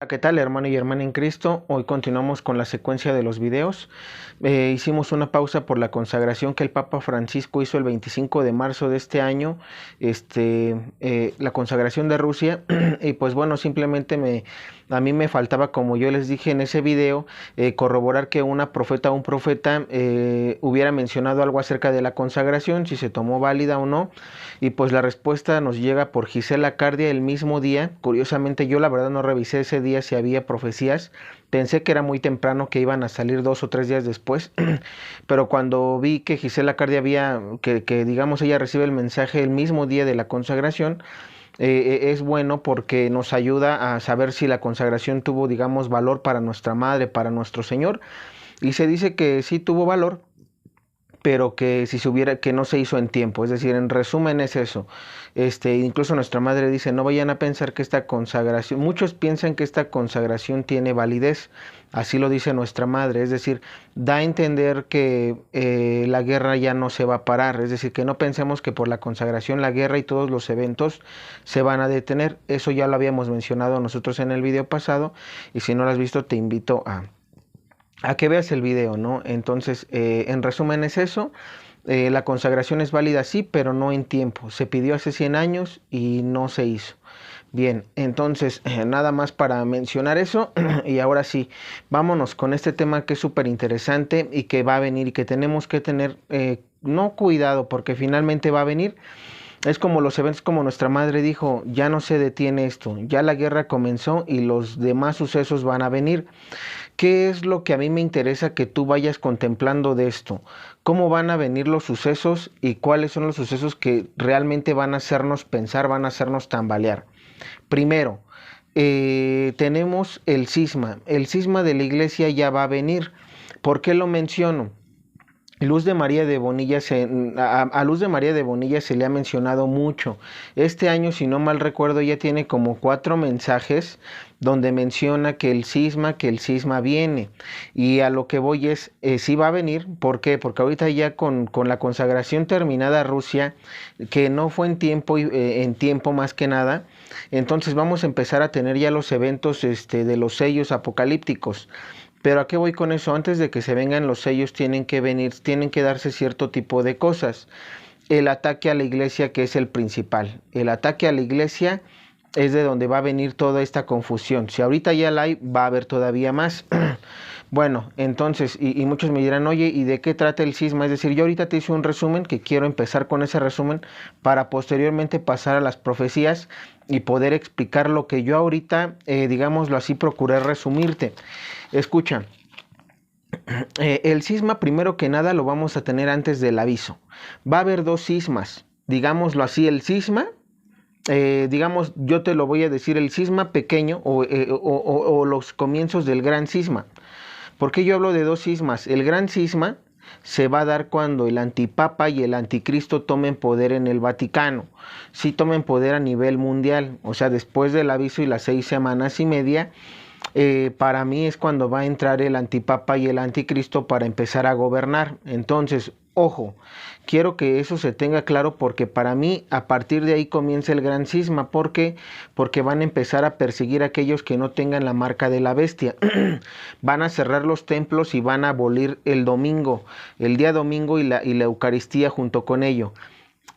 ¿Qué tal, hermano y hermana en Cristo? Hoy continuamos con la secuencia de los videos. Hicimos una pausa por la consagración que el Papa Francisco hizo el 25 de marzo de este año, la consagración de Rusia. Y pues bueno, simplemente a mí me faltaba, como yo les dije en ese video, corroborar que una profeta o un profeta hubiera mencionado algo acerca de la consagración, si se tomó válida o no. Y pues la respuesta nos llega por Gisela Cardia el mismo día. Curiosamente, yo la verdad no revisé ese día si había profecías. Pensé que era muy temprano, que iban a salir 2 o 3 días después. Pero cuando vi que Gisela Cardia que digamos ella recibe el mensaje el mismo día de la consagración, es bueno porque nos ayuda a saber si la consagración tuvo, digamos, valor para nuestra madre, para nuestro Señor. Y se dice que sí tuvo valor, pero que si se hubiera, que no se hizo en tiempo. Es decir, en resumen es eso. Incluso nuestra madre dice, no vayan a pensar que esta consagración, muchos piensan que esta consagración tiene validez. Así lo dice nuestra madre, es decir, da a entender que la guerra ya no se va a parar, es decir, que no pensemos que por la consagración la guerra y todos los eventos se van a detener. Eso ya lo habíamos mencionado nosotros en el video pasado, y si no lo has visto te invito a que veas el video, ¿no? Entonces, en resumen es eso. La consagración es válida, sí, pero no en tiempo. Se pidió hace 100 años y no se hizo. Bien, entonces, nada más para mencionar eso. Y ahora sí, vámonos con este tema que es súper interesante y que va a venir y que tenemos que tener, no cuidado, porque finalmente va a venir. Es como los eventos, como nuestra madre dijo, ya no se detiene esto, ya la guerra comenzó y los demás sucesos van a venir. ¿Qué es lo que a mí me interesa que tú vayas contemplando de esto? ¿Cómo van a venir los sucesos y cuáles son los sucesos que realmente van a hacernos pensar, van a hacernos tambalear? Primero, tenemos el cisma. El cisma de la iglesia ya va a venir. ¿Por qué lo menciono? Luz de María de Bonilla a Luz de María de Bonilla se le ha mencionado mucho. Este año, si no mal recuerdo, ya tiene como 4 mensajes donde menciona que el cisma viene. Y a lo que voy es, sí va a venir. ¿Por qué? Porque ahorita ya con la consagración terminada Rusia, que no fue en tiempo más que nada, entonces vamos a empezar a tener ya los eventos de los sellos apocalípticos. Pero ¿a qué voy con eso? Antes de que se vengan los sellos tienen que venir, tienen que darse cierto tipo de cosas. El ataque a la iglesia, que es el principal. El ataque a la iglesia es de donde va a venir toda esta confusión. Si ahorita ya la hay, va a haber todavía más. Bueno, entonces, y muchos me dirán, oye, ¿y de qué trata el cisma? Es decir, yo ahorita te hice un resumen, que quiero empezar con ese resumen para posteriormente pasar a las profecías y poder explicar lo que yo ahorita, digámoslo así, procuré resumirte. Escucha, el cisma primero que nada lo vamos a tener antes del aviso. Va a haber 2 cismas, digámoslo así, el cisma, digamos, yo te lo voy a decir, el cisma pequeño o los comienzos del gran cisma. ¿Por qué yo hablo de 2 cismas? El gran cisma se va a dar cuando el antipapa y el anticristo tomen poder en el Vaticano. Sí tomen poder a nivel mundial, o sea, después del aviso y las 6 semanas y media, para mí es cuando va a entrar el antipapa y el anticristo para empezar a gobernar. Entonces, ojo, quiero que eso se tenga claro porque para mí a partir de ahí comienza el gran cisma. ¿Por qué? Porque van a empezar a perseguir a aquellos que no tengan la marca de la bestia. Van a cerrar los templos y van a abolir el domingo, el día domingo y la Eucaristía junto con ello.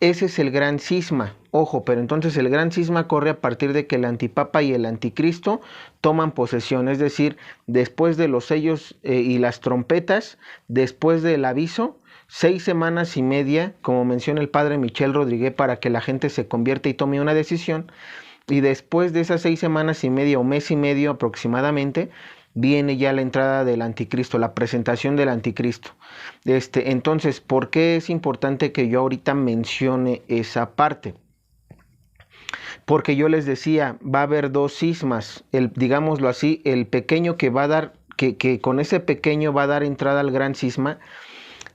Ese es el gran cisma. Ojo, pero entonces el gran cisma corre a partir de que el antipapa y el anticristo toman posesión, es decir, después de los sellos y las trompetas, después del aviso, 6 semanas y media, como menciona el padre Michel Rodríguez, para que la gente se convierta y tome una decisión. Y después de esas 6 semanas y media o mes y medio aproximadamente, viene ya la entrada del anticristo, la presentación del anticristo. Entonces, ¿por qué es importante que yo ahorita mencione esa parte? Porque yo les decía, va a haber 2 cismas, digámoslo así, el pequeño que va a dar, que con ese pequeño va a dar entrada al gran cisma,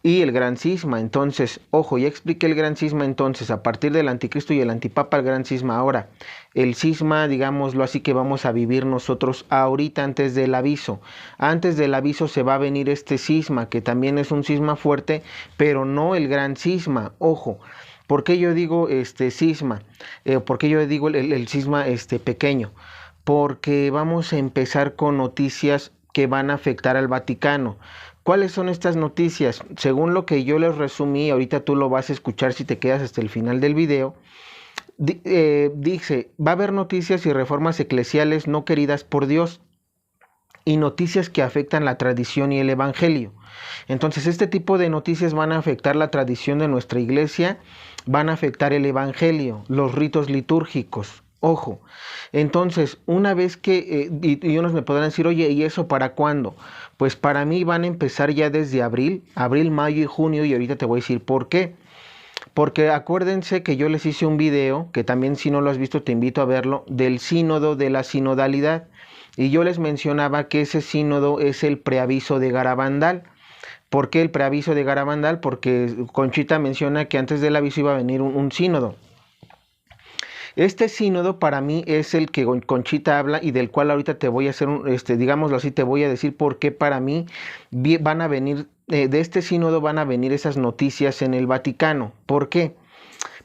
y el gran cisma. Entonces, ojo, ya expliqué el gran cisma. Entonces, a partir del anticristo y el antipapa, el gran cisma. Ahora, el cisma, digámoslo así, que vamos a vivir nosotros ahorita antes del aviso. Antes del aviso se va a venir este cisma, que también es un cisma fuerte, pero no el gran cisma. Ojo, ¿por qué yo digo cisma? ¿Por qué yo digo el cisma pequeño? porque vamos a empezar con noticias que van a afectar al Vaticano. ¿Cuáles son estas noticias? Según lo que yo les resumí, ahorita tú lo vas a escuchar si te quedas hasta el final del video. Dice, va a haber noticias y reformas eclesiales no queridas por Dios y noticias que afectan la tradición y el evangelio. Entonces, este tipo de noticias van a afectar la tradición de nuestra iglesia, van a afectar el evangelio, los ritos litúrgicos. Ojo, entonces, una vez que, y unos me podrán decir, oye, ¿y eso para cuándo? Pues para mí van a empezar ya desde abril, mayo y junio, y ahorita te voy a decir por qué. Porque acuérdense que yo les hice un video, que también si no lo has visto te invito a verlo, del sínodo de la sinodalidad. Y yo les mencionaba que ese sínodo es el preaviso de Garabandal. ¿Por qué el preaviso de Garabandal? Porque Conchita menciona que antes del aviso iba a venir un sínodo. Este sínodo para mí es el que Conchita habla y del cual ahorita te voy a hacer, digámoslo así, te voy a decir por qué para mí van a venir, de este sínodo van a venir esas noticias en el Vaticano. ¿Por qué?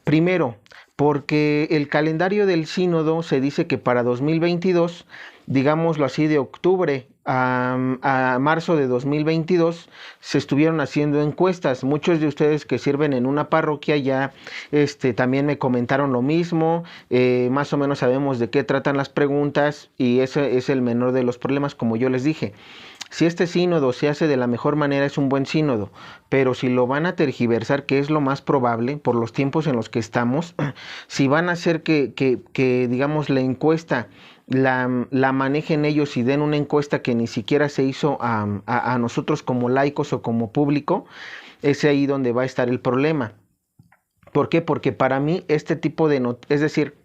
Primero, porque el calendario del sínodo se dice que para 2022, digámoslo así, de octubre a marzo de 2022 se estuvieron haciendo encuestas. Muchos de ustedes que sirven en una parroquia ya también me comentaron lo mismo. Más o menos sabemos de qué tratan las preguntas y ese es el menor de los problemas, como yo les dije. Si este sínodo se hace de la mejor manera es un buen sínodo, pero si lo van a tergiversar, que es lo más probable por los tiempos en los que estamos, si van a hacer que digamos, la encuesta la manejen ellos y den una encuesta que ni siquiera se hizo a nosotros como laicos o como público, es ahí donde va a estar el problema. ¿Por qué? Porque para mí este tipo de es decir,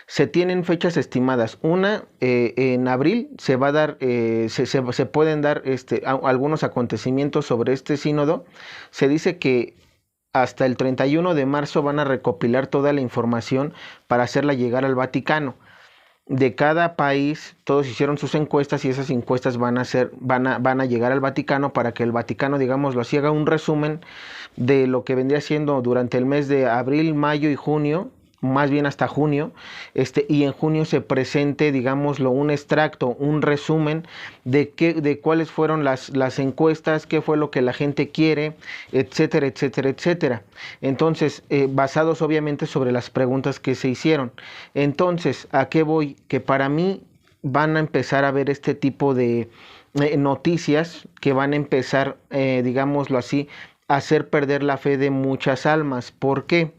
se tienen fechas estimadas. Una, en abril se va a dar, se pueden dar algunos acontecimientos sobre este sínodo. Se dice que hasta el 31 de marzo van a recopilar toda la información para hacerla llegar al Vaticano. De cada país, todos hicieron sus encuestas y esas encuestas van a llegar al Vaticano para que el Vaticano, digámoslo así, haga un resumen de lo que vendría siendo durante el mes de abril, mayo y junio, más bien hasta junio, y en junio se presente, digámoslo, un extracto, un resumen de cuáles fueron las encuestas, qué fue lo que la gente quiere, etcétera, etcétera, etcétera. Entonces, basados obviamente sobre las preguntas que se hicieron. Entonces, ¿a qué voy? Que para mí van a empezar a ver este tipo de noticias que van a empezar, digámoslo así, hacer perder la fe de muchas almas. ¿Por qué?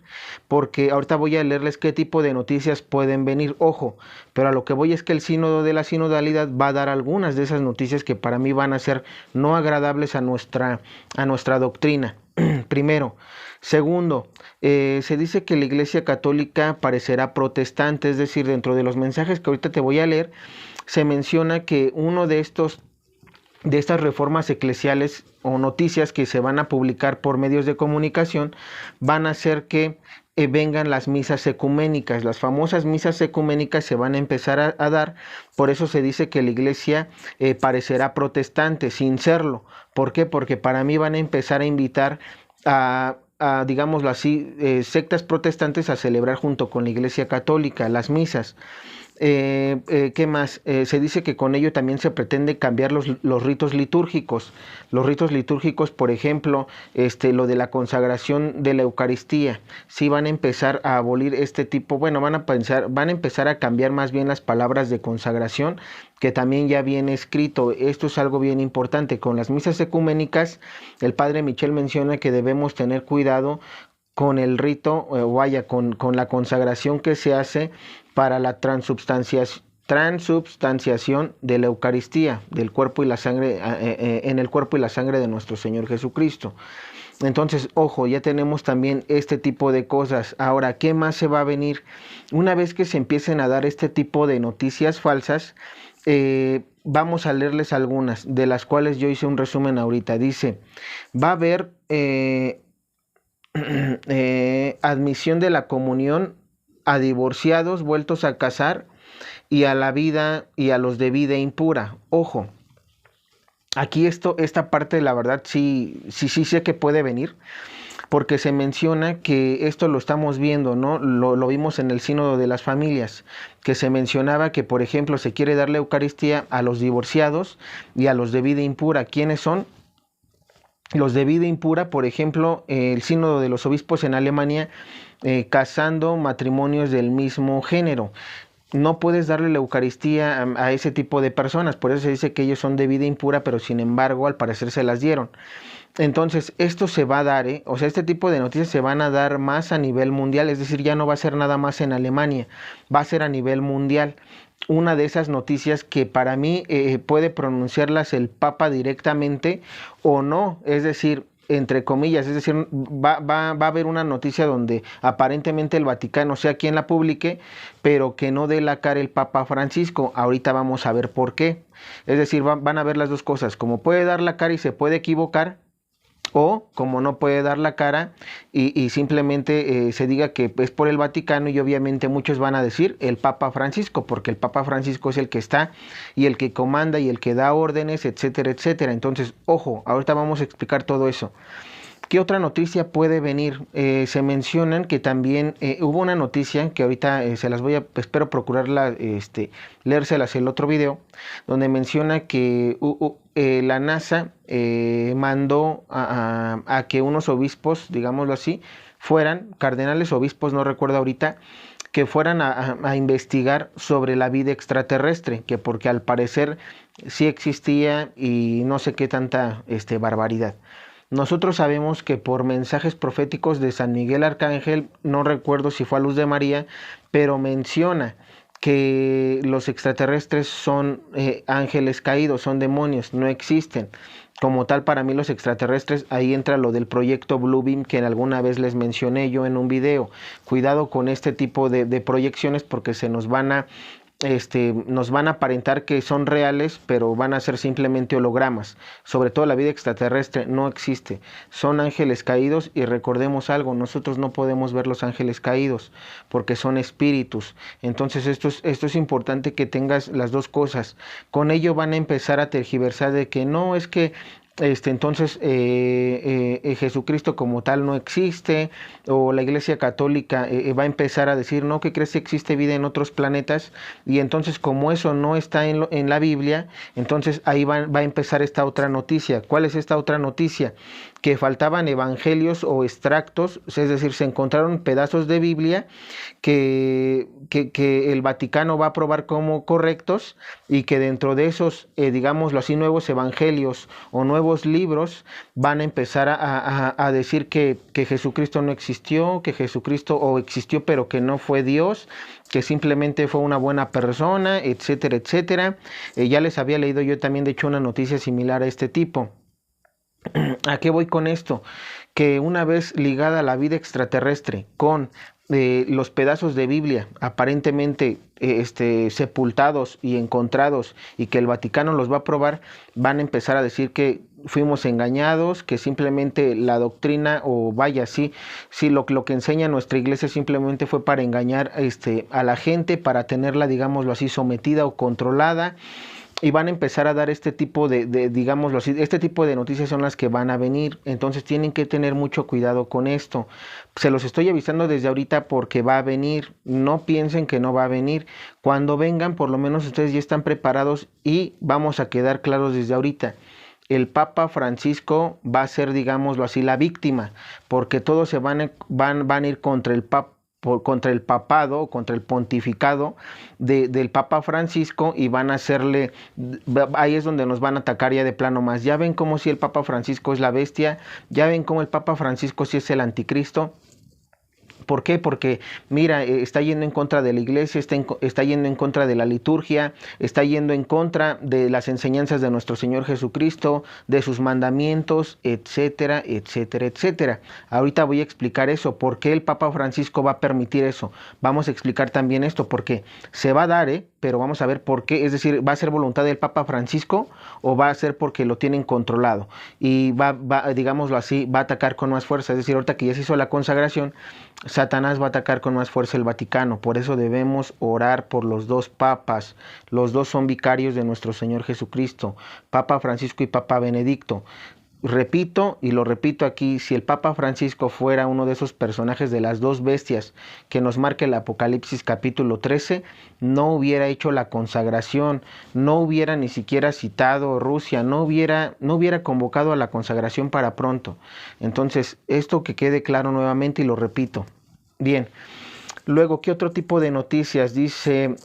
Porque ahorita voy a leerles qué tipo de noticias pueden venir. Ojo, pero a lo que voy es que el sínodo de la sinodalidad va a dar algunas de esas noticias que para mí van a ser no agradables a nuestra doctrina. Primero. Segundo, se dice que la Iglesia Católica parecerá protestante, es decir, dentro de los mensajes que ahorita te voy a leer, se menciona que uno de estas reformas eclesiales o noticias que se van a publicar por medios de comunicación van a hacer que vengan las misas ecuménicas. Las famosas misas ecuménicas se van a empezar a dar, por eso se dice que la iglesia parecerá protestante sin serlo. ¿Por qué? Porque para mí van a empezar a invitar a digámoslo así, sectas protestantes a celebrar junto con la iglesia católica las misas. ¿Qué más? Se dice que con ello también se pretende cambiar los ritos litúrgicos. Los ritos litúrgicos, por ejemplo, lo de la consagración de la Eucaristía. Sí van a empezar a abolir este tipo, bueno, van a empezar a cambiar más bien las palabras de consagración, que también ya viene escrito. Esto es algo bien importante. Con las misas ecuménicas, el padre Michel menciona que debemos tener cuidado con el rito, con la consagración que se hace para la transubstanciación de la Eucaristía, del cuerpo y la sangre, en el cuerpo y la sangre de nuestro Señor Jesucristo. Entonces, ojo, ya tenemos también este tipo de cosas. Ahora, ¿qué más se va a venir? Una vez que se empiecen a dar este tipo de noticias falsas, vamos a leerles algunas, de las cuales yo hice un resumen ahorita. Dice, va a haber admisión de la comunión a divorciados vueltos a casar y a la vida y a los de vida impura. Ojo, aquí esta parte la verdad sí sé que puede venir, porque se menciona que esto lo estamos viendo, ¿no? Lo vimos en el Sínodo de las Familias, que se mencionaba que, por ejemplo, se quiere dar la Eucaristía a los divorciados y a los de vida impura. ¿Quiénes son? Los de vida impura, por ejemplo, el Sínodo de los Obispos en Alemania, casando matrimonios del mismo género. No puedes darle la Eucaristía a ese tipo de personas, por eso se dice que ellos son de vida impura, pero sin embargo al parecer se las dieron. Entonces, esto se va a dar, o sea, este tipo de noticias se van a dar más a nivel mundial, es decir, ya no va a ser nada más en Alemania, va a ser a nivel mundial. Una de esas noticias que para mí puede pronunciarlas el Papa directamente o no, es decir, entre comillas, es decir, va a haber una noticia donde aparentemente el Vaticano sea quien la publique, pero que no dé la cara el Papa Francisco. Ahorita vamos a ver por qué. Es decir, van a ver las dos cosas, como puede dar la cara y se puede equivocar, o como no puede dar la cara y simplemente se diga que es por el Vaticano, y obviamente muchos van a decir el Papa Francisco, porque el Papa Francisco es el que está y el que comanda y el que da órdenes, etcétera, etcétera. Entonces, ojo, ahorita vamos a explicar todo eso. ¿Qué otra noticia puede venir? Se mencionan que también hubo una noticia que ahorita se las voy a, espero procurarla, leérselas el otro video, donde menciona que la NASA mandó a que unos obispos, digámoslo así, fueran, cardenales obispos, no recuerdo ahorita, que fueran a investigar sobre la vida extraterrestre, que porque al parecer sí existía y no sé qué tanta barbaridad. Nosotros sabemos que por mensajes proféticos de San Miguel Arcángel, no recuerdo si fue a Luz de María, pero menciona que los extraterrestres son ángeles caídos, son demonios, no existen. Como tal, para mí los extraterrestres, ahí entra lo del proyecto Bluebeam que alguna vez les mencioné yo en un video. Cuidado con este tipo de proyecciones porque se nos van a aparentar que son reales, pero van a ser simplemente hologramas. Sobre todo la vida extraterrestre no existe. Son ángeles caídos y recordemos algo, nosotros no podemos ver los ángeles caídos porque son espíritus. Entonces esto es importante que tengas las dos cosas. Con ello van a empezar a tergiversar de que no, es que entonces Jesucristo como tal no existe, o la Iglesia Católica va a empezar a decir, no, que crees que existe vida en otros planetas, y entonces como eso no está en la Biblia, entonces ahí va a empezar esta otra noticia. ¿Cuál es esta otra noticia? Que faltaban evangelios o extractos, es decir, se encontraron pedazos de Biblia que el Vaticano va a aprobar como correctos, y que dentro de esos, digámoslo así, nuevos evangelios o nuevos libros van a empezar a decir que Jesucristo no existió, que Jesucristo o existió pero que no fue Dios, que simplemente fue una buena persona, etcétera, etcétera. Ya les había leído yo también, de hecho, una noticia similar a este tipo. ¿A qué voy con esto? Que una vez ligada a la vida extraterrestre con los pedazos de Biblia aparentemente sepultados y encontrados, y que el Vaticano los va a probar, van a empezar a decir que fuimos engañados, que simplemente la doctrina, o vaya, sí, lo que enseña nuestra iglesia simplemente fue para engañar a la gente, para tenerla, digámoslo así, sometida o controlada. Y van a empezar a dar este tipo digámoslo así, este tipo de noticias son las que van a venir. Entonces tienen que tener mucho cuidado con esto. Se los estoy avisando desde ahorita porque va a venir. No piensen que no va a venir. Cuando vengan, por lo menos ustedes ya están preparados, y vamos a quedar claros desde ahorita. El Papa Francisco va a ser, digámoslo así, la víctima, porque todos se van a ir contra el Papa, contra el papado, contra el pontificado del Papa Francisco, y van a hacerle, ahí es donde nos van a atacar ya de plano más. Ya ven como si el Papa Francisco es la bestia, ya ven como el Papa Francisco sí es el anticristo. ¿Por qué? Porque, mira, está yendo en contra de la iglesia, está yendo en contra de la liturgia, está yendo en contra de las enseñanzas de nuestro Señor Jesucristo, de sus mandamientos, etcétera, etcétera, etcétera. Ahorita voy a explicar eso, por qué el Papa Francisco va a permitir eso. Vamos a explicar también esto, porque se va a dar, pero vamos a ver por qué. Es decir, ¿va a ser voluntad del Papa Francisco o va a ser porque lo tienen controlado? Y digámoslo así, va a atacar con más fuerza. Es decir, ahorita que ya se hizo la consagración, Satanás va a atacar con más fuerza el Vaticano. Por eso debemos orar por los dos papas. Los dos son vicarios de nuestro Señor Jesucristo, Papa Francisco y Papa Benedicto. repito y lo repito aquí, si el Papa Francisco fuera uno de esos personajes de las dos bestias que nos marca el Apocalipsis capítulo 13, no hubiera hecho la consagración, no hubiera ni siquiera citado Rusia, no hubiera convocado a la consagración para pronto. Entonces, esto que quede claro nuevamente y lo repito. Bien, luego, ¿qué otro tipo de noticias? Dice...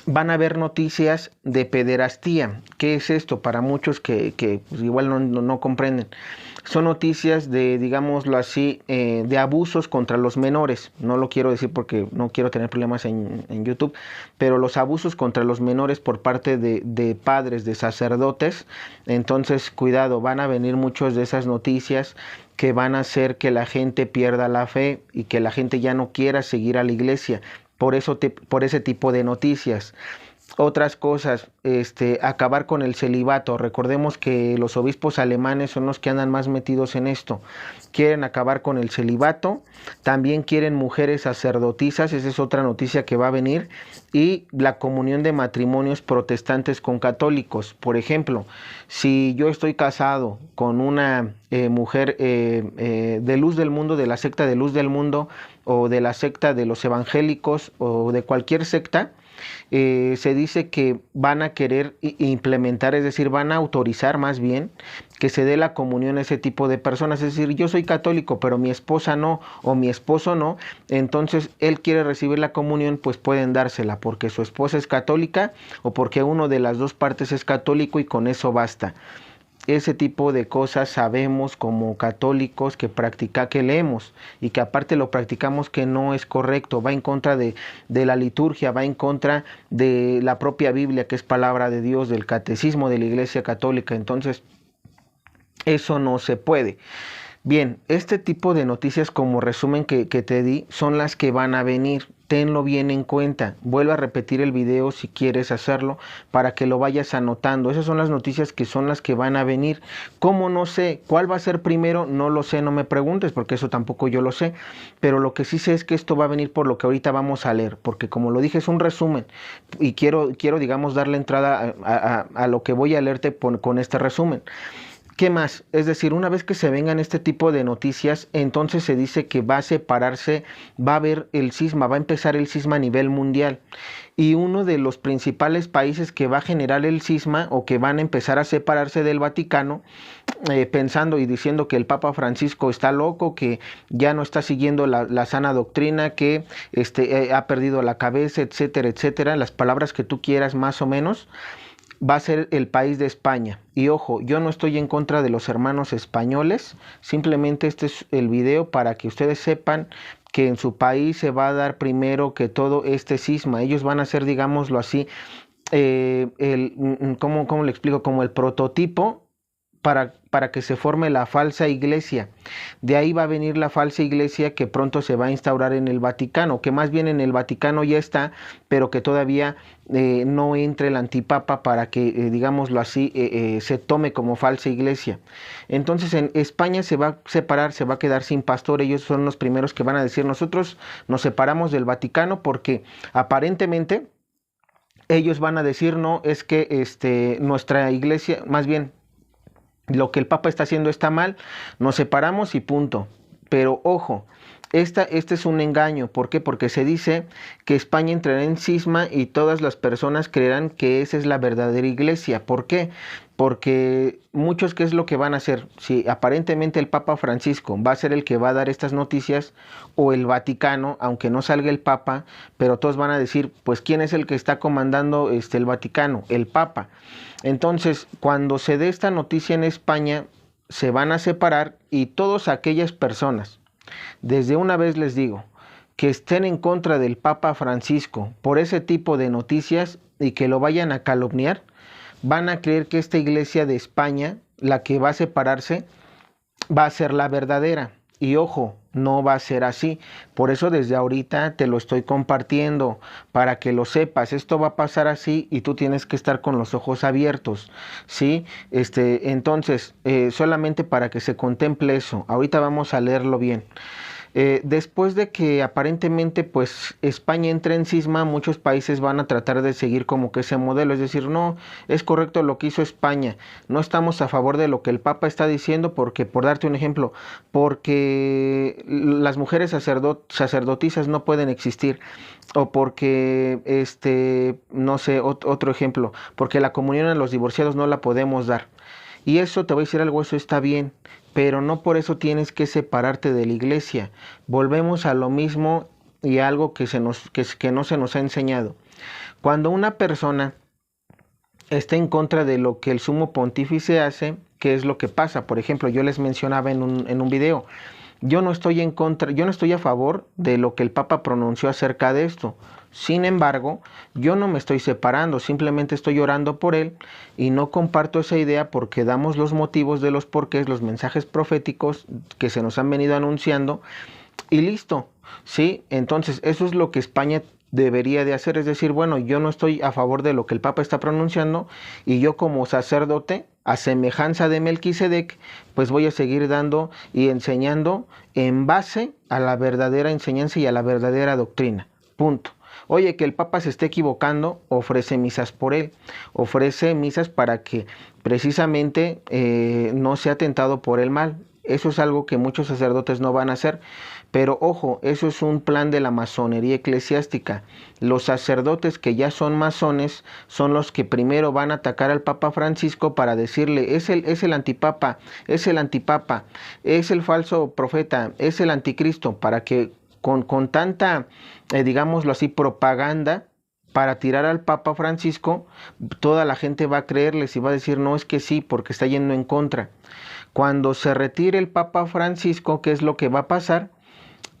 van a haber noticias de pederastía. ¿Qué es esto? Para muchos que pues igual no comprenden. Son noticias de, digámoslo así, de abusos contra los menores. No lo quiero decir porque no quiero tener problemas en YouTube, pero los abusos contra los menores por parte de padres, de sacerdotes. Entonces, cuidado, van a venir muchas de esas noticias que van a hacer que la gente pierda la fe y que la gente ya no quiera seguir a la iglesia. Por ese tipo de noticias. Otras cosas, acabar con el celibato. Recordemos que los obispos alemanes son los que andan más metidos en esto. Quieren acabar con el celibato, también quieren mujeres sacerdotisas, esa es otra noticia que va a venir, y la comunión de matrimonios protestantes con católicos. Por ejemplo, si yo estoy casado con una mujer de Luz del Mundo, de la secta de Luz del Mundo, o de la secta de los evangélicos, o de cualquier secta, se dice que van a querer implementar, es decir, van a autorizar más bien que se dé la comunión a ese tipo de personas. Es decir, yo soy católico, pero mi esposa no, o mi esposo no, entonces él quiere recibir la comunión, pues pueden dársela, porque su esposa es católica o porque uno de las dos partes es católico y con eso basta. Ese tipo de cosas sabemos como católicos que leemos y que aparte lo practicamos, que no es correcto, va en contra de la liturgia, va en contra de la propia Biblia, que es palabra de Dios, del catecismo de la Iglesia Católica. Entonces, eso no se puede. Bien, este tipo de noticias como resumen que te di son las que van a venir. Tenlo bien en cuenta. Vuelvo a repetir el video si quieres hacerlo para que lo vayas anotando. Esas son las noticias que son las que van a venir. ¿Cómo? No sé. ¿Cuál va a ser primero? No lo sé, no me preguntes porque eso tampoco yo lo sé. Pero lo que sí sé es que esto va a venir por lo que ahorita vamos a leer. Porque como lo dije es un resumen y quiero digamos darle entrada a lo que voy a leerte con este resumen. ¿Qué más? Es decir, una vez que se vengan este tipo de noticias, entonces se dice que va a separarse, va a haber el cisma, va a empezar el cisma a nivel mundial. Y uno de los principales países que va a generar el cisma o que van a empezar a separarse del Vaticano, pensando y diciendo que el Papa Francisco está loco, que ya no está siguiendo la sana doctrina, que ha perdido la cabeza, etcétera, etcétera, las palabras que tú quieras más o menos, va a ser el país de España. Y ojo, yo no estoy en contra de los hermanos españoles, simplemente este es el video para que ustedes sepan que en su país se va a dar primero que todo este cisma. Ellos van a ser, digámoslo así, ¿cómo le explico? Como el prototipo para que se forme la falsa iglesia. De ahí va a venir la falsa iglesia que pronto se va a instaurar en el Vaticano, que más bien en el Vaticano ya está, pero que todavía no entre el antipapa para que, digámoslo así, se tome como falsa iglesia. Entonces en España se va a separar, se va a quedar sin pastor. Ellos son los primeros que van a decir: nosotros nos separamos del Vaticano, porque aparentemente ellos van a decir: no, es que nuestra iglesia, más bien lo que el Papa está haciendo está mal, nos separamos y punto. Pero ojo, este es un engaño. ¿Por qué? Porque se dice que España entrará en cisma y todas las personas creerán que esa es la verdadera iglesia. ¿Por qué? Porque muchos, ¿qué es lo que van a hacer? Si aparentemente el Papa Francisco va a ser el que va a dar estas noticias, o el Vaticano, aunque no salga el Papa, pero todos van a decir: pues ¿quién es el que está comandando el Vaticano? El Papa. Entonces, cuando se dé esta noticia en España, se van a separar, y todas aquellas personas, desde una vez les digo, que estén en contra del Papa Francisco por ese tipo de noticias y que lo vayan a calumniar, van a creer que esta iglesia de España, la que va a separarse, va a ser la verdadera. Y ojo, no va a ser así. Por eso desde ahorita te lo estoy compartiendo, para que lo sepas. Esto va a pasar así y tú tienes que estar con los ojos abiertos, ¿sí? Entonces, solamente para que se contemple eso. Ahorita vamos a leerlo bien. Después de que aparentemente pues España entre en cisma, muchos países van a tratar de seguir como que ese modelo, es decir, no, es correcto lo que hizo España, no estamos a favor de lo que el Papa está diciendo porque, por darte un ejemplo, porque las mujeres sacerdotisas no pueden existir, o porque, no sé, otro ejemplo, porque la comunión a los divorciados no la podemos dar. Y eso, te voy a decir algo, eso está bien, pero no por eso tienes que separarte de la iglesia. Volvemos a lo mismo y a algo que no se nos ha enseñado. Cuando una persona está en contra de lo que el sumo pontífice hace, ¿qué es lo que pasa? Por ejemplo, yo les mencionaba en un video, yo no estoy en contra, yo no estoy a favor de lo que el Papa pronunció acerca de esto. Sin embargo, yo no me estoy separando, simplemente estoy orando por él y no comparto esa idea porque damos los motivos de los porqués, los mensajes proféticos que se nos han venido anunciando y listo, ¿sí? Entonces, eso es lo que España debería de hacer, es decir, bueno, yo no estoy a favor de lo que el Papa está pronunciando y yo como sacerdote, a semejanza de Melquisedec, pues voy a seguir dando y enseñando en base a la verdadera enseñanza y a la verdadera doctrina. Punto. Oye, que el Papa se esté equivocando, ofrece misas por él, ofrece misas para que precisamente no sea tentado por el mal. Eso es algo que muchos sacerdotes no van a hacer, pero ojo, eso es un plan de la masonería eclesiástica. Los sacerdotes que ya son masones son los que primero van a atacar al Papa Francisco para decirle, es el antipapa, es el antipapa, es el falso profeta, es el anticristo, para que con tanta, digámoslo así, propaganda, para tirar al Papa Francisco, toda la gente va a creerles y va a decir, no, es que sí, porque está yendo en contra. Cuando se retire el Papa Francisco, ¿qué es lo que va a pasar?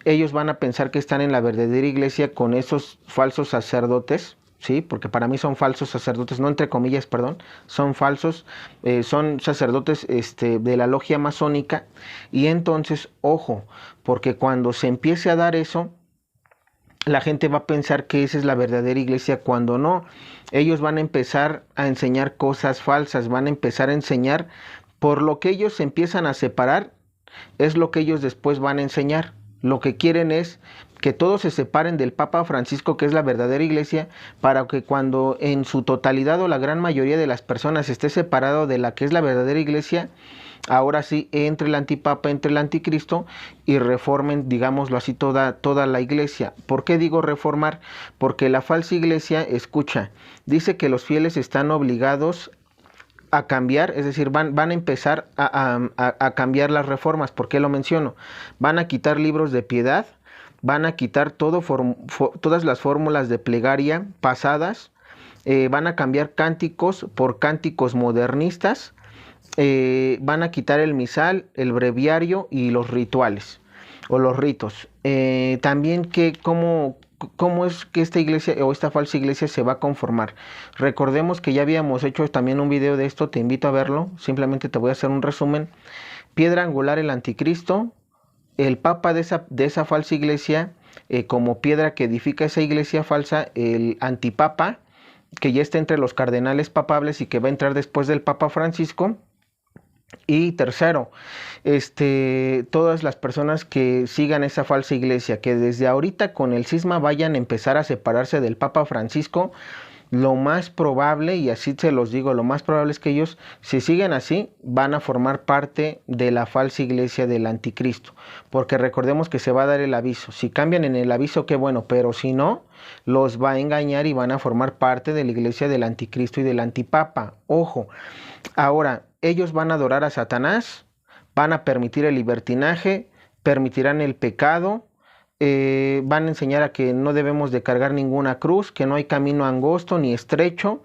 Ellos van a pensar que están en la verdadera iglesia con esos falsos sacerdotes, ¿sí? Porque para mí son falsos sacerdotes, no entre comillas, perdón, son falsos, son sacerdotes de la logia masónica. Y entonces, ojo, porque cuando se empiece a dar eso, la gente va a pensar que esa es la verdadera iglesia cuando no. Ellos van a empezar a enseñar cosas falsas, van a empezar a enseñar por lo que ellos se empiezan a separar, es lo que ellos después van a enseñar. Lo que quieren es que todos se separen del Papa Francisco, que es la verdadera iglesia, para que cuando en su totalidad o la gran mayoría de las personas esté separado de la que es la verdadera iglesia, ahora sí entre el antipapa, entre el anticristo y reformen, digámoslo así, toda la iglesia. ¿Por qué digo reformar? Porque la falsa iglesia, escucha, dice que los fieles están obligados a cambiar, es decir, van a empezar a cambiar las reformas. ¿Por qué lo menciono? Van a quitar libros de piedad, van a quitar todas las fórmulas de plegaria pasadas, van a cambiar cánticos por cánticos modernistas, van a quitar el misal, el breviario y los rituales o los ritos. También cómo es que esta iglesia o esta falsa iglesia se va a conformar. Recordemos que ya habíamos hecho también un video de esto, te invito a verlo, simplemente te voy a hacer un resumen. Piedra angular el anticristo, el papa de esa falsa iglesia, como piedra que edifica esa iglesia falsa, el antipapa, que ya está entre los cardenales papables y que va a entrar después del Papa Francisco. Y tercero, todas las personas que sigan esa falsa iglesia, que desde ahorita con el cisma vayan a empezar a separarse del Papa Francisco, lo más probable, y así se los digo, lo más probable es que ellos, si siguen así, van a formar parte de la falsa iglesia del anticristo, porque recordemos que se va a dar el aviso. Si cambian en el aviso, qué bueno, pero si no, los va a engañar y van a formar parte de la iglesia del anticristo y del antipapa. Ojo, ahora, ellos van a adorar a Satanás, van a permitir el libertinaje, permitirán el pecado, van a enseñar a que no debemos de cargar ninguna cruz, que no hay camino angosto ni estrecho.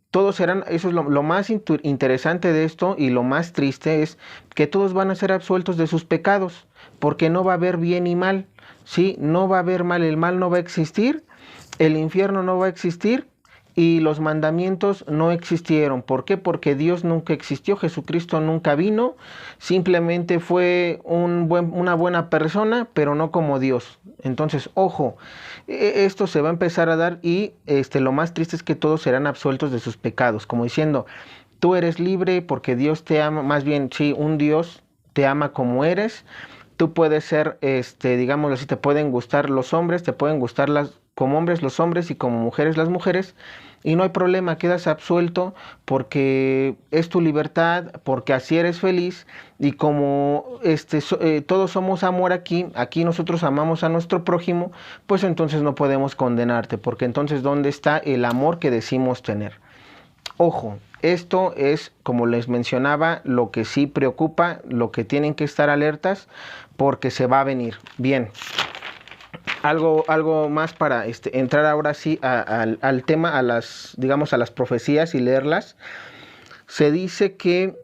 Todos serán, eso es lo más interesante de esto y lo más triste es que todos van a ser absueltos de sus pecados, porque no va a haber bien y mal, ¿sí? No va a haber mal, el mal no va a existir, el infierno no va a existir, y los mandamientos no existieron. ¿Por qué? Porque Dios nunca existió, Jesucristo nunca vino, simplemente fue una buena persona, pero no como Dios. Entonces, ojo, esto se va a empezar a dar y lo más triste es que todos serán absueltos de sus pecados, como diciendo, tú eres libre porque Dios te ama, más bien, sí, un Dios te ama como eres, Tú puedes ser, digámoslo así, te pueden gustar los hombres, te pueden gustar como hombres los hombres y como mujeres las mujeres, y no hay problema, quedas absuelto porque es tu libertad, porque así eres feliz, y como todos somos amor aquí nosotros amamos a nuestro prójimo, pues entonces no podemos condenarte, porque entonces ¿dónde está el amor que decimos tener? Ojo, esto es, como les mencionaba, lo que sí preocupa, lo que tienen que estar alertas, porque se va a venir. Bien, algo más para entrar ahora sí al tema, digamos, a las profecías y leerlas. Se dice que,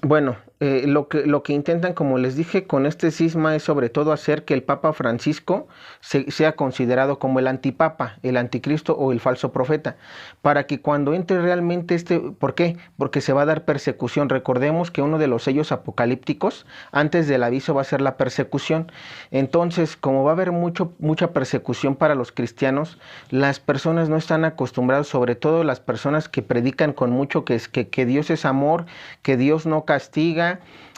bueno, lo que intentan, como les dije, con este cisma es sobre todo hacer que el Papa Francisco sea considerado como el antipapa, el anticristo o el falso profeta, para que cuando entre realmente ¿por qué? Porque se va a dar persecución. Recordemos que uno de los sellos apocalípticos, antes del aviso, va a ser la persecución. Entonces, como va a haber mucha persecución para los cristianos, las personas no están acostumbradas, sobre todo las personas que predican con mucho que Dios es amor, que Dios no castiga.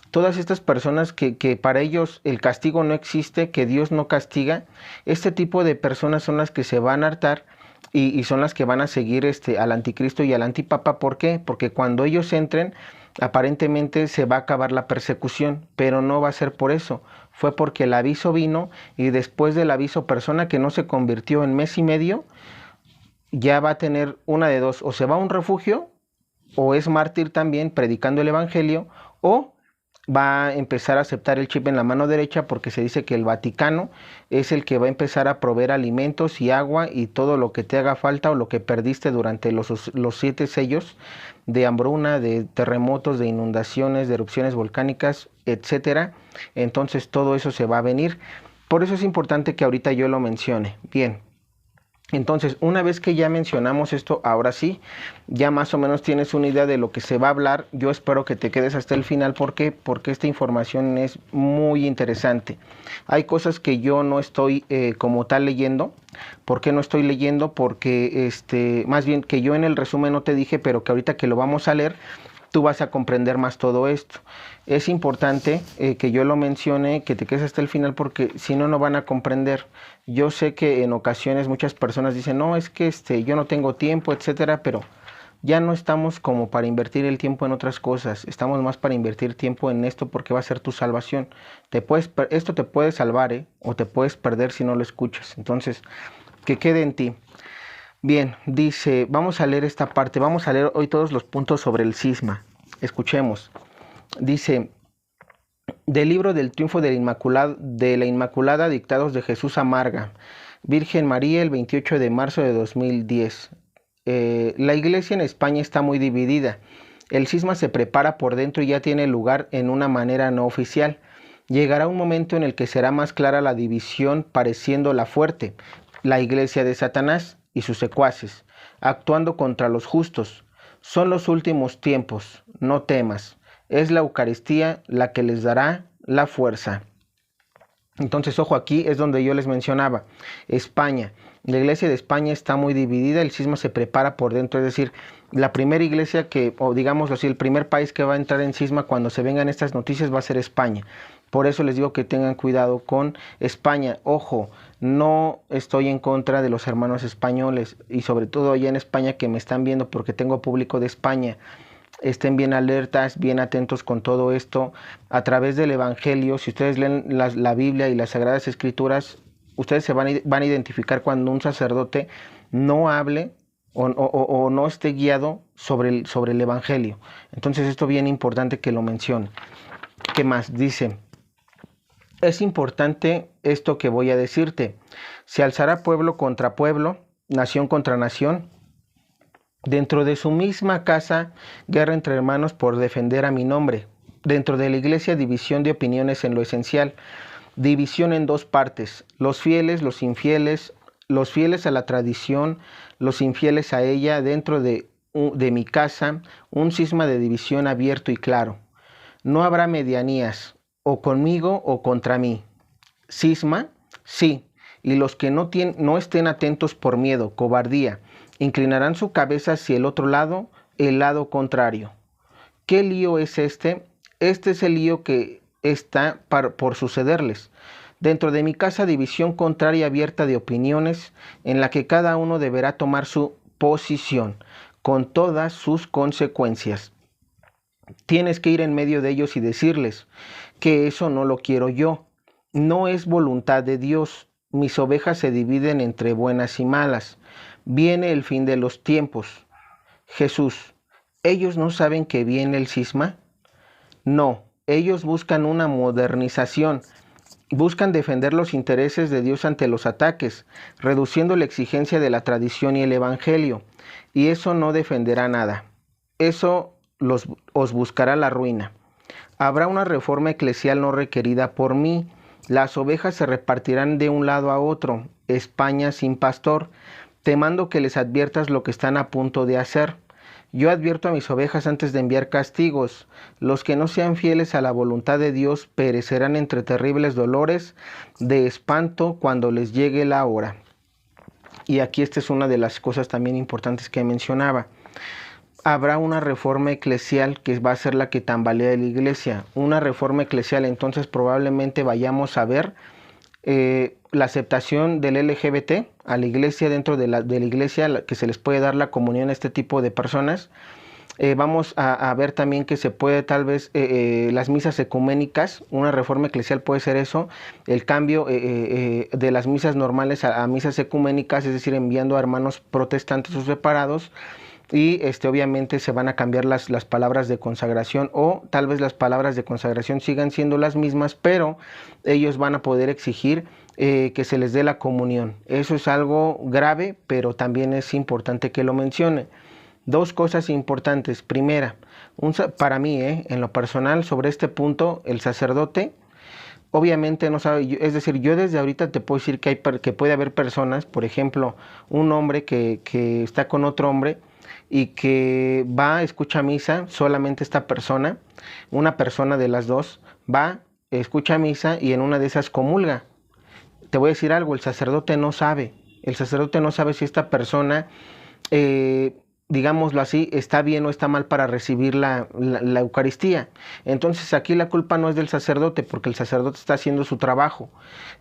Todas estas personas que para ellos el castigo no existe, que Dios no castiga, este tipo de personas son las que se van a hartar y son las que van a seguir al anticristo y al antipapa. ¿Por qué? Porque cuando ellos entren, aparentemente se va a acabar la persecución, pero no va a ser por eso. Fue porque el aviso vino, y después del aviso, persona que no se convirtió en mes y medio, ya va a tener una de dos: o se va a un refugio, o es mártir también predicando el evangelio, o va a empezar a aceptar el chip en la mano derecha, porque se dice que el Vaticano es el que va a empezar a proveer alimentos y agua y todo lo que te haga falta o lo que perdiste durante los 7 sellos de hambruna, de terremotos, de inundaciones, de erupciones volcánicas, etcétera. Entonces todo eso se va a venir. Por eso es importante que ahorita yo lo mencione. Bien. Entonces, una vez que ya mencionamos esto, ahora sí, ya más o menos tienes una idea de lo que se va a hablar. Yo espero que te quedes hasta el final. ¿Por qué? Porque esta información es muy interesante. Hay cosas que yo no estoy como tal leyendo. ¿Por qué no estoy leyendo? Porque, más bien que yo en el resumen no te dije, pero que ahorita que lo vamos a leer, tú vas a comprender más todo esto. Es importante que yo lo mencione, que te quedes hasta el final, porque si no, no van a comprender. Yo sé que en ocasiones muchas personas dicen, no, es que yo no tengo tiempo, etcétera, pero ya no estamos como para invertir el tiempo en otras cosas, estamos más para invertir tiempo en esto, porque va a ser tu salvación. Esto te puede salvar, o te puedes perder si no lo escuchas. Entonces, que quede en ti. Bien, dice, vamos a leer esta parte, vamos a leer hoy todos los puntos sobre el cisma. Escuchemos. Dice, del libro del triunfo de la Inmaculada, dictados de Jesús Amarga, Virgen María, el 28 de marzo de 2010. La iglesia en España está muy dividida. El cisma se prepara por dentro y ya tiene lugar en una manera no oficial. Llegará un momento en el que será más clara la división, pareciendo la fuerte, la iglesia de Satanás y sus secuaces, actuando contra los justos. Son los últimos tiempos, no temas. Es la Eucaristía la que les dará la fuerza. Entonces, ojo, aquí es donde yo les mencionaba, España. La iglesia de España está muy dividida, el cisma se prepara por dentro, es decir, la primera iglesia o digámoslo así, el primer país que va a entrar en cisma cuando se vengan estas noticias va a ser España. Por eso les digo que tengan cuidado con España. Ojo, no estoy en contra de los hermanos españoles, y sobre todo allá en España que me están viendo, porque tengo público de España. Estén bien alertas, bien atentos con todo esto. A través del Evangelio, si ustedes leen la Biblia y las Sagradas Escrituras, ustedes se van a identificar cuando un sacerdote no hable o no esté guiado sobre el Evangelio. Entonces esto es bien importante que lo mencione. ¿Qué más? Dice, es importante esto que voy a decirte. Se alzará pueblo contra pueblo, nación contra nación. Dentro de su misma casa, guerra entre hermanos por defender a mi nombre. Dentro de la iglesia, división de opiniones en lo esencial. División en dos partes: los fieles, los infieles, los fieles a la tradición, los infieles a ella. Dentro de mi casa, un cisma de división abierto y claro. No habrá medianías, o conmigo o contra mí. ¿Cisma? Sí. Y los que no estén atentos por miedo, cobardía, inclinarán su cabeza hacia el otro lado, el lado contrario. ¿Qué lío es este? Este es el lío que está por sucederles. Dentro de mi casa, división contraria abierta de opiniones, en la que cada uno deberá tomar su posición, con todas sus consecuencias. Tienes que ir en medio de ellos y decirles que eso no lo quiero yo. No es voluntad de Dios. Mis ovejas se dividen entre buenas y malas. Viene el fin de los tiempos. Jesús, ¿ellos no saben que viene el cisma? No, ellos buscan una modernización. Buscan defender los intereses de Dios ante los ataques, reduciendo la exigencia de la tradición y el evangelio. Y eso no defenderá nada. Eso os buscará la ruina. Habrá una reforma eclesial no requerida por mí. Las ovejas se repartirán de un lado a otro, España sin pastor. Te mando que les adviertas lo que están a punto de hacer. Yo advierto a mis ovejas antes de enviar castigos. Los que no sean fieles a la voluntad de Dios perecerán entre terribles dolores de espanto cuando les llegue la hora. Y aquí esta es una de las cosas también importantes que mencionaba. Habrá una reforma eclesial que va a ser la que tambalee la iglesia. Una reforma eclesial, entonces probablemente vayamos a ver la aceptación del LGBT a la iglesia, dentro de la iglesia, que se les puede dar la comunión a este tipo de personas. Vamos a ver también que se puede tal vez las misas ecuménicas. Una reforma eclesial puede ser eso, el cambio de las misas normales a misas ecuménicas, es decir, enviando a hermanos protestantes o separados. Y obviamente se van a cambiar las palabras de consagración, o tal vez las palabras de consagración sigan siendo las mismas, pero ellos van a poder exigir que se les dé la comunión. Eso es algo grave, pero también es importante que lo mencione. Dos cosas importantes. Primera, para mí, en lo personal, sobre este punto, el sacerdote obviamente no sabe, es decir, yo desde ahorita te puedo decir que puede haber personas, por ejemplo, un hombre que está con otro hombre y que escucha misa, solamente esta persona, una persona de las dos, escucha misa y en una de esas comulga. Te voy a decir algo, el sacerdote no sabe si esta persona, digámoslo así, está bien o está mal para recibir la Eucaristía. Entonces aquí la culpa no es del sacerdote, porque el sacerdote está haciendo su trabajo.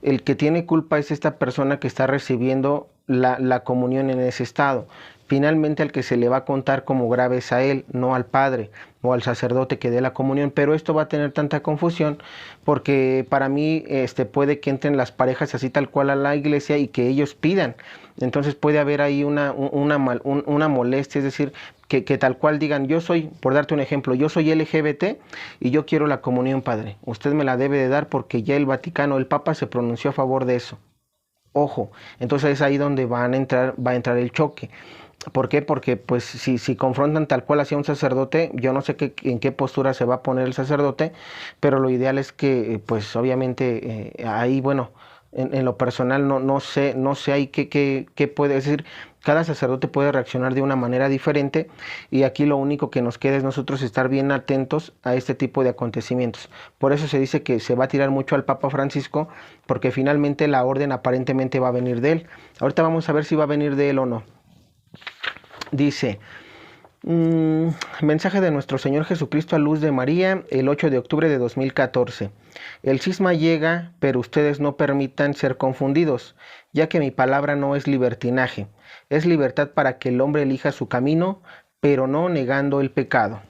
El que tiene culpa es esta persona que está recibiendo la comunión en ese estado. Finalmente al que se le va a contar como grave es a él, no al padre o al sacerdote que dé la comunión. Pero esto va a tener tanta confusión porque para mí puede que entren las parejas así tal cual a la iglesia y que ellos pidan. Entonces puede haber ahí una molestia, es decir, que tal cual digan, yo soy, por darte un ejemplo, yo soy LGBT y yo quiero la comunión, padre. Usted me la debe de dar porque ya el Vaticano, el Papa se pronunció a favor de eso. Ojo, entonces es ahí donde va a entrar el choque. ¿Por qué? Porque pues si confrontan tal cual hacia un sacerdote, yo no sé en qué postura se va a poner el sacerdote, pero lo ideal es que pues obviamente ahí, bueno, en lo personal no sé ahí qué puede decir. Cada sacerdote puede reaccionar de una manera diferente y aquí lo único que nos queda es nosotros estar bien atentos a este tipo de acontecimientos. Por eso se dice que se va a tirar mucho al Papa Francisco, porque finalmente la orden aparentemente va a venir de él. Ahorita vamos a ver si va a venir de él o no. Dice, mensaje de nuestro Señor Jesucristo a luz de María, el 8 de octubre de 2014. El cisma llega, pero ustedes no permitan ser confundidos, ya que mi palabra no es libertinaje, es libertad para que el hombre elija su camino, pero no negando el pecado.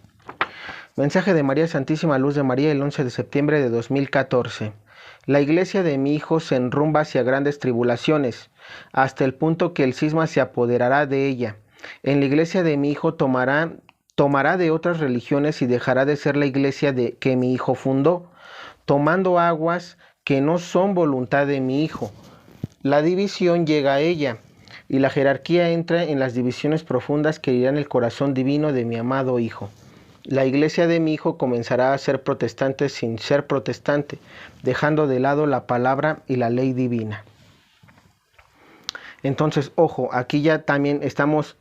Mensaje de María Santísima Luz de María, el 11 de septiembre de 2014. La iglesia de mi hijo se enrumba hacia grandes tribulaciones, hasta el punto que el cisma se apoderará de ella. En la iglesia de mi hijo tomará de otras religiones y dejará de ser la iglesia que mi hijo fundó, tomando aguas que no son voluntad de mi hijo. La división llega a ella, y la jerarquía entra en las divisiones profundas que irán el corazón divino de mi amado hijo. La iglesia de mi hijo comenzará a ser protestante sin ser protestante, dejando de lado la palabra y la ley divina. Entonces, ojo, aquí ya también estamos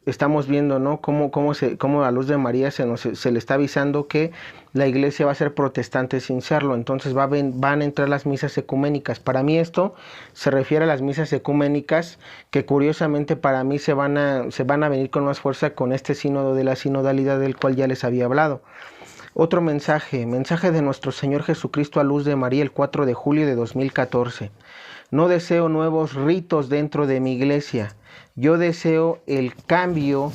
viendo, ¿no? Cómo a luz de María se le está avisando que la iglesia va a ser protestante sin serlo. Entonces van a entrar las misas ecuménicas. Para mí esto se refiere a las misas ecuménicas que curiosamente para mí se van a venir con más fuerza con este sínodo de la sinodalidad del cual ya les había hablado. Otro mensaje, mensaje de nuestro Señor Jesucristo a luz de María el 4 de julio de 2014. No deseo nuevos ritos dentro de mi iglesia. Yo deseo el cambio.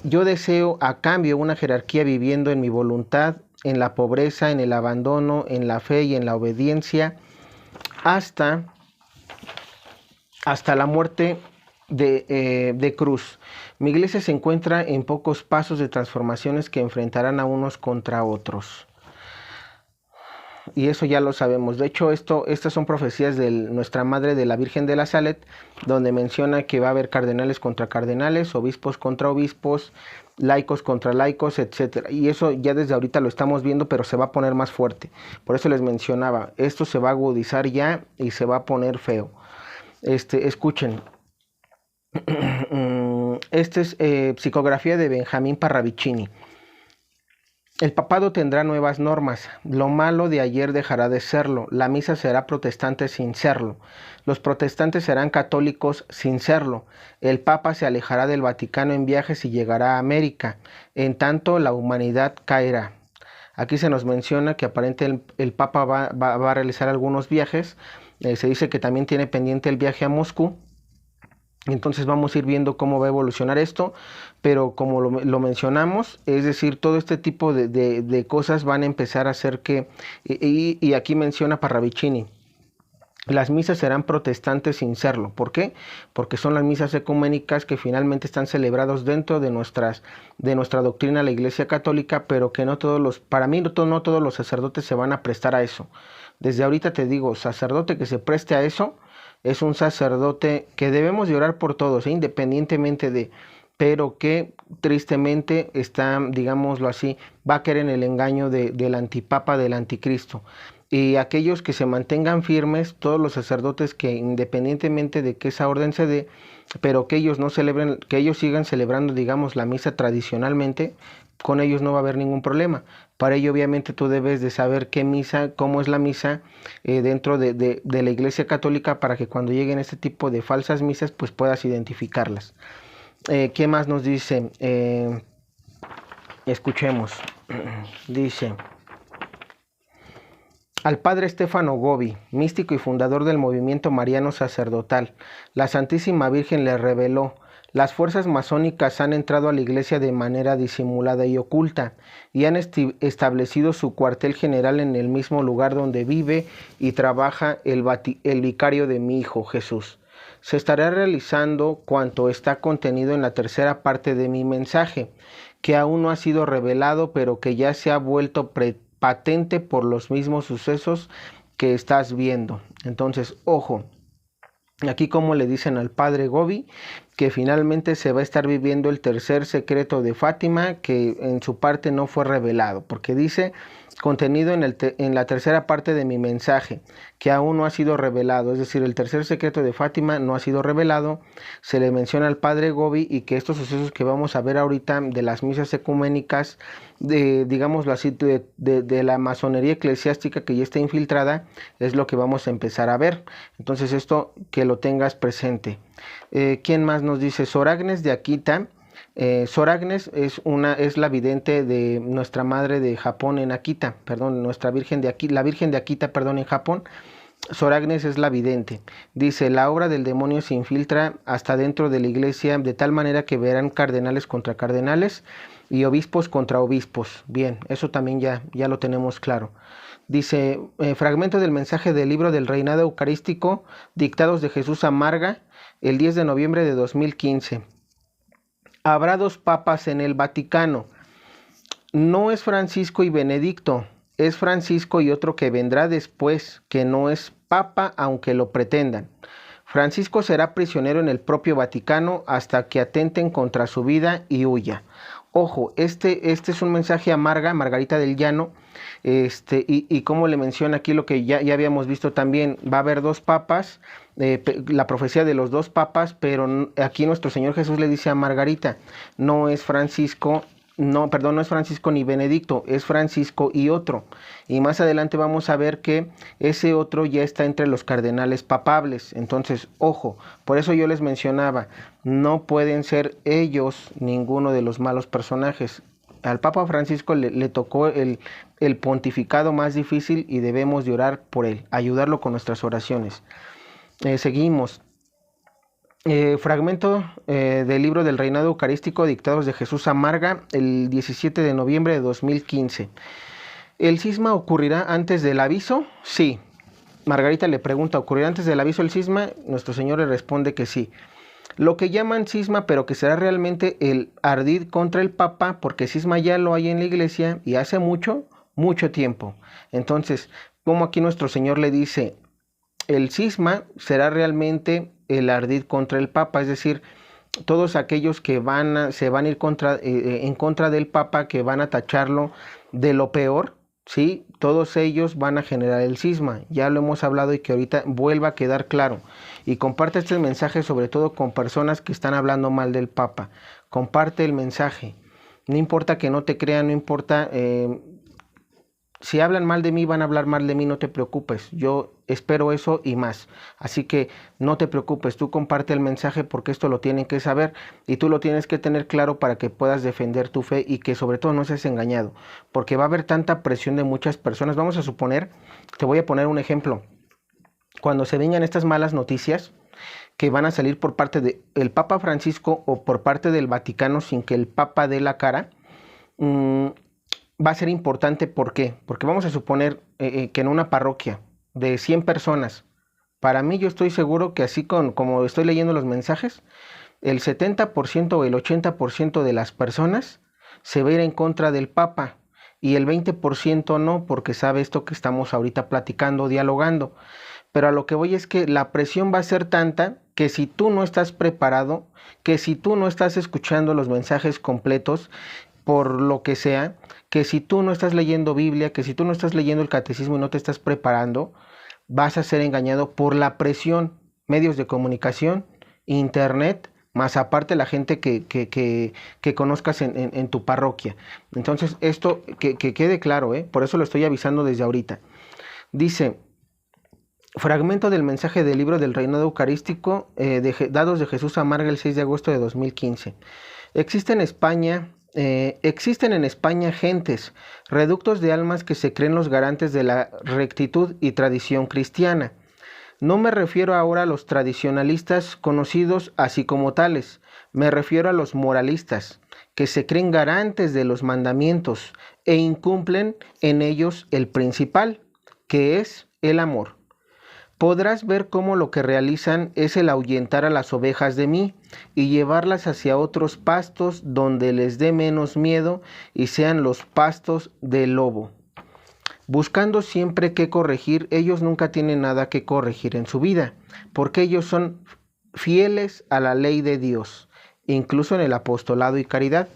Yo deseo a cambio una jerarquía viviendo en mi voluntad, en la pobreza, en el abandono, en la fe y en la obediencia, hasta la muerte de cruz. Mi iglesia se encuentra en pocos pasos de transformaciones que enfrentarán a unos contra otros. Y eso ya lo sabemos. De hecho, estas son profecías de nuestra Madre de la Virgen de la Salet, donde menciona que va a haber cardenales contra cardenales, obispos contra obispos, laicos contra laicos, etc. Y eso ya desde ahorita lo estamos viendo, pero se va a poner más fuerte. Por eso les mencionaba, esto se va a agudizar ya y se va a poner feo. Escuchen. Esta es psicografía de Benjamín Parravicini. El papado tendrá nuevas normas. Lo malo de ayer dejará de serlo. La misa será protestante sin serlo. Los protestantes serán católicos sin serlo. El Papa se alejará del Vaticano en viajes y llegará a América. En tanto, la humanidad caerá. Aquí se nos menciona que aparentemente el Papa va a realizar algunos viajes. Se dice que también tiene pendiente el viaje a Moscú. Entonces vamos a ir viendo cómo va a evolucionar esto, pero como lo mencionamos, es decir, todo este tipo de cosas van a empezar a hacer que, y aquí menciona Parravicini, las misas serán protestantes sin serlo. ¿Por qué? Porque son las misas ecuménicas que finalmente están celebrados dentro de nuestra doctrina, la Iglesia Católica, pero que no todos no todos los sacerdotes se van a prestar a eso. Desde ahorita te digo, sacerdote que se preste a eso, es un sacerdote que debemos de orar por todos, independientemente de, pero que tristemente está, digámoslo así, va a caer en el engaño del antipapa, del anticristo. Y aquellos que se mantengan firmes, todos los sacerdotes que independientemente de que esa orden se dé, pero que ellos no celebren, que ellos sigan celebrando, digamos, la misa tradicionalmente, con ellos no va a haber ningún problema. Para ello, obviamente, tú debes de saber qué misa, cómo es la misa dentro de la Iglesia Católica, para que cuando lleguen este tipo de falsas misas, pues puedas identificarlas. ¿Qué más nos dice? Escuchemos. Dice: al padre Stefano Gobi, místico y fundador del movimiento mariano sacerdotal, la Santísima Virgen le reveló: las fuerzas masónicas han entrado a la iglesia de manera disimulada y oculta y han establecido su cuartel general en el mismo lugar donde vive y trabaja el vicario de mi Hijo Jesús. Se estará realizando cuanto está contenido en la tercera parte de mi mensaje, que aún no ha sido revelado, pero que ya se ha vuelto patente por los mismos sucesos que estás viendo. Entonces, ojo, aquí como le dicen al padre Gobi, que finalmente se va a estar viviendo el tercer secreto de Fátima, que en su parte no fue revelado, porque dice contenido en la tercera parte de mi mensaje, que aún no ha sido revelado, es decir, el tercer secreto de Fátima no ha sido revelado. Se le menciona al padre Gobi, y que estos sucesos que vamos a ver ahorita de las misas ecuménicas, digámoslo así, de la masonería eclesiástica que ya está infiltrada, es lo que vamos a empezar a ver. Entonces esto que lo tengas presente. ¿Quién más nos dice? Sor Agnes de Akita. Sor Agnes es la vidente de nuestra madre de Japón en Akita, perdón, nuestra Virgen de Akita, la Virgen de Akita, perdón, en Japón. Sor Agnes es la vidente. Dice: la obra del demonio se infiltra hasta dentro de la iglesia, de tal manera que verán cardenales contra cardenales y obispos contra obispos. Bien, eso también ya lo tenemos claro. Dice, fragmento del mensaje del libro del Reinado Eucarístico, dictados de Jesús a Marga, el 10 de noviembre de 2015. Habrá dos papas en el Vaticano. No es Francisco y Benedicto, es Francisco y otro que vendrá después, que no es papa aunque lo pretendan. Francisco será prisionero en el propio Vaticano hasta que atenten contra su vida y huya. Ojo, este es un mensaje a Margarita del Llano, y como le menciona aquí lo que ya habíamos visto también, va a haber dos papas, la profecía de los dos papas, pero aquí nuestro Señor Jesús le dice a Margarita, no es Francisco ni Benedicto, es Francisco y otro. Y más adelante vamos a ver que ese otro ya está entre los cardenales papables. Entonces, ojo, por eso yo les mencionaba, no pueden ser ellos ninguno de los malos personajes. al Papa Francisco le tocó el pontificado más difícil y debemos de orar por él, ayudarlo con nuestras oraciones. Seguimos. Fragmento del libro del Reinado Eucarístico, Dictados de Jesús Amarga, el 17 de noviembre de 2015. ¿El cisma ocurrirá antes del aviso? Sí. Margarita le pregunta, ¿ocurrirá antes del aviso el cisma? Nuestro Señor le responde que sí. Lo que llaman cisma, pero que será realmente el ardid contra el Papa, porque cisma ya lo hay en la iglesia y hace mucho, mucho tiempo. Entonces, como aquí nuestro Señor le dice, el cisma será realmente el ardid contra el Papa, es decir, todos aquellos que se van a ir en contra del Papa, que van a tacharlo de lo peor, ¿sí? Todos ellos van a generar el cisma. Ya lo hemos hablado y que ahorita vuelva a quedar claro. Y comparte este mensaje sobre todo con personas que están hablando mal del Papa. Comparte el mensaje. No importa que no te crean, no importa... si hablan mal de mí, van a hablar mal de mí, no te preocupes. Yo espero eso y más. Así que no te preocupes, tú comparte el mensaje porque esto lo tienen que saber y tú lo tienes que tener claro para que puedas defender tu fe y que sobre todo no seas engañado. Porque va a haber tanta presión de muchas personas. Vamos a suponer, te voy a poner un ejemplo. Cuando se vengan estas malas noticias que van a salir por parte del Papa Francisco o por parte del Vaticano sin que el Papa dé la cara, va a ser importante. ¿Por qué? Porque vamos a suponer que en una parroquia de 100 personas, para mí yo estoy seguro que así como estoy leyendo los mensajes, el 70% o el 80% de las personas se va a ir en contra del Papa y el 20% no, porque sabe esto que estamos ahorita platicando, dialogando. Pero a lo que voy es que la presión va a ser tanta que si tú no estás preparado, que si tú no estás escuchando los mensajes completos, por lo que sea, que si tú no estás leyendo Biblia, que si tú no estás leyendo el catecismo y no te estás preparando, vas a ser engañado por la presión, medios de comunicación, internet, más aparte la gente que conozcas en tu parroquia. Entonces, esto que quede claro, por eso lo estoy avisando desde ahorita. Dice, fragmento del mensaje del libro del Reinado Eucarístico, dados de Jesús Amarga el 6 de agosto de 2015. Existen en España gentes, reductos de almas que se creen los garantes de la rectitud y tradición cristiana. No me refiero ahora a los tradicionalistas conocidos así como tales, me refiero a los moralistas, que se creen garantes de los mandamientos e incumplen en ellos el principal, que es el amor. Podrás ver cómo lo que realizan es el ahuyentar a las ovejas de mí y llevarlas hacia otros pastos donde les dé menos miedo y sean los pastos del lobo. Buscando siempre qué corregir, ellos nunca tienen nada que corregir en su vida, porque ellos son fieles a la ley de Dios, incluso en el apostolado y caridad.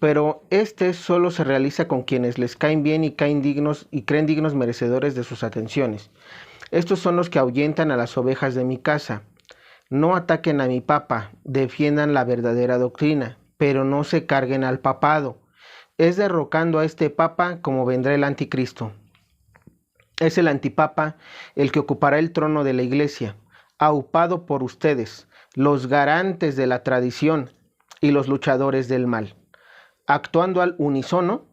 Pero este solo se realiza con quienes les caen bien y creen dignos merecedores de sus atenciones. Estos son los que ahuyentan a las ovejas de mi casa. No ataquen a mi Papa, defiendan la verdadera doctrina, pero no se carguen al papado. Es derrocando a este Papa como vendrá el anticristo. Es el antipapa el que ocupará el trono de la Iglesia, aupado por ustedes, los garantes de la tradición y los luchadores del mal, actuando al unísono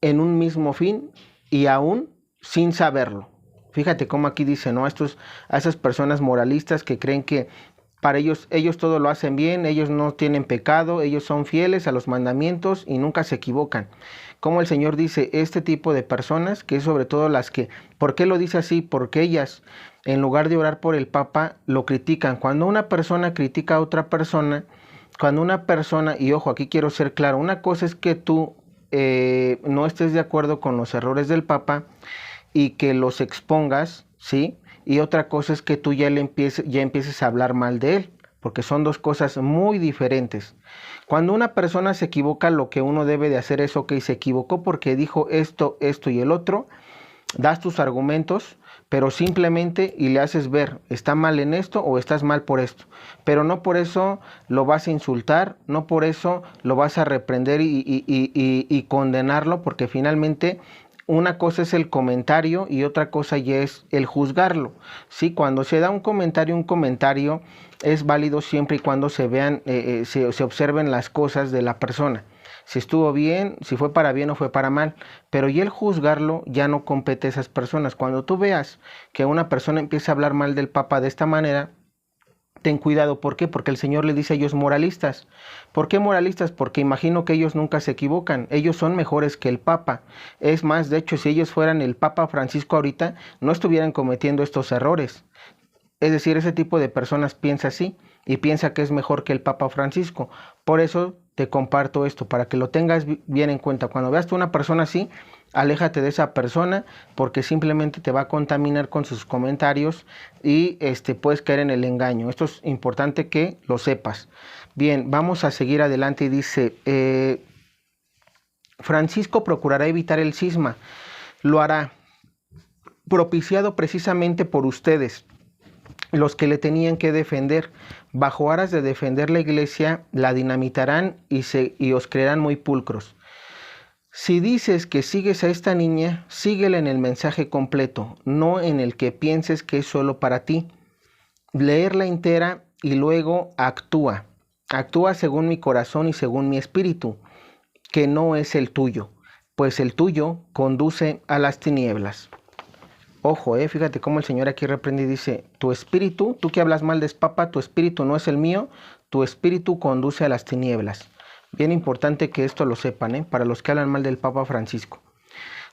en un mismo fin y aún sin saberlo. Fíjate cómo aquí dice, ¿no? A esas personas moralistas que creen que para ellos todo lo hacen bien, ellos no tienen pecado, ellos son fieles a los mandamientos y nunca se equivocan. Como el Señor dice, este tipo de personas, que es sobre todo las que, ¿por qué lo dice así? Porque ellas, en lugar de orar por el Papa, lo critican. Cuando una persona critica a otra persona, cuando una persona, y ojo, aquí quiero ser claro, una cosa es que tú no estés de acuerdo con los errores del Papa y que los expongas, ¿sí? Y otra cosa es que tú ya empieces a hablar mal de él, porque son dos cosas muy diferentes. Cuando una persona se equivoca, lo que uno debe de hacer es, ok, se equivocó porque dijo esto, esto y el otro, das tus argumentos, pero simplemente y le haces ver, está mal en esto o estás mal por esto, pero no por eso lo vas a insultar, no por eso lo vas a reprender y condenarlo, porque finalmente una cosa es el comentario y otra cosa ya es el juzgarlo. ¿Sí? Cuando se da un comentario es válido siempre y cuando se vean, se observen las cosas de la persona. Si estuvo bien, si fue para bien o fue para mal. Pero ya el juzgarlo ya no compete a esas personas. Cuando tú veas que una persona empieza a hablar mal del Papa de esta manera, ten cuidado. ¿Por qué? Porque el Señor le dice a ellos moralistas. ¿Por qué moralistas? Porque imagino que ellos nunca se equivocan. Ellos son mejores que el Papa. Es más, de hecho, si ellos fueran el Papa Francisco ahorita, no estuvieran cometiendo estos errores. Es decir, ese tipo de personas piensa así y piensa que es mejor que el Papa Francisco. Por eso te comparto esto, para que lo tengas bien en cuenta. Cuando veas tú una persona así, aléjate de esa persona porque simplemente te va a contaminar con sus comentarios y puedes caer en el engaño. Esto es importante que lo sepas. Bien, vamos a seguir adelante y dice, Francisco procurará evitar el cisma. Lo hará, propiciado precisamente por ustedes, los que le tenían que defender. Bajo aras de defender la iglesia, la dinamitarán y os creerán muy pulcros. Si dices que sigues a esta niña, síguela en el mensaje completo, no en el que pienses que es solo para ti. Leerla entera y luego actúa. Actúa según mi corazón y según mi espíritu, que no es el tuyo, pues el tuyo conduce a las tinieblas. Ojo, fíjate cómo el Señor aquí reprende y dice, tu espíritu, tú que hablas mal de Papa, tu espíritu no es el mío, tu espíritu conduce a las tinieblas. Bien importante que esto lo sepan, para los que hablan mal del Papa Francisco.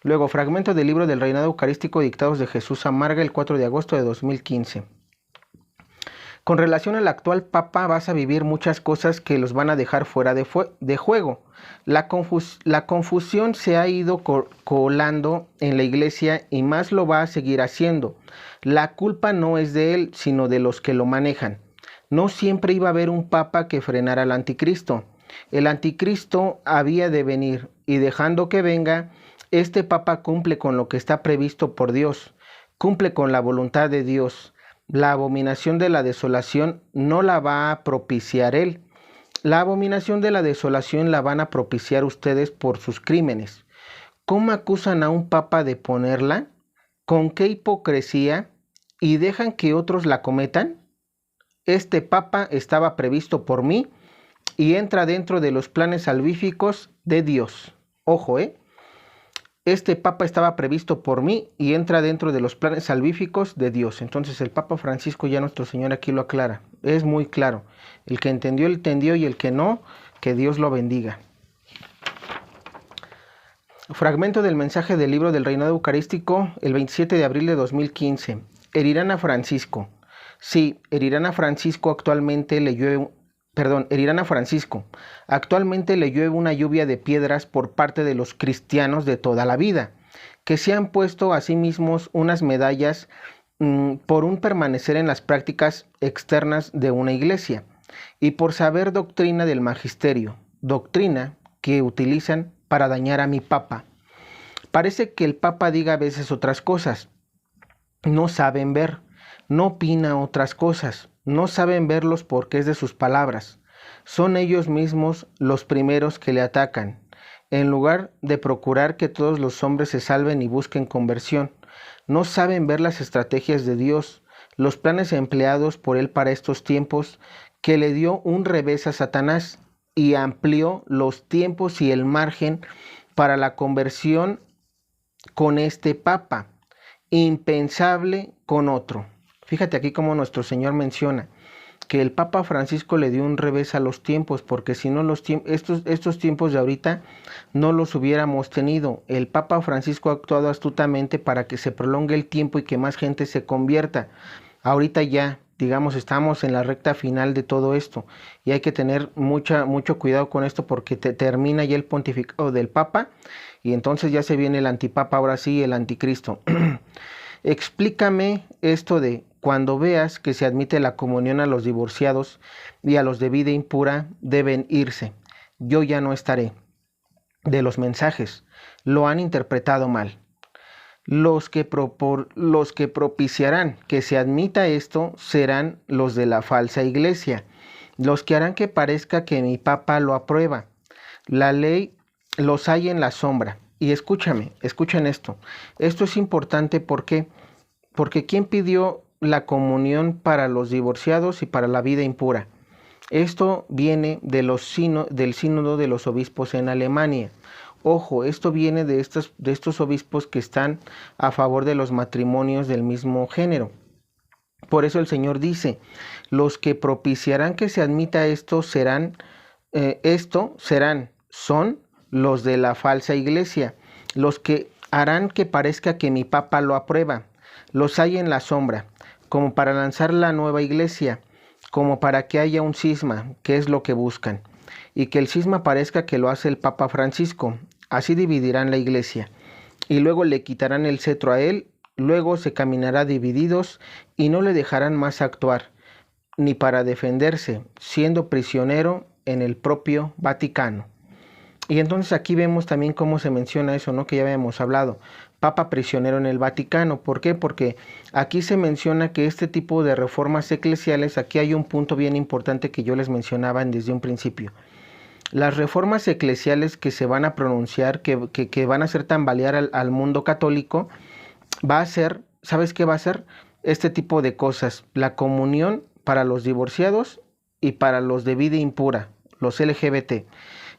Luego, fragmento del libro del Reinado Eucarístico Dictados de Jesús Amarga, el 4 de agosto de 2015. Con relación al actual Papa vas a vivir muchas cosas que los van a dejar fuera de juego. La confusión se ha ido colando en la iglesia y más lo va a seguir haciendo. La culpa no es de él, sino de los que lo manejan. No siempre iba a haber un Papa que frenara al anticristo. El anticristo había de venir y dejando que venga, este Papa cumple con lo que está previsto por Dios, cumple con la voluntad de Dios. La abominación de la desolación no la va a propiciar él. La abominación de la desolación la van a propiciar ustedes por sus crímenes. ¿Cómo acusan a un papa de ponerla? ¿Con qué hipocresía? ¿Y dejan que otros la cometan? Este papa estaba previsto por mí y entra dentro de los planes salvíficos de Dios. Ojo, Este Papa estaba previsto por mí y entra dentro de los planes salvíficos de Dios. Entonces el Papa Francisco, ya nuestro Señor aquí lo aclara. Es muy claro. El que entendió, entendió, y el que no, que Dios lo bendiga. Fragmento del mensaje del libro del Reinado Eucarístico, el 27 de abril de 2015. Herirán a Francisco. Sí, herirán a Francisco. Actualmente le llueve una lluvia de piedras por parte de los cristianos de toda la vida, que se han puesto a sí mismos unas medallas por un permanecer en las prácticas externas de una iglesia y por saber doctrina del magisterio, doctrina que utilizan para dañar a mi Papa. Parece que el Papa diga a veces otras cosas. No saben ver, no opina otras cosas. No saben ver los porqués de sus palabras. Son ellos mismos los primeros que le atacan, en lugar de procurar que todos los hombres se salven y busquen conversión. No saben ver las estrategias de Dios, los planes empleados por él para estos tiempos, que le dio un revés a Satanás y amplió los tiempos y el margen para la conversión con este Papa, impensable con otro. Fíjate aquí cómo nuestro Señor menciona que el Papa Francisco le dio un revés a los tiempos, porque si no estos tiempos de ahorita no los hubiéramos tenido. El Papa Francisco ha actuado astutamente para que se prolongue el tiempo y que más gente se convierta. Ahorita ya, digamos, estamos en la recta final de todo esto y hay que tener mucho cuidado con esto porque termina ya el pontificado del Papa y entonces ya se viene el antipapa, ahora sí, el anticristo. Explícame esto de cuando veas que se admite la comunión a los divorciados y a los de vida impura deben irse. Yo ya no estaré. De los mensajes, lo han interpretado mal. Los que propiciarán que se admita esto serán los de la falsa iglesia, los que harán que parezca que mi Papa lo aprueba. La ley los hay en la sombra Y escuchen esto. Esto es importante porque ¿quién pidió la comunión para los divorciados y para la vida impura? Esto viene del sínodo de los obispos en Alemania. Ojo, esto viene de estos obispos que están a favor de los matrimonios del mismo género. Por eso el Señor dice, los que propiciarán que se admita esto son los de la falsa iglesia, los que harán que parezca que mi papa lo aprueba. Los hay en la sombra, como para lanzar la nueva iglesia, como para que haya un cisma, que es lo que buscan, y que el cisma parezca que lo hace el Papa Francisco. Así dividirán la iglesia, y luego le quitarán el cetro a él, luego se caminará divididos, y no le dejarán más actuar, ni para defenderse, siendo prisionero en el propio Vaticano. Y entonces aquí vemos también cómo se menciona eso, ¿no? Que ya habíamos hablado. Papa prisionero en el Vaticano. ¿Por qué? Porque aquí se menciona que este tipo de reformas eclesiales, aquí hay un punto bien importante que yo les mencionaba desde un principio. Las reformas eclesiales que se van a pronunciar, que van a hacer tambalear al mundo católico, va a ser, ¿sabes qué va a ser? Este tipo de cosas. La comunión para los divorciados y para los de vida impura, los LGBT.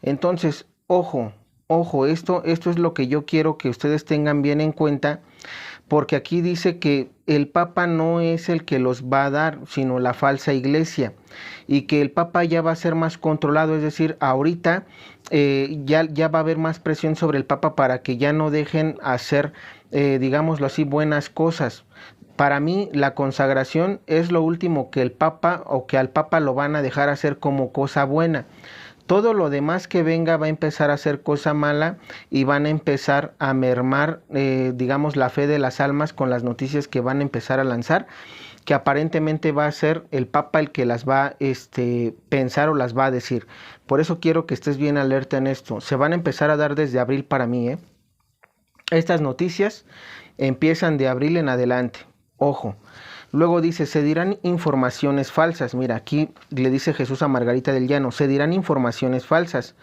Entonces, ojo, esto es lo que yo quiero que ustedes tengan bien en cuenta, porque aquí dice que el Papa no es el que los va a dar, sino la falsa iglesia, y que el Papa ya va a ser más controlado, es decir, ahorita ya va a haber más presión sobre el Papa para que ya no dejen hacer, digámoslo así, buenas cosas. Para mí, la consagración es lo último que el Papa o que al Papa lo van a dejar hacer como cosa buena. Todo lo demás que venga va a empezar a ser cosa mala y van a empezar a mermar, digamos, la fe de las almas con las noticias que van a empezar a lanzar, que aparentemente va a ser el Papa el que las va a pensar o las va a decir. Por eso quiero que estés bien alerta en esto. Se van a empezar a dar desde abril para mí, ¿eh? Estas noticias empiezan de abril en adelante. Ojo. Luego dice, se dirán informaciones falsas. Mira, aquí le dice Jesús a Margarita del Llano, se dirán informaciones falsas.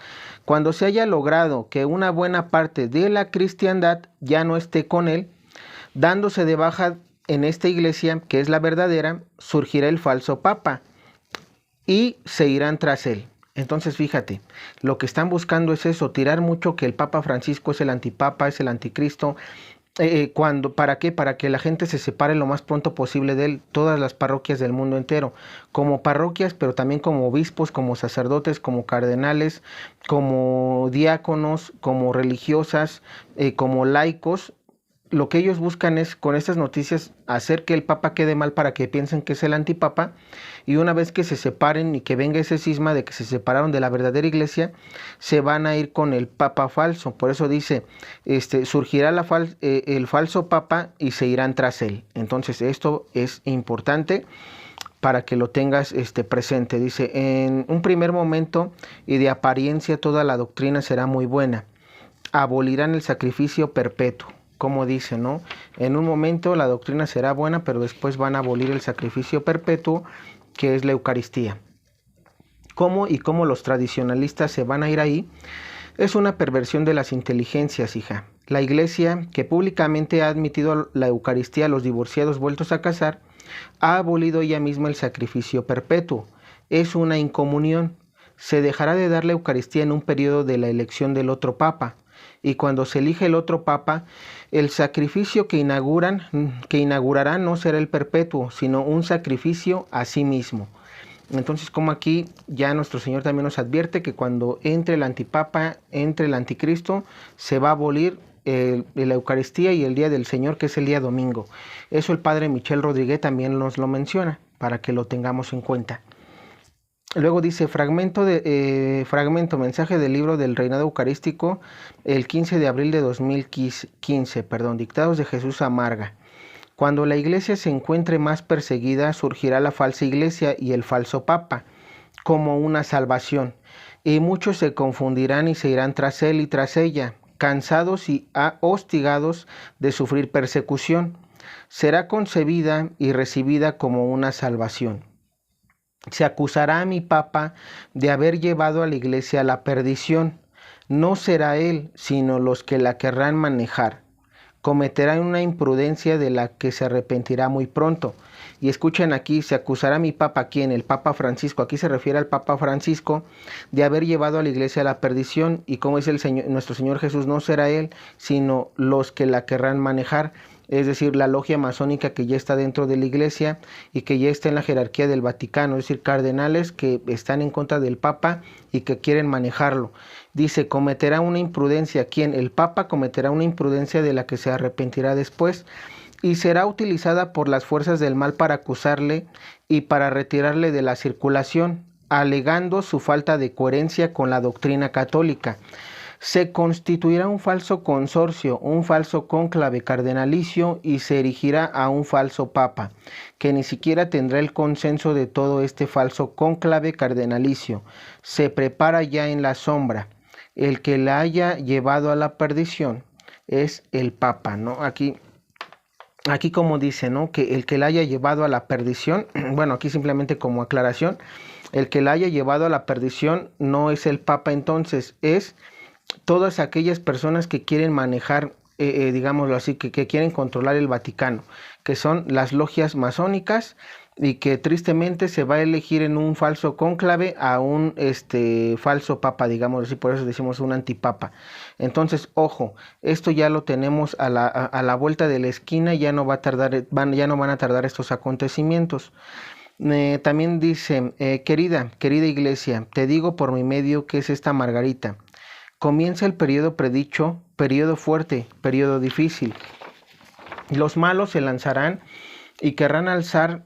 Cuando se haya logrado que una buena parte de la cristiandad ya no esté con él, dándose de baja en esta iglesia, que es la verdadera, surgirá el falso papa y se irán tras él. Entonces fíjate, lo que están buscando es eso, tirar mucho que el Papa Francisco es el antipapa, es el anticristo. ¿Para qué? Para que la gente se separe lo más pronto posible de él, todas las parroquias del mundo entero, como parroquias, pero también como obispos, como sacerdotes, como cardenales, como diáconos, como religiosas, como laicos. Lo que ellos buscan es, con estas noticias, hacer que el Papa quede mal para que piensen que es el antipapa, y una vez que se separen y que venga ese cisma de que se separaron de la verdadera iglesia, se van a ir con el Papa falso. Por eso dice, surgirá el falso Papa y se irán tras él. Entonces esto es importante para que lo tengas presente. Dice, en un primer momento y de apariencia toda la doctrina será muy buena. Abolirán el sacrificio perpetuo. Como dice, ¿no? En un momento la doctrina será buena, pero después van a abolir el sacrificio perpetuo, que es la Eucaristía. ¿Cómo y cómo los tradicionalistas se van a ir ahí? Es una perversión de las inteligencias, hija. La Iglesia, que públicamente ha admitido la Eucaristía a los divorciados vueltos a casar, ha abolido ella misma el sacrificio perpetuo. Es una incomunión. Se dejará de dar la Eucaristía en un periodo de la elección del otro Papa. Y cuando se elige el otro Papa, el sacrificio que inaugurará no será el perpetuo, sino un sacrificio a sí mismo. Entonces, como aquí ya nuestro Señor también nos advierte que cuando entre el antipapa, entre el anticristo, se va a abolir la Eucaristía y el día del Señor, que es el día domingo. Eso el padre Michel Rodríguez también nos lo menciona, para que lo tengamos en cuenta. Luego dice, fragmento, mensaje del libro del Reinado Eucarístico, el 15 de abril de 2015, dictados de Jesús Amarga. Cuando la iglesia se encuentre más perseguida, surgirá la falsa iglesia y el falso papa, como una salvación, y muchos se confundirán y se irán tras él y tras ella, cansados y hostigados de sufrir persecución. Será concebida y recibida como una salvación. Se acusará a mi papa de haber llevado a la iglesia a la perdición. no será él, sino los que la querrán manejar. Cometerán una imprudencia de la que se arrepentirá muy pronto. Y escuchen aquí, se acusará a mi papa, ¿quién? El Papa Francisco. Aquí se refiere al Papa Francisco de haber llevado a la iglesia a la perdición. Y como dice el Señor, nuestro Señor Jesús, no será él, sino los que la querrán manejar. Es decir, la logia masónica que ya está dentro de la iglesia y que ya está en la jerarquía del Vaticano, es decir, cardenales que están en contra del Papa y que quieren manejarlo. Dice, cometerá una imprudencia. ¿Quién? El Papa cometerá una imprudencia de la que se arrepentirá después y será utilizada por las fuerzas del mal para acusarle y para retirarle de la circulación, alegando su falta de coherencia con la doctrina católica. Se constituirá un falso consorcio, un falso cónclave cardenalicio y se erigirá a un falso papa, que ni siquiera tendrá el consenso de todo este falso cónclave cardenalicio. Se prepara ya en la sombra. El que la haya llevado a la perdición es el papa, ¿no? Aquí como dice, ¿no? Que el que la haya llevado a la perdición, bueno, aquí simplemente como aclaración, el que la haya llevado a la perdición no es el papa entonces, es todas aquellas personas que quieren manejar, digámoslo así, que quieren controlar el Vaticano, que son las logias masónicas y que tristemente se va a elegir en un falso cónclave a un falso papa, digamos así, por eso decimos un antipapa. Entonces, ojo, esto ya lo tenemos a la vuelta de la esquina, ya no va a tardar, ya no van a tardar estos acontecimientos. También dice, querida iglesia, te digo por mi medio que es esta Margarita. Comienza el periodo predicho, periodo fuerte, periodo difícil. Los malos se lanzarán y querrán alzar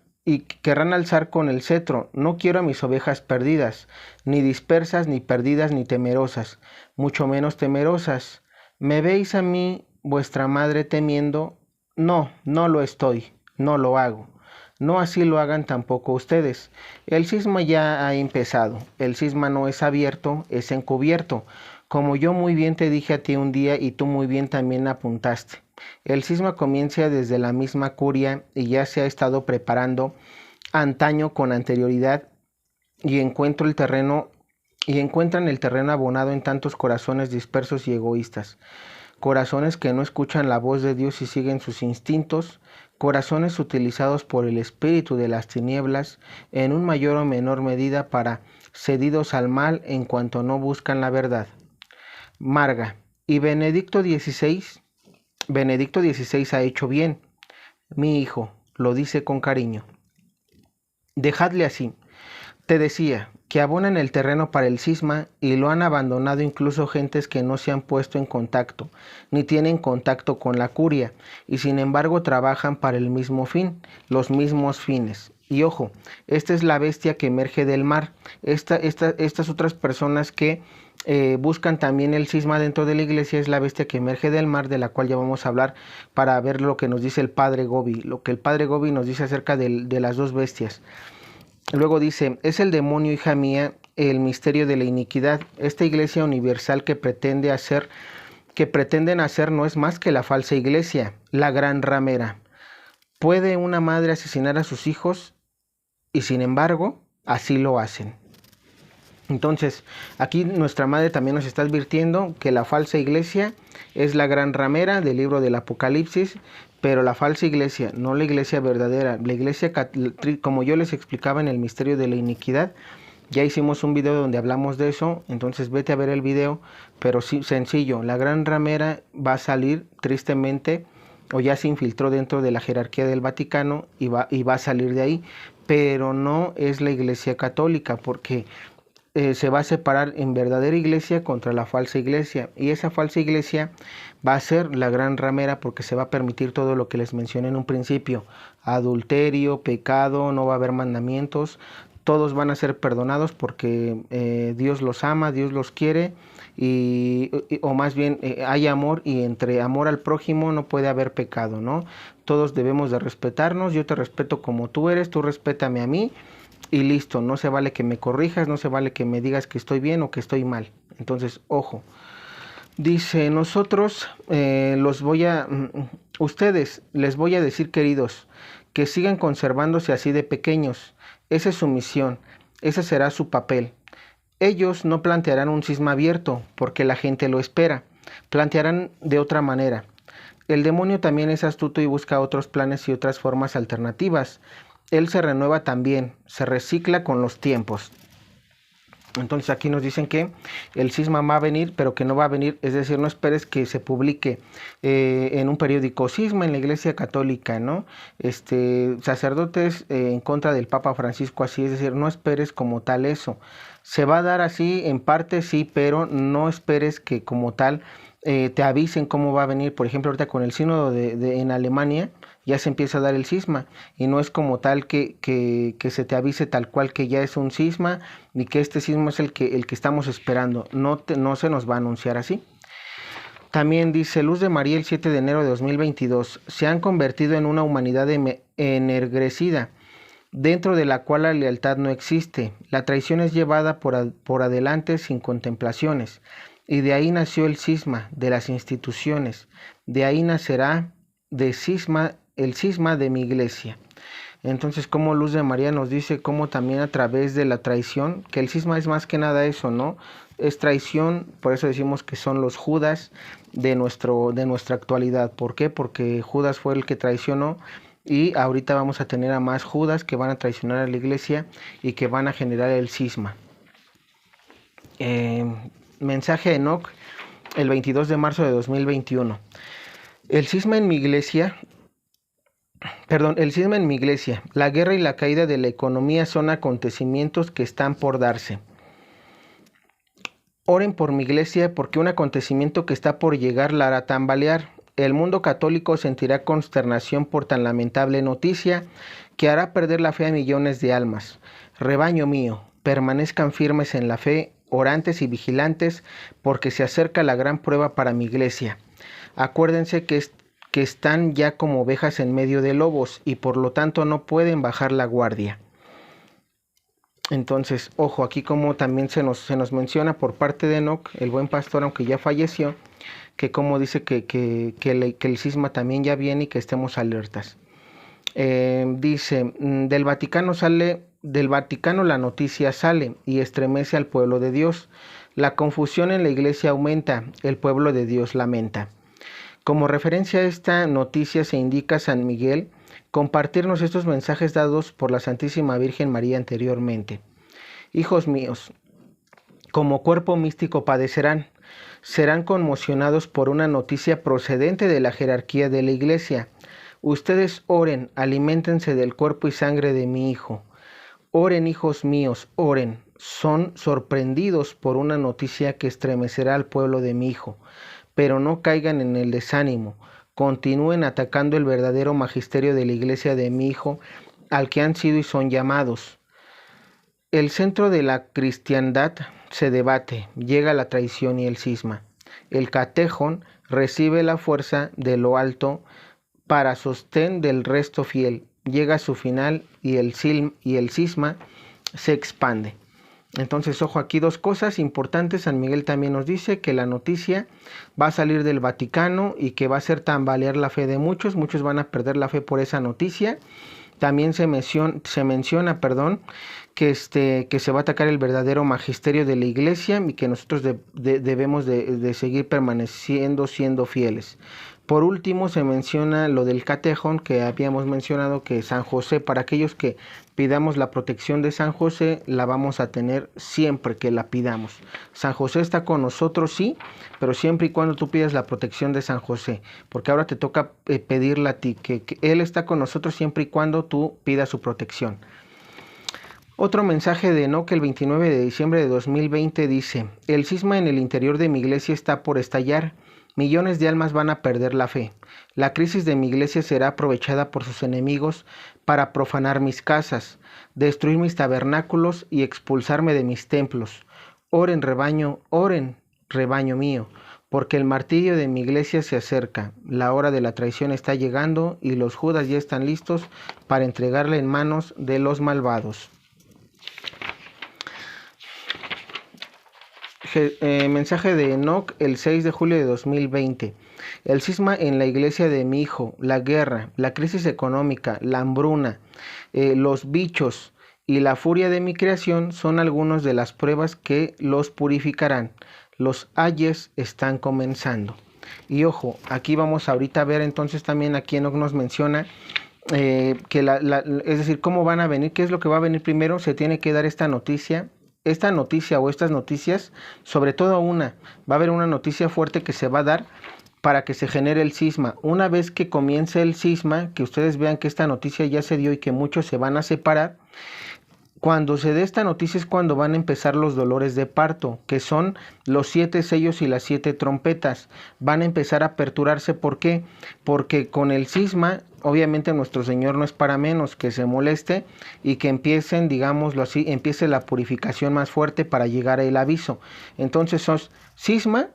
con el cetro. No quiero a mis ovejas perdidas, ni dispersas, ni perdidas, ni temerosas, mucho menos temerosas. ¿Me veis a mí, vuestra madre, temiendo? No, no lo estoy, no lo hago. No así lo hagan tampoco ustedes. El cisma ya ha empezado. El cisma no es abierto, es encubierto. Como yo muy bien te dije a ti un día y tú muy bien también apuntaste. El cisma comienza desde la misma curia y ya se ha estado preparando antaño con anterioridad y encuentran el terreno abonado en tantos corazones dispersos y egoístas. Corazones que no escuchan la voz de Dios y siguen sus instintos, corazones utilizados por el espíritu de las tinieblas en un mayor o menor medida para cedidos al mal en cuanto no buscan la verdad. Marga, y Benedicto XVI ha hecho bien. Mi hijo, lo dice con cariño. Dejadle así. Te decía que abonan el terreno para el cisma y lo han abandonado incluso gentes que no se han puesto en contacto, ni tienen contacto con la curia, y sin embargo trabajan para el mismo fin, los mismos fines. Y ojo, esta es la bestia que emerge del mar. Estas otras personas que buscan también el cisma dentro de la iglesia es la bestia que emerge del mar, de la cual ya vamos a hablar para ver lo que nos dice el Padre Gobi, lo que el Padre Gobi nos dice acerca de las dos bestias. Luego dice, es el demonio, hija mía, el misterio de la iniquidad. Esta iglesia universal que pretenden hacer no es más que la falsa iglesia, la gran ramera. ¿Puede una madre asesinar a sus hijos? Y sin embargo, así lo hacen. Entonces, aquí nuestra madre también nos está advirtiendo que la falsa iglesia es la gran ramera del libro del Apocalipsis, pero la falsa iglesia, no la iglesia verdadera, la iglesia, como yo les explicaba en el misterio de la iniquidad, ya hicimos un video donde hablamos de eso, entonces vete a ver el video, pero sí, sencillo, la gran ramera va a salir tristemente, o ya se infiltró dentro de la jerarquía del Vaticano y va a salir de ahí, pero no es la iglesia católica, porque se va a separar en verdadera iglesia contra la falsa iglesia, y esa falsa iglesia va a ser la gran ramera porque se va a permitir todo lo que les mencioné en un principio: adulterio, pecado, no va a haber mandamientos, todos van a ser perdonados porque Dios los ama, Dios los quiere, o más bien hay amor, y entre amor al prójimo no puede haber pecado, ¿no? Todos debemos de respetarnos, yo te respeto como tú eres, tú respétame a mí, y listo, no se vale que me corrijas, no se vale que me digas que estoy bien o que estoy mal. Entonces, ojo. Dice, nosotros ustedes les voy a decir, queridos, que sigan conservándose así de pequeños. Esa es su misión, ese será su papel. Ellos no plantearán un cisma abierto porque la gente lo espera, plantearán de otra manera. El demonio también es astuto y busca otros planes y otras formas alternativas. Él se renueva también, se recicla con los tiempos. Entonces aquí nos dicen que el cisma va a venir, pero que no va a venir, es decir, no esperes que se publique en un periódico cisma en la Iglesia Católica, ¿no? Sacerdotes en contra del Papa Francisco, así, es decir, no esperes como tal eso. Se va a dar así en parte, sí, pero no esperes que como tal te avisen cómo va a venir. Por ejemplo, ahorita con el sínodo en Alemania ya se empieza a dar el cisma y no es como tal que se te avise tal cual que ya es un cisma ni que este cisma es el que estamos esperando. No se nos va a anunciar así. También dice Luz de María el 7 de enero de 2022, se han convertido en una humanidad enергrecida, dentro de la cual la lealtad no existe. La traición es llevada por adelante sin contemplaciones. Y de ahí nació el cisma de las instituciones. De ahí nacerá el cisma de mi iglesia. Entonces, como Luz de María nos dice cómo también a través de la traición, que el cisma es más que nada eso, ¿no? Es traición, por eso decimos que son los Judas de nuestra actualidad. ¿Por qué? Porque Judas fue el que traicionó y ahorita vamos a tener a más Judas que van a traicionar a la iglesia y que van a generar el cisma. Mensaje de Enoch, el 22 de marzo de 2021. El cisma en mi iglesia, la guerra y la caída de la economía son acontecimientos que están por darse. Oren por mi iglesia porque un acontecimiento que está por llegar la hará tambalear. El mundo católico sentirá consternación por tan lamentable noticia que hará perder la fe a millones de almas. Rebaño mío, permanezcan firmes en la fe, orantes y vigilantes, porque se acerca la gran prueba para mi iglesia. Acuérdense que están ya como ovejas en medio de lobos y por lo tanto no pueden bajar la guardia. Entonces, ojo, aquí como también se nos menciona por parte de Enoch, el buen pastor, aunque ya falleció, que como dice que el cisma también ya viene y que estemos alertas. Dice, del Vaticano la noticia sale y estremece al pueblo de Dios. La confusión en la iglesia aumenta, el pueblo de Dios lamenta. Como referencia a esta noticia se indica San Miguel compartirnos estos mensajes dados por la Santísima Virgen María anteriormente. Hijos míos, como cuerpo místico padecerán, serán conmocionados por una noticia procedente de la jerarquía de la iglesia. Ustedes oren, aliméntense del cuerpo y sangre de mi Hijo. Oren, hijos míos, oren. Son sorprendidos por una noticia que estremecerá al pueblo de mi Hijo. Pero no caigan en el desánimo. Continúen atacando el verdadero magisterio de la iglesia de mi Hijo, al que han sido y son llamados. El centro de la cristiandad se debate, llega la traición y el cisma. El catejón recibe la fuerza de lo alto para sostén del resto fiel. Llega a su final y el cisma se expande. Entonces, ojo, aquí dos cosas importantes. San Miguel también nos dice que la noticia va a salir del Vaticano y que va a hacer tambalear la fe de muchos. Muchos van a perder la fe por esa noticia. También se menciona, que se va a atacar el verdadero magisterio de la iglesia y que nosotros debemos de seguir permaneciendo siendo fieles. Por último, se menciona lo del catejón que habíamos mencionado, que San José, para aquellos que pidamos la protección de San José, la vamos a tener siempre que la pidamos. San José está con nosotros, sí, pero siempre y cuando tú pidas la protección de San José, porque ahora te toca pedirle a ti, que Él está con nosotros siempre y cuando tú pidas su protección. Otro mensaje de Enoch el 29 de diciembre de 2020 dice, el cisma en el interior de mi iglesia está por estallar. Millones de almas van a perder la fe. La crisis de mi iglesia será aprovechada por sus enemigos para profanar mis casas, destruir mis tabernáculos y expulsarme de mis templos. Oren, rebaño mío, porque el martirio de mi iglesia se acerca. La hora de la traición está llegando y los Judas ya están listos para entregarle en manos de los malvados. Mensaje de Enoch el 6 de julio de 2020. El cisma en la iglesia de mi Hijo, la guerra, la crisis económica, la hambruna, los bichos y la furia de mi creación son algunas de las pruebas que los purificarán. Los ayes están comenzando. Y ojo, aquí vamos ahorita a ver entonces también aquí Enoc nos menciona es decir, cómo van a venir, qué es lo que va a venir primero. Se tiene que dar esta noticia o estas noticias, sobre todo va a haber una noticia fuerte que se va a dar para que se genere el cisma. Una vez que comience el cisma, que ustedes vean que esta noticia ya se dio y que muchos se van a separar, cuando se dé esta noticia es cuando van a empezar los dolores de parto, que son los 7 sellos y las 7 trompetas. Van a empezar a aperturarse. ¿Por qué? Porque con el cisma, obviamente nuestro Señor no es para menos que se moleste y que empiecen, digámoslo así, empiece la purificación más fuerte para llegar al aviso. Entonces, cisma.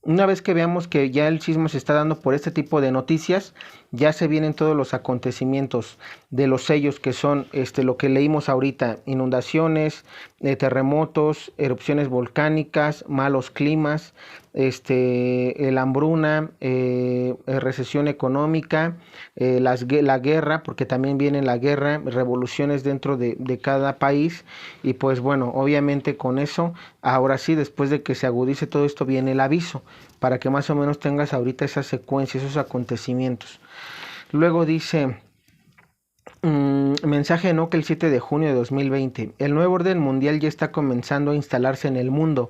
Una vez que veamos que ya el cisma se está dando por este tipo de noticias, ya se vienen todos los acontecimientos de los sellos, que son lo que leímos ahorita: inundaciones, terremotos, erupciones volcánicas, malos climas, la hambruna, recesión económica, la guerra, porque también viene la guerra, revoluciones dentro de cada país. Y pues bueno, obviamente con eso, ahora sí, después de que se agudice todo esto, viene el aviso, para que más o menos tengas ahorita esa secuencia, esos acontecimientos. Luego dice, mensaje de Enoc el 7 de junio de 2020. El nuevo orden mundial ya está comenzando a instalarse en el mundo.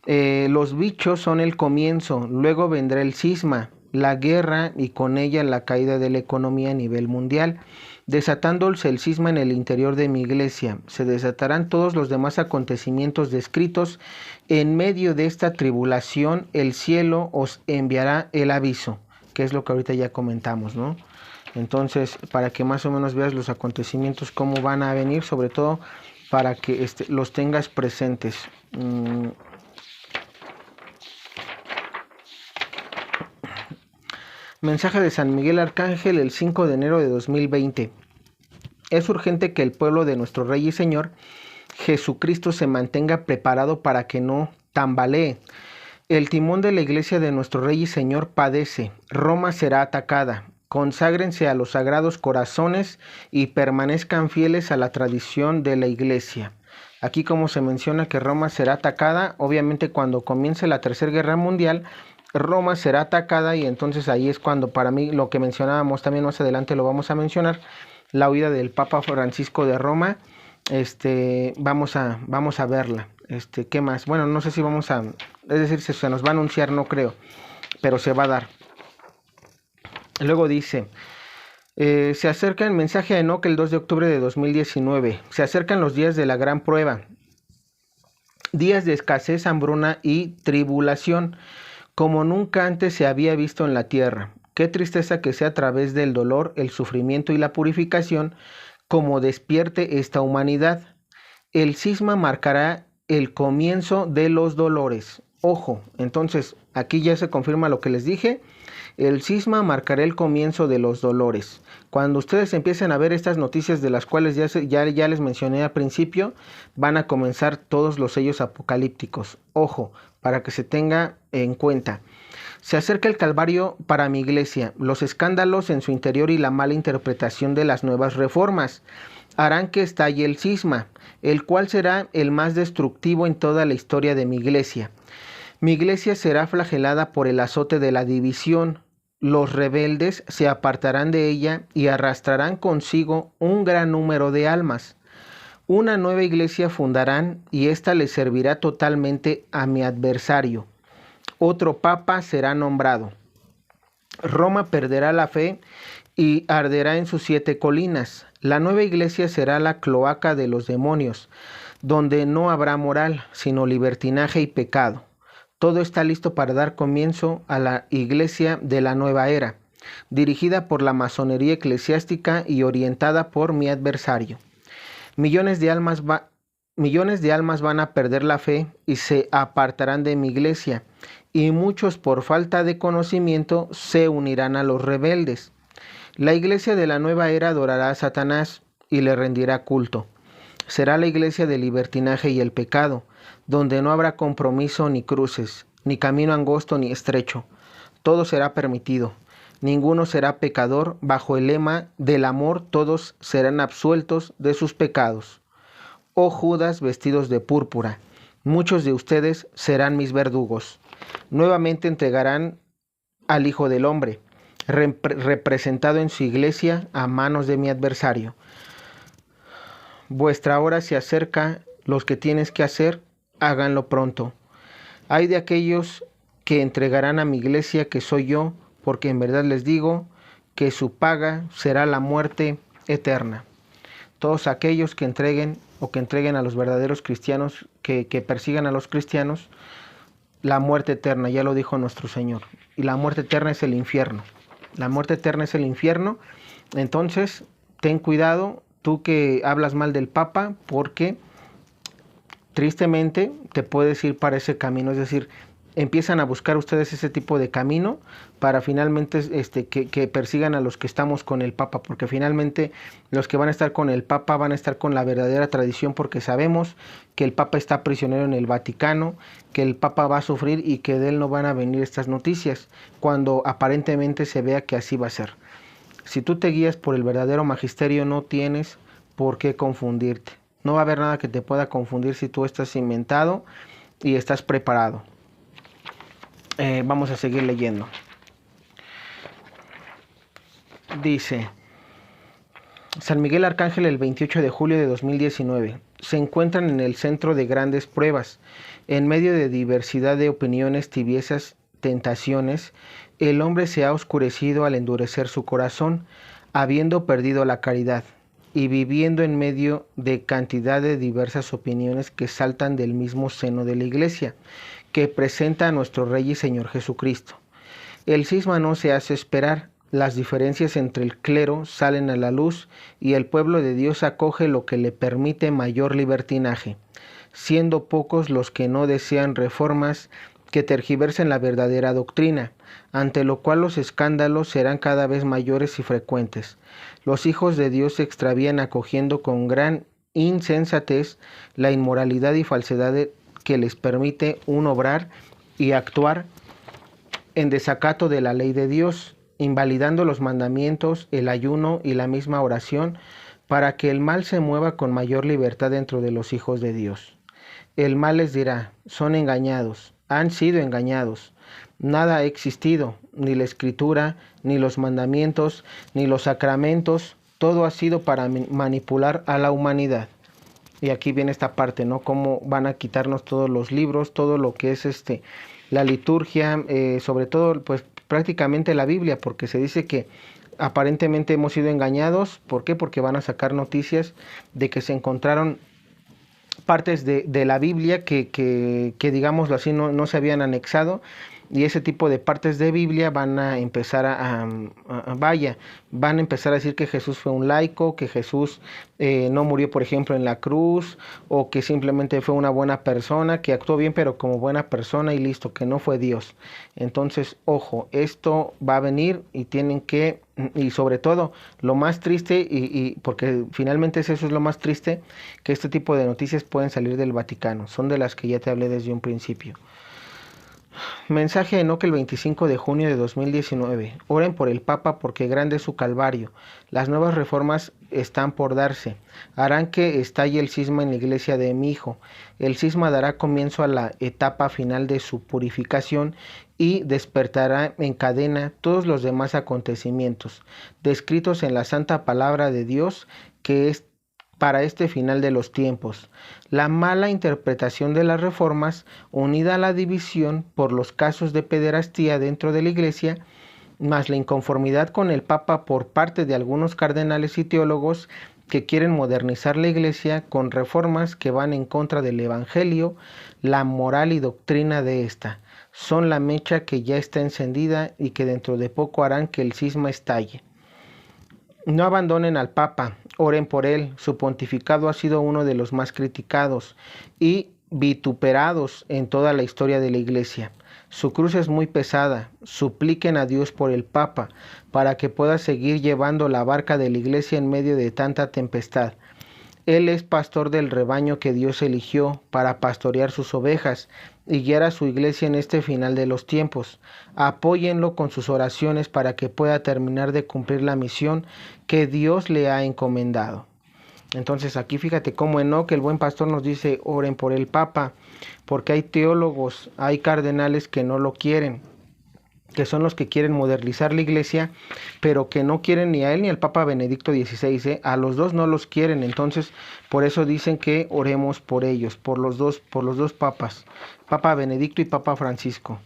Los bichos son el comienzo, luego vendrá el cisma, la guerra y con ella la caída de la economía a nivel mundial, desatándose el cisma en el interior de mi iglesia. Se desatarán todos los demás acontecimientos descritos. En medio de esta tribulación el cielo os enviará el aviso, que es lo que ahorita ya comentamos, ¿no? Entonces, para que más o menos veas los acontecimientos, cómo van a venir, sobre todo para que los tengas presentes. Mensaje de San Miguel Arcángel el 5 de enero de 2020. Es urgente que el pueblo de nuestro Rey y Señor Jesucristo se mantenga preparado para que no tambalee. El timón de la iglesia de nuestro Rey y Señor padece. Roma será atacada. Conságrense a los sagrados corazones y permanezcan fieles a la tradición de la iglesia. Aquí, como se menciona que Roma será atacada, obviamente cuando comience la Tercera Guerra Mundial, Roma será atacada, y entonces ahí es cuando, para mí, lo que mencionábamos también más adelante lo vamos a mencionar, la huida del Papa Francisco de Roma. Vamos a verla. ¿Qué más? Bueno, no sé si es decir, se nos va a anunciar, no creo, pero se va a dar. Luego dice, se acerca el mensaje de Enoc el 2 de octubre de 2019. Se acercan los días de la gran prueba, días de escasez, hambruna y tribulación, como nunca antes se había visto en la tierra. Qué tristeza que sea a través del dolor, el sufrimiento y la purificación como despierte esta humanidad. El cisma marcará el comienzo de los dolores. Ojo, entonces aquí ya se confirma lo que les dije. El cisma marcará el comienzo de los dolores. Cuando ustedes empiecen a ver estas noticias, de las cuales ya les mencioné al principio, van a comenzar todos los sellos apocalípticos. Ojo, para que se tenga en cuenta. Se acerca el Calvario para mi iglesia. Los escándalos en su interior y la mala interpretación de las nuevas reformas harán que estalle el cisma, el cual será el más destructivo en toda la historia de mi iglesia. Mi iglesia será flagelada por el azote de la división. Los rebeldes se apartarán de ella y arrastrarán consigo un gran número de almas. Una nueva iglesia fundarán y ésta le servirá totalmente a mi adversario. Otro papa será nombrado. Roma perderá la fe y arderá en sus 7 colinas. La nueva iglesia será la cloaca de los demonios, donde no habrá moral, sino libertinaje y pecado. Todo está listo para dar comienzo a la iglesia de la nueva era, dirigida por la masonería eclesiástica y orientada por mi adversario. Millones de almas van a perder la fe y se apartarán de mi iglesia, y muchos por falta de conocimiento se unirán a los rebeldes. La iglesia de la nueva era adorará a Satanás y le rendirá culto. Será la iglesia del libertinaje y el pecado, donde no habrá compromiso ni cruces, ni camino angosto ni estrecho. Todo será permitido. Ninguno será pecador. Bajo el lema del amor todos serán absueltos de sus pecados. oh Judas, vestidos de púrpura. Muchos de ustedes serán mis verdugos. Nuevamente entregarán al Hijo del Hombre, representado en su iglesia a manos de mi adversario. Vuestra hora se acerca, los que tienes que hacer, háganlo pronto. Hay de aquellos que entregarán a mi iglesia, que soy yo, porque en verdad les digo que su paga será la muerte eterna. Todos aquellos que entreguen a los verdaderos cristianos, que persigan a los cristianos, la muerte eterna, ya lo dijo nuestro Señor. Y la muerte eterna es el infierno. La muerte eterna es el infierno. Entonces, ten cuidado, tú que hablas mal del Papa, porque tristemente te puedes ir para ese camino. Es decir, empiezan a buscar ustedes ese tipo de camino para finalmente que persigan a los que estamos con el Papa, porque finalmente los que van a estar con el Papa van a estar con la verdadera tradición, porque sabemos que el Papa está prisionero en el Vaticano, que el Papa va a sufrir y que de él no van a venir estas noticias, cuando aparentemente se vea que así va a ser. Si tú te guías por el verdadero magisterio, no tienes por qué confundirte. No va a haber nada que te pueda confundir si tú estás cimentado y estás preparado. Vamos a seguir leyendo. Dice: San Miguel Arcángel, el 28 de julio de 2019. Se encuentran en el centro de grandes pruebas, en medio de diversidad de opiniones, tibiezas, tentaciones. El hombre se ha oscurecido al endurecer su corazón, habiendo perdido la caridad, y viviendo en medio de cantidad de diversas opiniones que saltan del mismo seno de la Iglesia, que presenta a nuestro Rey y Señor Jesucristo. El cisma no se hace esperar, las diferencias entre el clero salen a la luz y el pueblo de Dios acoge lo que le permite mayor libertinaje, siendo pocos los que no desean reformas que tergiversen la verdadera doctrina, ante lo cual los escándalos serán cada vez mayores y frecuentes. Los hijos de Dios se extravían acogiendo con gran insensatez la inmoralidad y falsedad que les permite obrar y actuar en desacato de la ley de Dios, invalidando los mandamientos, el ayuno y la misma oración, para que el mal se mueva con mayor libertad dentro de los hijos de Dios. El mal les dirá: son engañados, han sido engañados. Nada ha existido, ni la Escritura, ni los mandamientos, ni los sacramentos. Todo ha sido para manipular a la humanidad. Y aquí viene esta parte, ¿no? Cómo van a quitarnos todos los libros, todo lo que es la liturgia, sobre todo, pues prácticamente la Biblia, porque se dice que aparentemente hemos sido engañados. ¿Por qué? Porque van a sacar noticias de que se encontraron partes de la Biblia que digámoslo así, no se habían anexado, y ese tipo de partes de Biblia van a empezar van a empezar a decir que Jesús fue un laico, que Jesús no murió, por ejemplo, en la cruz, o que simplemente fue una buena persona, que actuó bien pero como buena persona y listo, que no fue Dios. Entonces, ojo, esto va a venir y tienen que, y sobre todo, lo más triste, y porque finalmente eso es lo más triste, que este tipo de noticias pueden salir del Vaticano, son de las que ya te hablé desde un principio. Mensaje de Enoc el 25 de junio de 2019. Oren por el Papa porque grande es su calvario. Las nuevas reformas están por darse. Harán que estalle el cisma en la iglesia de mi hijo. El cisma dará comienzo a la etapa final de su purificación y despertará en cadena todos los demás acontecimientos descritos en la santa palabra de Dios, que es para este final de los tiempos. La mala interpretación de las reformas, unida a la división por los casos de pederastía dentro de la Iglesia, más la inconformidad con el Papa por parte de algunos cardenales y teólogos que quieren modernizar la Iglesia con reformas que van en contra del Evangelio, la moral y doctrina de esta, son la mecha que ya está encendida y que dentro de poco harán que el cisma estalle. No abandonen al Papa, oren por él. Su pontificado ha sido uno de los más criticados y vituperados en toda la historia de la Iglesia. Su cruz es muy pesada. Supliquen a Dios por el Papa para que pueda seguir llevando la barca de la Iglesia en medio de tanta tempestad. Él es pastor del rebaño que Dios eligió para pastorear sus ovejas y guiar a su iglesia en este final de los tiempos. Apóyenlo con sus oraciones para que pueda terminar de cumplir la misión que Dios le ha encomendado. Entonces aquí fíjate cómo Enoc, el buen pastor, nos dice oren por el Papa, porque hay teólogos, hay cardenales que no lo quieren, que son los que quieren modernizar la iglesia, pero que no quieren ni a él ni al Papa Benedicto XVI, a los dos no los quieren. Entonces por eso dicen que oremos por ellos, por los dos papas, Papa Benedicto y Papa Francisco.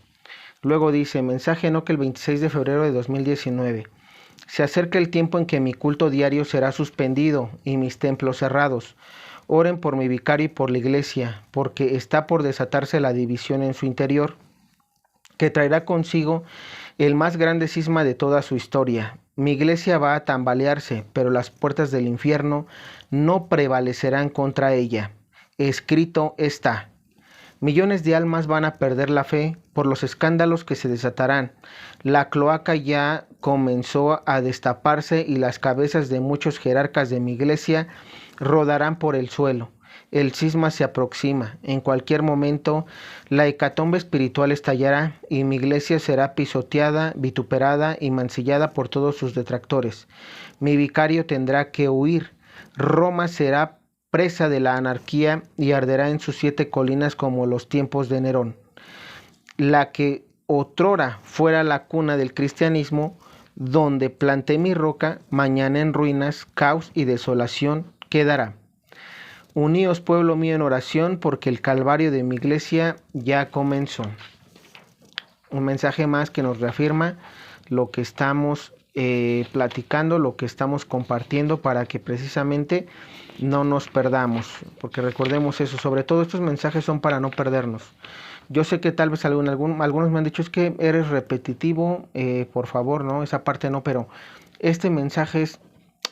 Luego dice, mensaje Enoc el 26 de febrero de 2019. Se acerca el tiempo en que mi culto diario será suspendido y mis templos cerrados. Oren por mi vicario y por la iglesia, porque está por desatarse la división en su interior, que traerá consigo el más grande cisma de toda su historia. Mi iglesia va a tambalearse, pero las puertas del infierno no prevalecerán contra ella. Escrito está. Millones de almas van a perder la fe por los escándalos que se desatarán. La cloaca ya comenzó a destaparse y las cabezas de muchos jerarcas de mi iglesia rodarán por el suelo. El cisma se aproxima. En cualquier momento la hecatombe espiritual estallará y mi iglesia será pisoteada, vituperada y mancillada por todos sus detractores. Mi vicario tendrá que huir. Roma será presa de la anarquía y arderá en sus 7 colinas como los tiempos de Nerón. La que otrora fuera la cuna del cristianismo, donde planté mi roca, mañana en ruinas, caos y desolación quedará. Uníos, pueblo mío, en oración, porque el calvario de mi iglesia ya comenzó. Un mensaje más que nos reafirma lo que estamos platicando, lo que estamos compartiendo, para que precisamente no nos perdamos, porque recordemos eso, sobre todo estos mensajes son para no perdernos. Yo sé que tal vez algunos me han dicho, es que eres repetitivo, por favor, no, esa parte no, pero este mensaje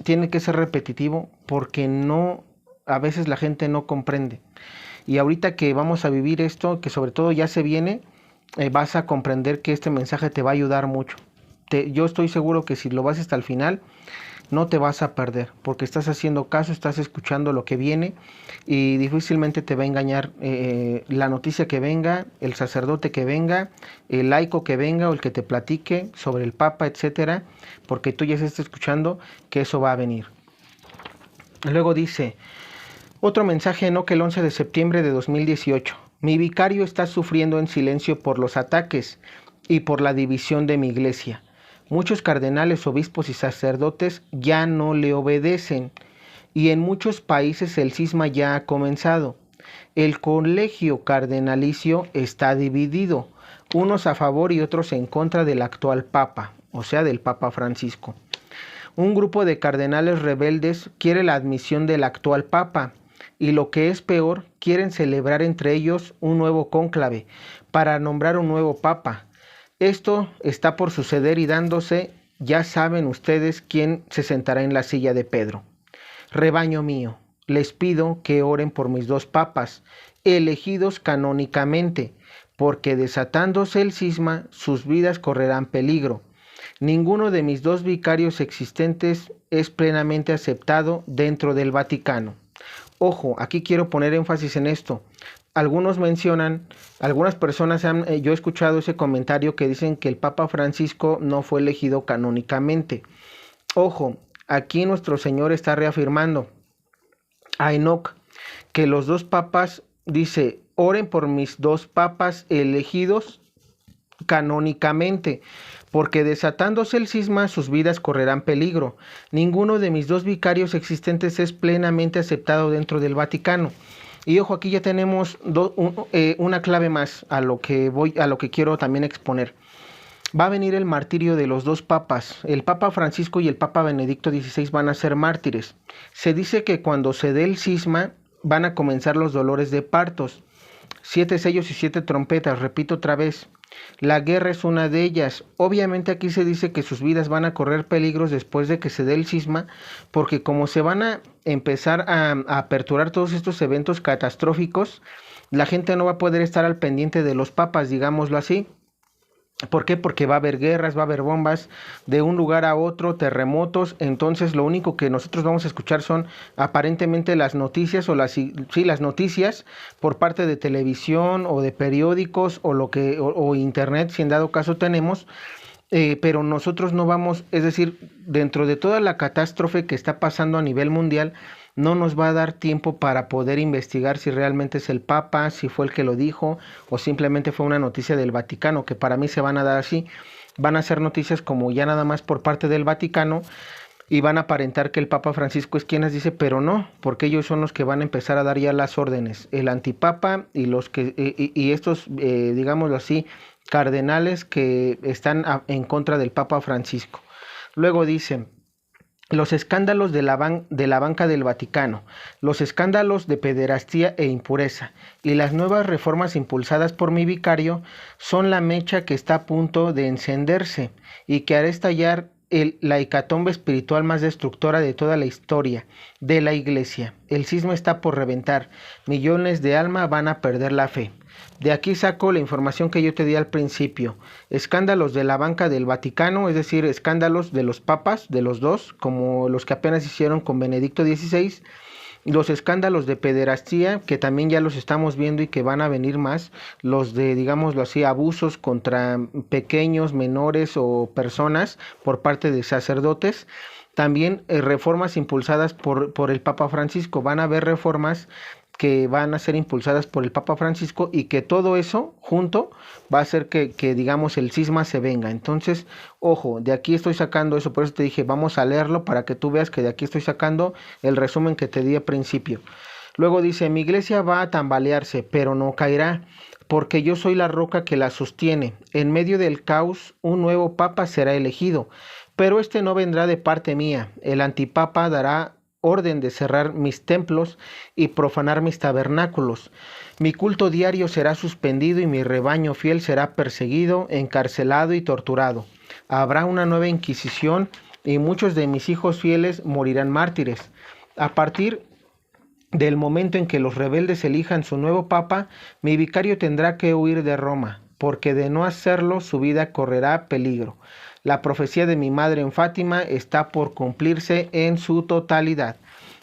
tiene que ser repetitivo, porque no, a veces la gente no comprende. Y ahorita que vamos a vivir esto, que sobre todo ya se viene, vas a comprender que este mensaje te va a ayudar mucho. Yo estoy seguro que si lo vas hasta el final, no te vas a perder, porque estás haciendo caso, estás escuchando lo que viene y difícilmente te va a engañar la noticia que venga, el sacerdote que venga, el laico que venga o el que te platique sobre el Papa, etcétera, porque tú ya estás escuchando que eso va a venir. Luego dice, otro mensaje Enoc el 11 de septiembre de 2018. Mi vicario está sufriendo en silencio por los ataques y por la división de mi iglesia. Muchos cardenales, obispos y sacerdotes ya no le obedecen y en muchos países el cisma ya ha comenzado. El colegio cardenalicio está dividido, unos a favor y otros en contra del actual Papa, o sea, del Papa Francisco. Un grupo de cardenales rebeldes quiere la admisión del actual Papa y, lo que es peor, quieren celebrar entre ellos un nuevo cónclave para nombrar un nuevo Papa. Esto está por suceder y dándose, ya saben ustedes quién se sentará en la silla de Pedro. Rebaño mío, les pido que oren por mis 2 papas, elegidos canónicamente, porque desatándose el cisma, sus vidas correrán peligro. Ninguno de mis 2 vicarios existentes es plenamente aceptado dentro del Vaticano. Ojo, aquí quiero poner énfasis en esto. Algunos mencionan, algunas personas yo he escuchado ese comentario que dicen que el Papa Francisco no fue elegido canónicamente. Ojo, aquí nuestro Señor está reafirmando a Enoc que los 2 papas, dice, oren por mis 2 papas elegidos canónicamente, porque desatándose el cisma sus vidas correrán peligro. Ninguno de mis 2 vicarios existentes es plenamente aceptado dentro del Vaticano. Y ojo, aquí ya tenemos una clave más a lo que quiero también exponer. Va a venir el martirio de los 2 papas. El Papa Francisco y el Papa Benedicto XVI van a ser mártires. Se dice que cuando se dé el cisma van a comenzar los dolores de partos. 7 sellos y 7 trompetas, repito otra vez. La guerra es una de ellas. Obviamente aquí se dice que sus vidas van a correr peligros después de que se dé el cisma, porque como se van a empezar a aperturar todos estos eventos catastróficos, la gente no va a poder estar al pendiente de los papas, digámoslo así. ¿Por qué? Porque va a haber guerras, va a haber bombas de un lugar a otro, terremotos. Entonces lo único que nosotros vamos a escuchar son aparentemente las noticias las noticias por parte de televisión o de periódicos o internet, si en dado caso tenemos. Pero nosotros no vamos, es decir, dentro de toda la catástrofe que está pasando a nivel mundial, no nos va a dar tiempo para poder investigar si realmente es el Papa, si fue el que lo dijo o simplemente fue una noticia del Vaticano, que para mí se van a dar así. Van a ser noticias como ya nada más por parte del Vaticano y van a aparentar que el Papa Francisco es quien las dice, pero no, porque ellos son los que van a empezar a dar ya las órdenes, el antipapa y los que y estos, digámoslo así, cardenales que están en contra del Papa Francisco. Luego dicen, los escándalos de la banca del Vaticano, los escándalos de pederastía e impureza y las nuevas reformas impulsadas por mi vicario son la mecha que está a punto de encenderse y que hará estallar la hecatombe espiritual más destructora de toda la historia de la Iglesia. El cisma está por reventar, millones de almas van a perder la fe. De aquí saco la información que yo te di al principio. Escándalos de la banca del Vaticano, es decir, escándalos de los papas, de los dos, como los que apenas hicieron con Benedicto XVI. Los escándalos de pederastía, que también ya los estamos viendo y que van a venir más. Los de, digámoslo así, abusos contra pequeños, menores o personas por parte de sacerdotes. También reformas impulsadas por el Papa Francisco. Van a haber reformas que van a ser impulsadas por el Papa Francisco y que todo eso junto va a hacer que digamos el cisma se venga. Entonces, ojo, de aquí estoy sacando eso, por eso te dije, vamos a leerlo para que tú veas que de aquí estoy sacando el resumen que te di al principio. Luego dice, mi iglesia va a tambalearse, pero no caerá, porque yo soy la roca que la sostiene. En medio del caos, un nuevo papa será elegido, pero este no vendrá de parte mía. El antipapa dará orden de cerrar mis templos y profanar mis tabernáculos. Mi culto diario será suspendido y mi rebaño fiel será perseguido, encarcelado y torturado. Habrá una nueva Inquisición y muchos de mis hijos fieles morirán mártires. A partir del momento en que los rebeldes elijan su nuevo papa, mi vicario tendrá que huir de Roma, porque de no hacerlo su vida correrá peligro. La profecía de mi madre en Fátima está por cumplirse en su totalidad.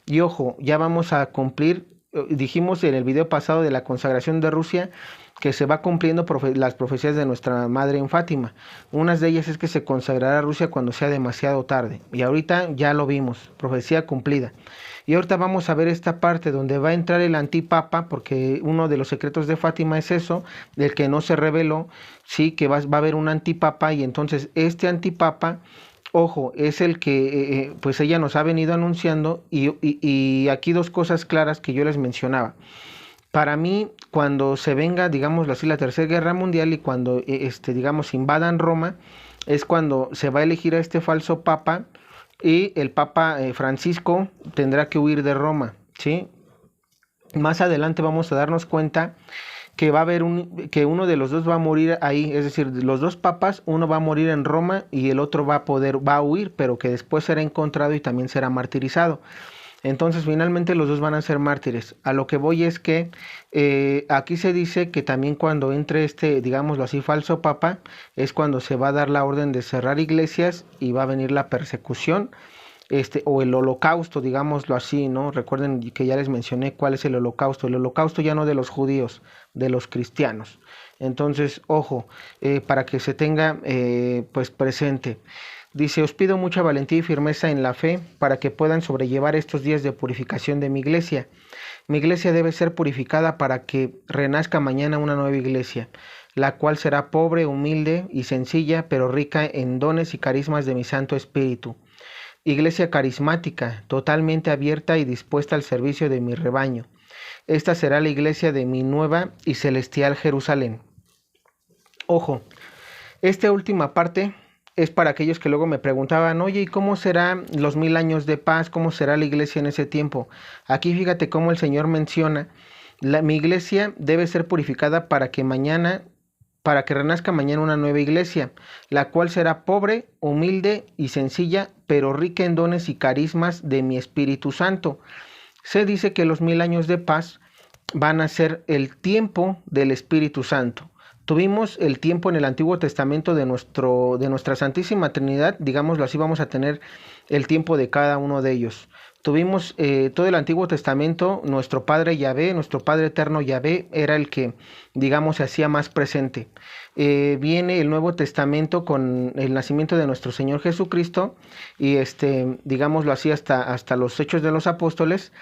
Y ojo, ya vamos a cumplir, dijimos en el video pasado de la consagración de Rusia, que se va cumpliendo las profecías de nuestra madre en Fátima. Una de ellas es que se consagrará Rusia cuando sea demasiado tarde. Y ahorita ya lo vimos, profecía cumplida. Y ahorita vamos a ver esta parte donde va a entrar el antipapa, porque uno de los secretos de Fátima es eso, del que no se reveló, sí, que va a haber un antipapa, y entonces este antipapa, ojo, es el que pues ella nos ha venido anunciando, y aquí dos cosas claras que yo les mencionaba. Para mí, cuando se venga, digámoslo así, la Tercera Guerra Mundial y cuando, digamos, invadan Roma, es cuando se va a elegir a este falso papa, y el Papa Francisco tendrá que huir de Roma, ¿sí? Más adelante vamos a darnos cuenta que va a haber que uno de los dos va a morir ahí, es decir, los dos papas, uno va a morir en Roma y el otro va a huir, pero que después será encontrado y también será martirizado. Entonces finalmente los dos van a ser mártires. A lo que voy es que aquí se dice que también cuando entre digámoslo así, falso papa, es cuando se va a dar la orden de cerrar iglesias y va a venir la persecución, o el holocausto, digámoslo así, ¿no? Recuerden que ya les mencioné cuál es el holocausto ya no de los judíos, de los cristianos. Entonces, ojo, para que se tenga pues presente. Dice, os pido mucha valentía y firmeza en la fe para que puedan sobrellevar estos días de purificación de mi iglesia. Mi iglesia debe ser purificada para que renazca mañana una nueva iglesia, la cual será pobre, humilde y sencilla, pero rica en dones y carismas de mi Santo Espíritu. Iglesia carismática, totalmente abierta y dispuesta al servicio de mi rebaño. Esta será la iglesia de mi nueva y celestial Jerusalén. Ojo, esta última parte es para aquellos que luego me preguntaban, oye, ¿y cómo serán los 1000 años de paz? ¿Cómo será la iglesia en ese tiempo? Aquí fíjate cómo el Señor menciona, mi iglesia debe ser purificada para que renazca mañana una nueva iglesia, la cual será pobre, humilde y sencilla, pero rica en dones y carismas de mi Espíritu Santo. Se dice que los 1000 años de paz van a ser el tiempo del Espíritu Santo. Tuvimos el tiempo en el Antiguo Testamento de nuestra Santísima Trinidad, digámoslo así, vamos a tener el tiempo de cada uno de ellos. Tuvimos todo el Antiguo Testamento, nuestro Padre Yahvé, nuestro Padre Eterno Yahvé, era el que, digamos, se hacía más presente. Viene el Nuevo Testamento con el nacimiento de nuestro Señor Jesucristo y digámoslo así, hasta los Hechos de los Apóstoles,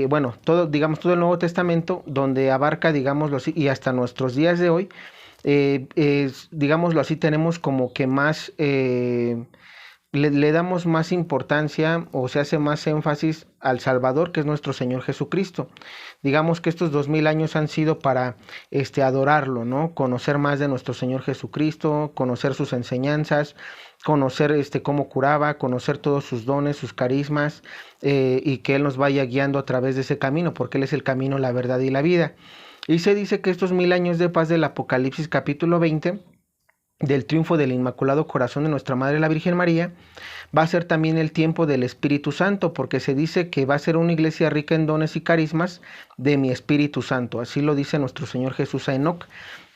bueno, todo, digamos, todo el Nuevo Testamento, donde abarca, digámoslo así, y hasta nuestros días de hoy, digámoslo así, tenemos como que más, le damos más importancia o se hace más énfasis al Salvador, que es nuestro Señor Jesucristo. Digamos que estos 2000 años han sido para adorarlo, ¿no? Conocer más de nuestro Señor Jesucristo, conocer sus enseñanzas, conocer cómo curaba, conocer todos sus dones, sus carismas, y que Él nos vaya guiando a través de ese camino, porque Él es el camino, la verdad y la vida. Y se dice que estos 1000 años de paz del Apocalipsis capítulo 20, del triunfo del Inmaculado Corazón de nuestra Madre la Virgen María, va a ser también el tiempo del Espíritu Santo, porque se dice que va a ser una iglesia rica en dones y carismas de mi Espíritu Santo. Así lo dice nuestro Señor Jesús a Enoc.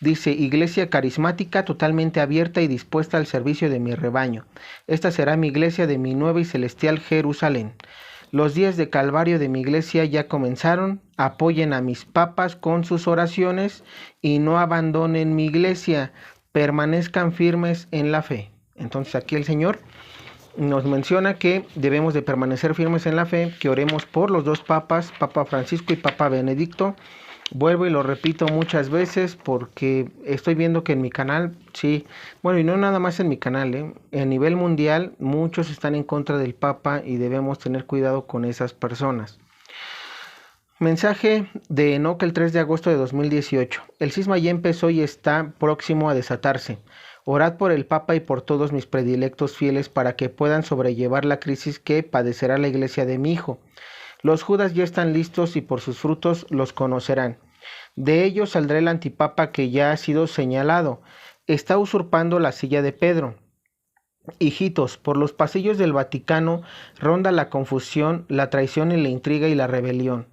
Dice: iglesia carismática, totalmente abierta y dispuesta al servicio de mi rebaño. Esta será mi iglesia de mi nueva y celestial Jerusalén. Los días de Calvario de mi iglesia ya comenzaron. Apoyen a mis papas con sus oraciones y no abandonen mi iglesia. Permanezcan firmes en la fe. Entonces aquí el Señor nos menciona que debemos de permanecer firmes en la fe, que oremos por los dos papas, Papa Francisco y Papa Benedicto. Vuelvo y lo repito muchas veces porque estoy viendo que en mi canal, sí, bueno, y no nada más en mi canal, a nivel mundial muchos están en contra del Papa y debemos tener cuidado con esas personas. Mensaje de Enoc el 3 de agosto de 2018. El cisma ya empezó y está próximo a desatarse. Orad por el Papa y por todos mis predilectos fieles para que puedan sobrellevar la crisis que padecerá la iglesia de mi hijo. Los Judas ya están listos y por sus frutos los conocerán. De ellos saldrá el antipapa que ya ha sido señalado. Está usurpando la silla de Pedro. Hijitos, por los pasillos del Vaticano ronda la confusión, la traición y la intriga y la rebelión.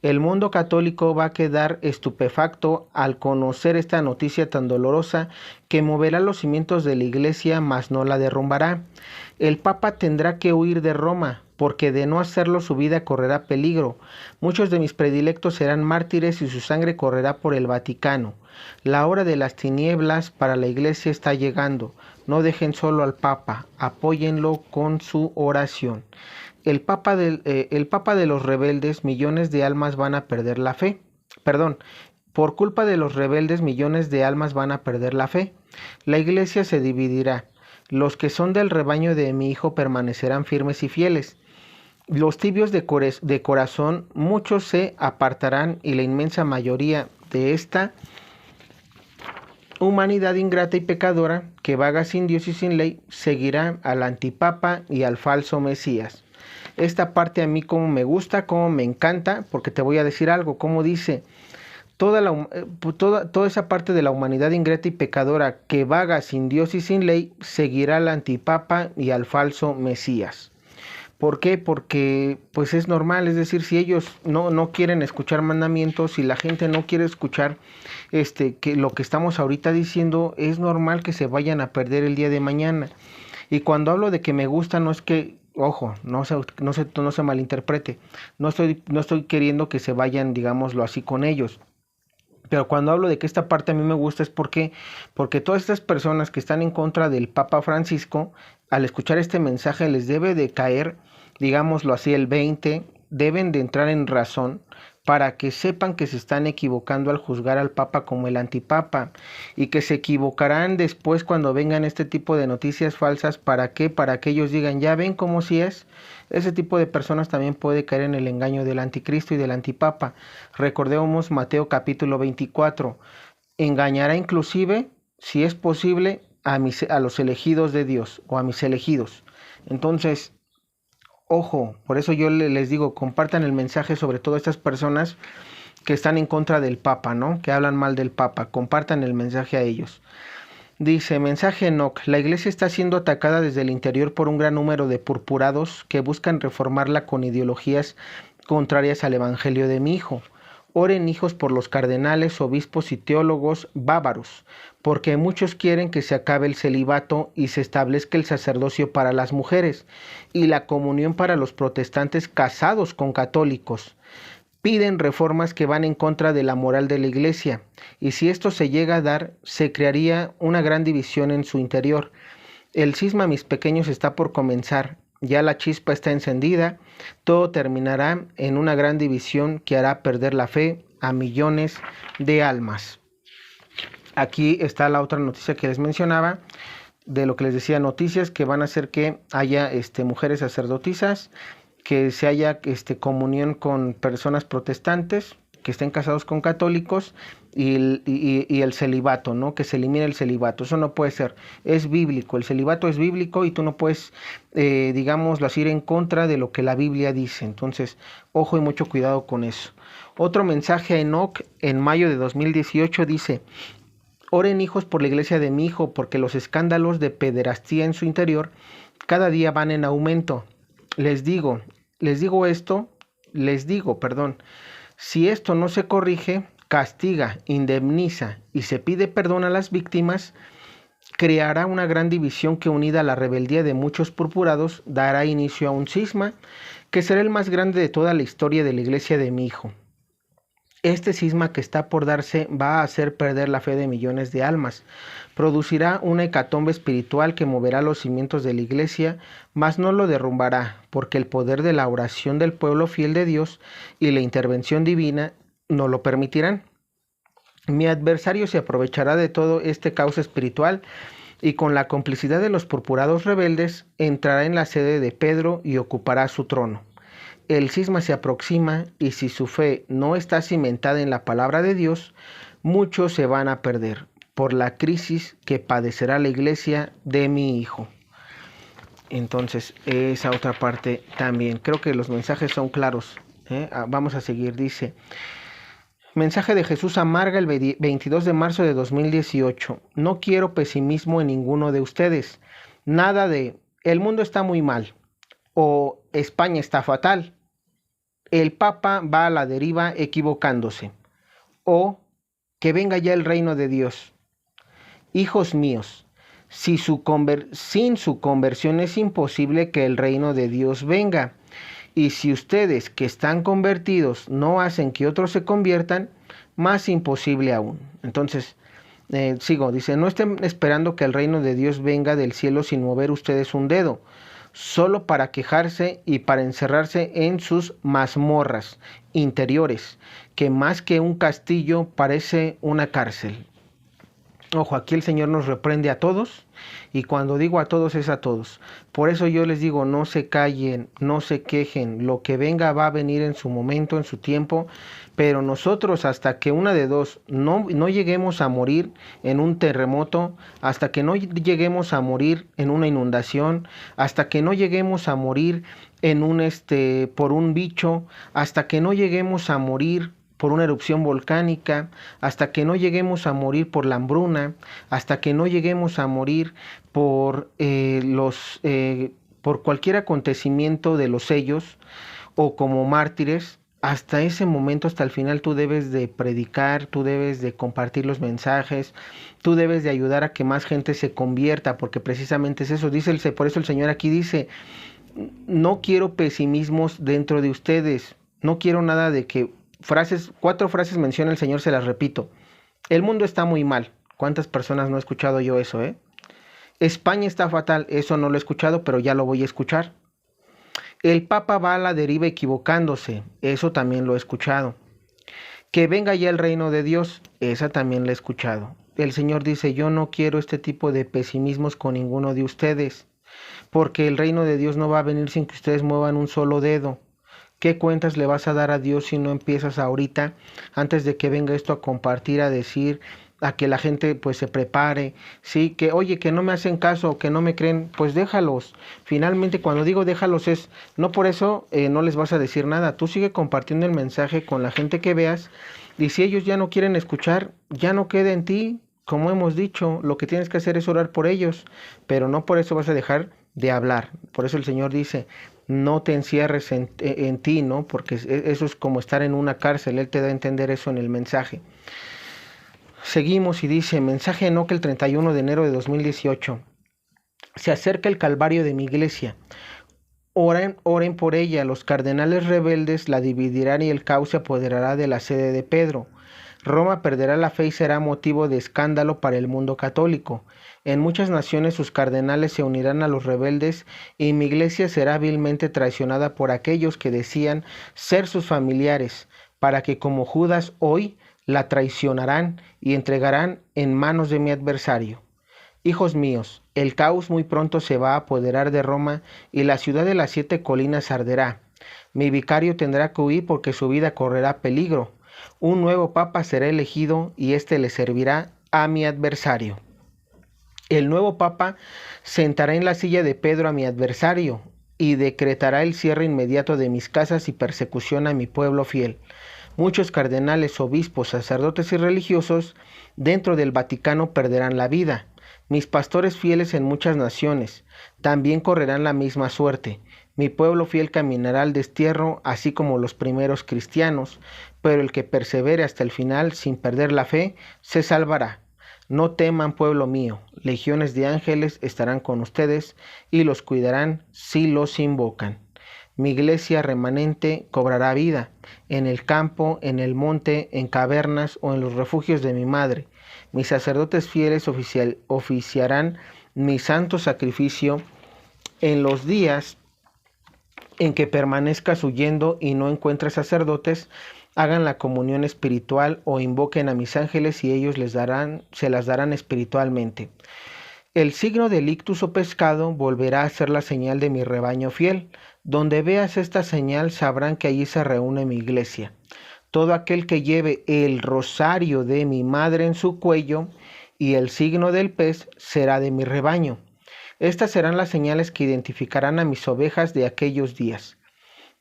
El mundo católico va a quedar estupefacto al conocer esta noticia tan dolorosa que moverá los cimientos de la iglesia, mas no la derrumbará. El Papa tendrá que huir de Roma, porque de no hacerlo su vida correrá peligro. Muchos de mis predilectos serán mártires y su sangre correrá por el Vaticano. La hora de las tinieblas para la iglesia está llegando. No dejen solo al Papa, apóyenlo con su oración. El Papa de los rebeldes, millones de almas van a perder la fe. Por culpa de los rebeldes, millones de almas van a perder la fe. La iglesia se dividirá. Los que son del rebaño de mi hijo permanecerán firmes y fieles. Los tibios de corazón, muchos se apartarán y la inmensa mayoría de esta humanidad ingrata y pecadora, que vaga sin Dios y sin ley, seguirá al antipapa y al falso Mesías. Esta parte a mí como me gusta, como me encanta, porque te voy a decir algo, como dice, toda esa parte de la humanidad ingrata y pecadora que vaga sin Dios y sin ley, seguirá al antipapa y al falso Mesías. ¿Por qué? Porque pues es normal, es decir, si ellos no quieren escuchar mandamientos, si la gente no quiere escuchar que lo que estamos ahorita diciendo, es normal que se vayan a perder el día de mañana. Y cuando hablo de que me gusta, no es que, ojo, no se malinterprete, no estoy queriendo que se vayan, digámoslo así, con ellos. Pero cuando hablo de que esta parte a mí me gusta es porque todas estas personas que están en contra del Papa Francisco, al escuchar este mensaje les debe de caer, digámoslo así, el 20, deben de entrar en razón para que sepan que se están equivocando al juzgar al Papa como el antipapa y que se equivocarán después cuando vengan este tipo de noticias falsas. ¿Para qué? Para que ellos digan, ya ven cómo si es. Ese tipo de personas también puede caer en el engaño del anticristo y del antipapa. Recordemos Mateo capítulo 24. Engañará inclusive, si es posible, a los elegidos de Dios o a mis elegidos. Entonces, ojo, por eso yo les digo, compartan el mensaje, sobre todo estas personas que están en contra del Papa, ¿no? Que hablan mal del Papa, compartan el mensaje a ellos. Dice, mensaje Enoc, la iglesia está siendo atacada desde el interior por un gran número de purpurados que buscan reformarla con ideologías contrarias al evangelio de mi hijo. Oren, hijos, por los cardenales, obispos y teólogos bávaros, porque muchos quieren que se acabe el celibato y se establezca el sacerdocio para las mujeres y la comunión para los protestantes casados con católicos. Piden reformas que van en contra de la moral de la Iglesia, y si esto se llega a dar, se crearía una gran división en su interior. El cisma, mis pequeños, está por comenzar. Ya la chispa está encendida. Todo terminará en una gran división que hará perder la fe a millones de almas. Aquí está la otra noticia que les mencionaba, de lo que les decía, noticias que van a hacer que haya mujeres sacerdotisas, que se haya comunión con personas protestantes, que estén casados con católicos, y el celibato, ¿no? Que se elimine el celibato. Eso no puede ser. Es bíblico. El celibato es bíblico y tú no puedes, digámoslo así, ir en contra de lo que la Biblia dice. Entonces, ojo y mucho cuidado con eso. Otro mensaje a Enoch en mayo de 2018 dice: oren, hijos, por la iglesia de mi hijo, porque los escándalos de pederastía en su interior cada día van en aumento. Les digo, si esto no se corrige, castiga, indemniza y se pide perdón a las víctimas, creará una gran división que, unida a la rebeldía de muchos purpurados, dará inicio a un cisma que será el más grande de toda la historia de la iglesia de mi hijo. Este cisma que está por darse va a hacer perder la fe de millones de almas. Producirá una hecatombe espiritual que moverá los cimientos de la iglesia, mas no lo derrumbará, porque el poder de la oración del pueblo fiel de Dios y la intervención divina no lo permitirán. Mi adversario se aprovechará de todo este caos espiritual y, con la complicidad de los purpurados rebeldes, entrará en la sede de Pedro y ocupará su trono. El cisma se aproxima, y si su fe no está cimentada en la palabra de Dios, muchos se van a perder por la crisis que padecerá la iglesia de mi hijo. Entonces, esa otra parte también. Creo que los mensajes son claros. Vamos a seguir. Dice: mensaje de Jesús a Marga el 22 de marzo de 2018. No quiero pesimismo en ninguno de ustedes. Nada de el mundo está muy mal o España está fatal. El Papa va a la deriva equivocándose, o que venga ya el reino de Dios. Hijos míos, sin su conversión es imposible que el reino de Dios venga. Y si ustedes que están convertidos no hacen que otros se conviertan, más imposible aún. Entonces, dice: no estén esperando que el reino de Dios venga del cielo sin mover ustedes un dedo, solo para quejarse y para encerrarse en sus mazmorras interiores, que más que un castillo parece una cárcel. Ojo, aquí el Señor nos reprende a todos, y cuando digo a todos es a todos. Por eso yo les digo, no se callen, no se quejen, lo que venga va a venir en su momento, en su tiempo, pero nosotros, hasta que una de dos, no lleguemos a morir en un terremoto, hasta que no lleguemos a morir en una inundación, hasta que no lleguemos a morir por un bicho, hasta que no lleguemos a morir por una erupción volcánica, hasta que no lleguemos a morir por la hambruna, hasta que no lleguemos a morir por cualquier acontecimiento de los sellos, o como mártires, hasta ese momento, hasta el final, tú debes de predicar, tú debes de compartir los mensajes, tú debes de ayudar a que más gente se convierta, porque precisamente es eso. Por eso el Señor aquí dice: no quiero pesimismos dentro de ustedes, no quiero nada de que 4 frases menciona el Señor, se las repito. El mundo está muy mal. ¿Cuántas personas no he escuchado yo eso, España está fatal. Eso no lo he escuchado, pero ya lo voy a escuchar. El Papa va a la deriva equivocándose. Eso también lo he escuchado. Que venga ya el reino de Dios. Esa también la he escuchado. El Señor dice: yo no quiero este tipo de pesimismos con ninguno de ustedes, porque el reino de Dios no va a venir sin que ustedes muevan un solo dedo. ¿Qué cuentas le vas a dar a Dios si no empiezas ahorita, antes de que venga esto a compartir, a decir, a que la gente pues se prepare? Sí, que oye, que no me hacen caso, que no me creen, pues déjalos. Finalmente, cuando digo déjalos, es no por eso no les vas a decir nada. Tú sigue compartiendo el mensaje con la gente que veas, y si ellos ya no quieren escuchar, ya no queda en ti. Como hemos dicho, lo que tienes que hacer es orar por ellos, pero no por eso vas a dejar de hablar. Por eso el Señor dice: no te encierres en ti, ¿no? Porque eso es como estar en una cárcel, él te da a entender eso en el mensaje. Seguimos y dice, mensaje Enoc el 31 de enero de 2018. Se acerca el calvario de mi iglesia. Oren por ella. Los cardenales rebeldes la dividirán y el caos se apoderará de la sede de Pedro. Roma perderá la fe y será motivo de escándalo para el mundo católico. En muchas naciones sus cardenales se unirán a los rebeldes y mi iglesia será vilmente traicionada por aquellos que decían ser sus familiares, para que como Judas hoy la traicionarán y entregarán en manos de mi adversario. Hijos míos, el caos muy pronto se va a apoderar de Roma y la ciudad de las 7 colinas arderá. Mi vicario tendrá que huir porque su vida correrá peligro. Un nuevo papa será elegido y éste le servirá a mi adversario. El nuevo papa sentará en la silla de Pedro a mi adversario y decretará el cierre inmediato de mis casas y persecución a mi pueblo fiel. Muchos cardenales, obispos, sacerdotes y religiosos dentro del Vaticano perderán la vida. Mis pastores fieles en muchas naciones también correrán la misma suerte. Mi pueblo fiel caminará al destierro, así como los primeros cristianos, pero el que persevere hasta el final sin perder la fe, se salvará. No teman, pueblo mío, legiones de ángeles estarán con ustedes y los cuidarán si los invocan. Mi iglesia remanente cobrará vida, en el campo, en el monte, en cavernas o en los refugios de mi madre. Mis sacerdotes fieles oficiarán mi santo sacrificio en los días en que permanezcas huyendo y no encuentres sacerdotes, hagan la comunión espiritual o invoquen a mis ángeles y ellos se las darán espiritualmente. El signo del ictus o pescado volverá a ser la señal de mi rebaño fiel. Donde veas esta señal sabrán que allí se reúne mi iglesia. Todo aquel que lleve el rosario de mi madre en su cuello y el signo del pez será de mi rebaño. Estas serán las señales que identificarán a mis ovejas de aquellos días.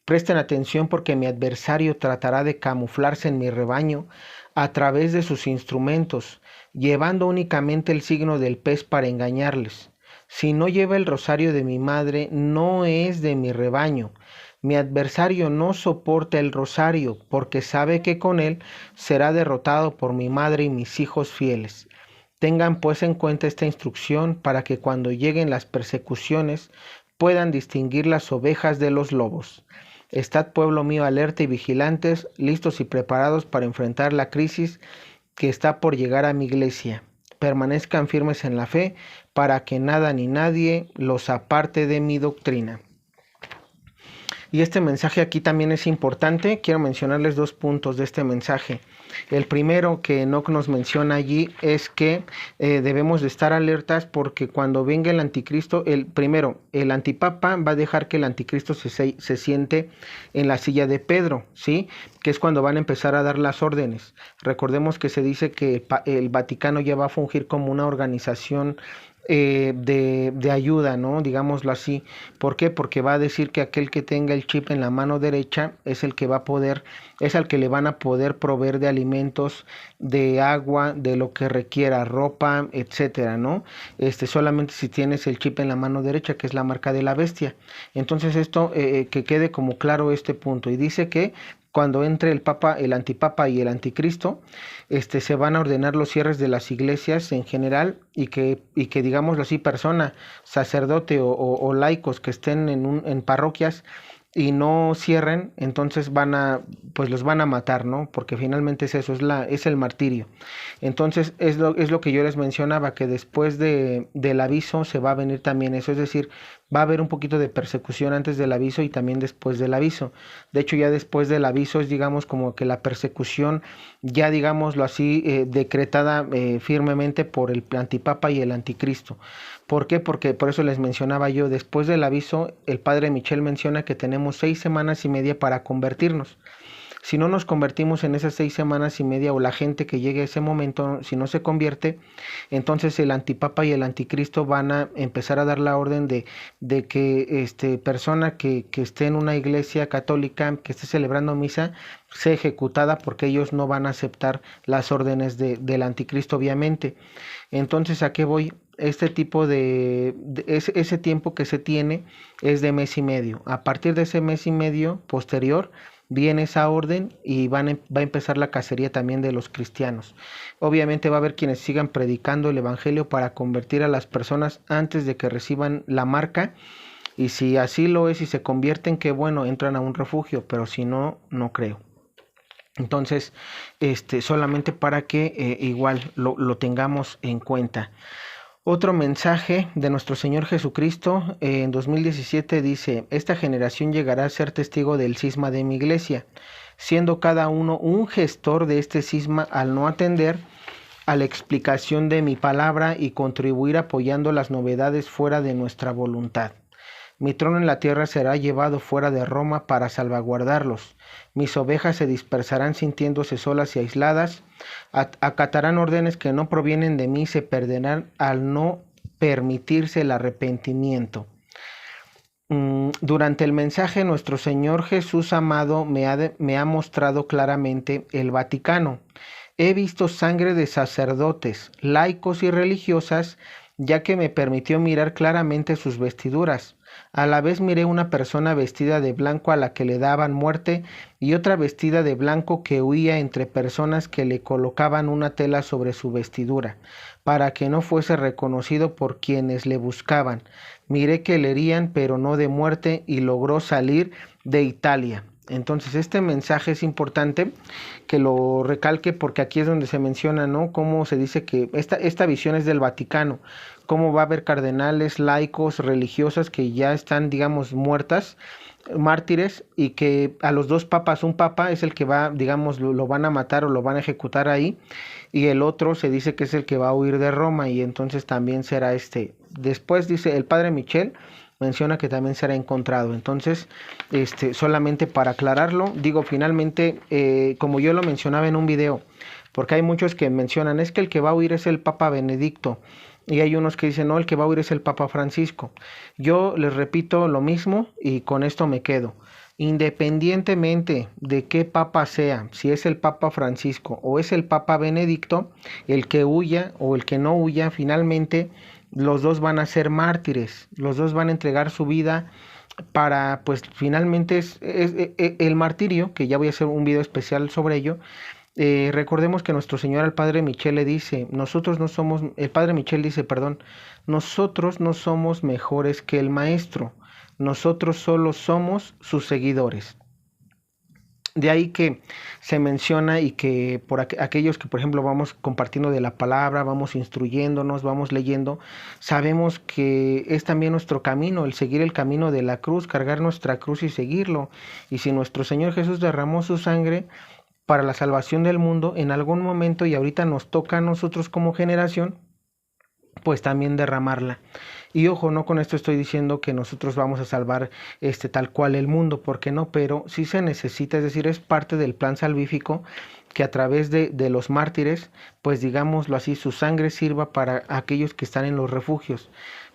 Presten atención porque mi adversario tratará de camuflarse en mi rebaño a través de sus instrumentos, llevando únicamente el signo del pez para engañarles. Si no lleva el rosario de mi madre, no es de mi rebaño. Mi adversario no soporta el rosario porque sabe que con él será derrotado por mi madre y mis hijos fieles. Tengan pues en cuenta esta instrucción para que cuando lleguen las persecuciones puedan distinguir las ovejas de los lobos. Estad, pueblo mío, alerta y vigilantes, listos y preparados para enfrentar la crisis que está por llegar a mi iglesia. Permanezcan firmes en la fe para que nada ni nadie los aparte de mi doctrina. Y este mensaje aquí también es importante. Quiero mencionarles 2 puntos de este mensaje. El primero que Enoc nos menciona allí es que debemos de estar alertas porque cuando venga el anticristo, el antipapa va a dejar que el anticristo se siente en la silla de Pedro, ¿sí? Que es cuando van a empezar a dar las órdenes. Recordemos que se dice que el Vaticano ya va a fungir como una organización de ayuda, ¿no? Digámoslo así. ¿Por qué? Porque va a decir que aquel que tenga el chip en la mano derecha es el que va a poder, es al que le van a poder proveer de alimentos, de agua, de lo que requiera, ropa, etcétera, ¿no? Solamente si tienes el chip en la mano derecha, que es la marca de la bestia. Entonces esto, que quede como claro este punto. Y dice que cuando entre el papa, el antipapa y el anticristo, se van a ordenar los cierres de las iglesias en general y que digámoslo así, persona, sacerdote o laicos que estén en parroquias y no cierren, entonces los van a matar, ¿no? Porque finalmente es eso, es el martirio. Entonces es lo que yo les mencionaba, que después del aviso se va a venir también eso, es decir, va a haber un poquito de persecución antes del aviso y también después del aviso. De hecho, ya después del aviso es, digamos, como que la persecución, ya digámoslo así, decretada firmemente por el antipapa y el anticristo. ¿Por qué? Porque por eso les mencionaba yo, después del aviso, el padre Michel menciona que tenemos 6 semanas y media para convertirnos. Si no nos convertimos en esas 6 semanas y media, o la gente que llegue a ese momento, si no se convierte, entonces el antipapa y el anticristo van a empezar a dar la orden de que persona que esté en una iglesia católica, que esté celebrando misa, sea ejecutada, porque ellos no van a aceptar las órdenes del anticristo, obviamente. Entonces, ¿a qué voy? Este tipo ese tiempo que se tiene es de mes y medio. A partir de ese mes y medio posterior viene esa orden y va a empezar la cacería también de los cristianos. Obviamente va a haber quienes sigan predicando el evangelio para convertir a las personas antes de que reciban la marca, y si así lo es y se convierten, qué bueno, entran a un refugio, pero si no, no creo. Entonces, solamente para que igual lo tengamos en cuenta. Otro mensaje de nuestro Señor Jesucristo en 2017 dice: esta generación llegará a ser testigo del cisma de mi iglesia, siendo cada uno un gestor de este cisma al no atender a la explicación de mi palabra y contribuir apoyando las novedades fuera de nuestra voluntad. Mi trono en la tierra será llevado fuera de Roma para salvaguardarlos. Mis ovejas se dispersarán sintiéndose solas y aisladas. Acatarán órdenes que no provienen de mí y se perderán al no permitirse el arrepentimiento. Durante el mensaje, nuestro Señor Jesús amado me ha mostrado claramente el Vaticano. He visto sangre de sacerdotes, laicos y religiosas, ya que me permitió mirar claramente sus vestiduras. A la vez miré una persona vestida de blanco a la que le daban muerte, y otra vestida de blanco que huía entre personas que le colocaban una tela sobre su vestidura, para que no fuese reconocido por quienes le buscaban. Miré que le herían, pero no de muerte, y logró salir de Italia. Entonces este mensaje es importante que lo recalque, porque aquí es donde se menciona, ¿no?, cómo se dice que esta visión es del Vaticano, cómo va a haber cardenales, laicos, religiosas que ya están, digamos, muertas, mártires, y que a los dos papas, un papa es el que va, digamos, lo van a matar o lo van a ejecutar ahí, y el otro se dice que es el que va a huir de Roma, y entonces también será después dice el padre Michel, menciona que también será encontrado. Entonces, solamente para aclararlo, digo, finalmente, como yo lo mencionaba en un video, porque hay muchos que mencionan, es que el que va a huir es el Papa Benedicto, y hay unos que dicen, no, el que va a huir es el Papa Francisco. Yo les repito lo mismo y con esto me quedo. Independientemente de qué papa sea, si es el Papa Francisco o es el Papa Benedicto, el que huya o el que no huya, finalmente los dos van a ser mártires, los dos van a entregar su vida para, pues finalmente es el martirio, que ya voy a hacer un video especial sobre ello. Recordemos que nuestro Señor al Padre Michel le dice, el Padre Michel dice, perdón, nosotros no somos mejores que el Maestro, nosotros solo somos sus seguidores. De ahí que se menciona, y que por aquellos que, por ejemplo, vamos compartiendo de la palabra, vamos instruyéndonos, vamos leyendo, sabemos que es también nuestro camino, el seguir el camino de la cruz, cargar nuestra cruz y seguirlo. Y si nuestro Señor Jesús derramó su sangre para la salvación del mundo, en algún momento, y ahorita nos toca a nosotros como generación, pues también derramarla. Y ojo, no con esto estoy diciendo que nosotros vamos a salvar tal cual el mundo, porque no, pero sí se necesita, es decir, es parte del plan salvífico, que a través de los mártires, pues digámoslo así, su sangre sirva para aquellos que están en los refugios,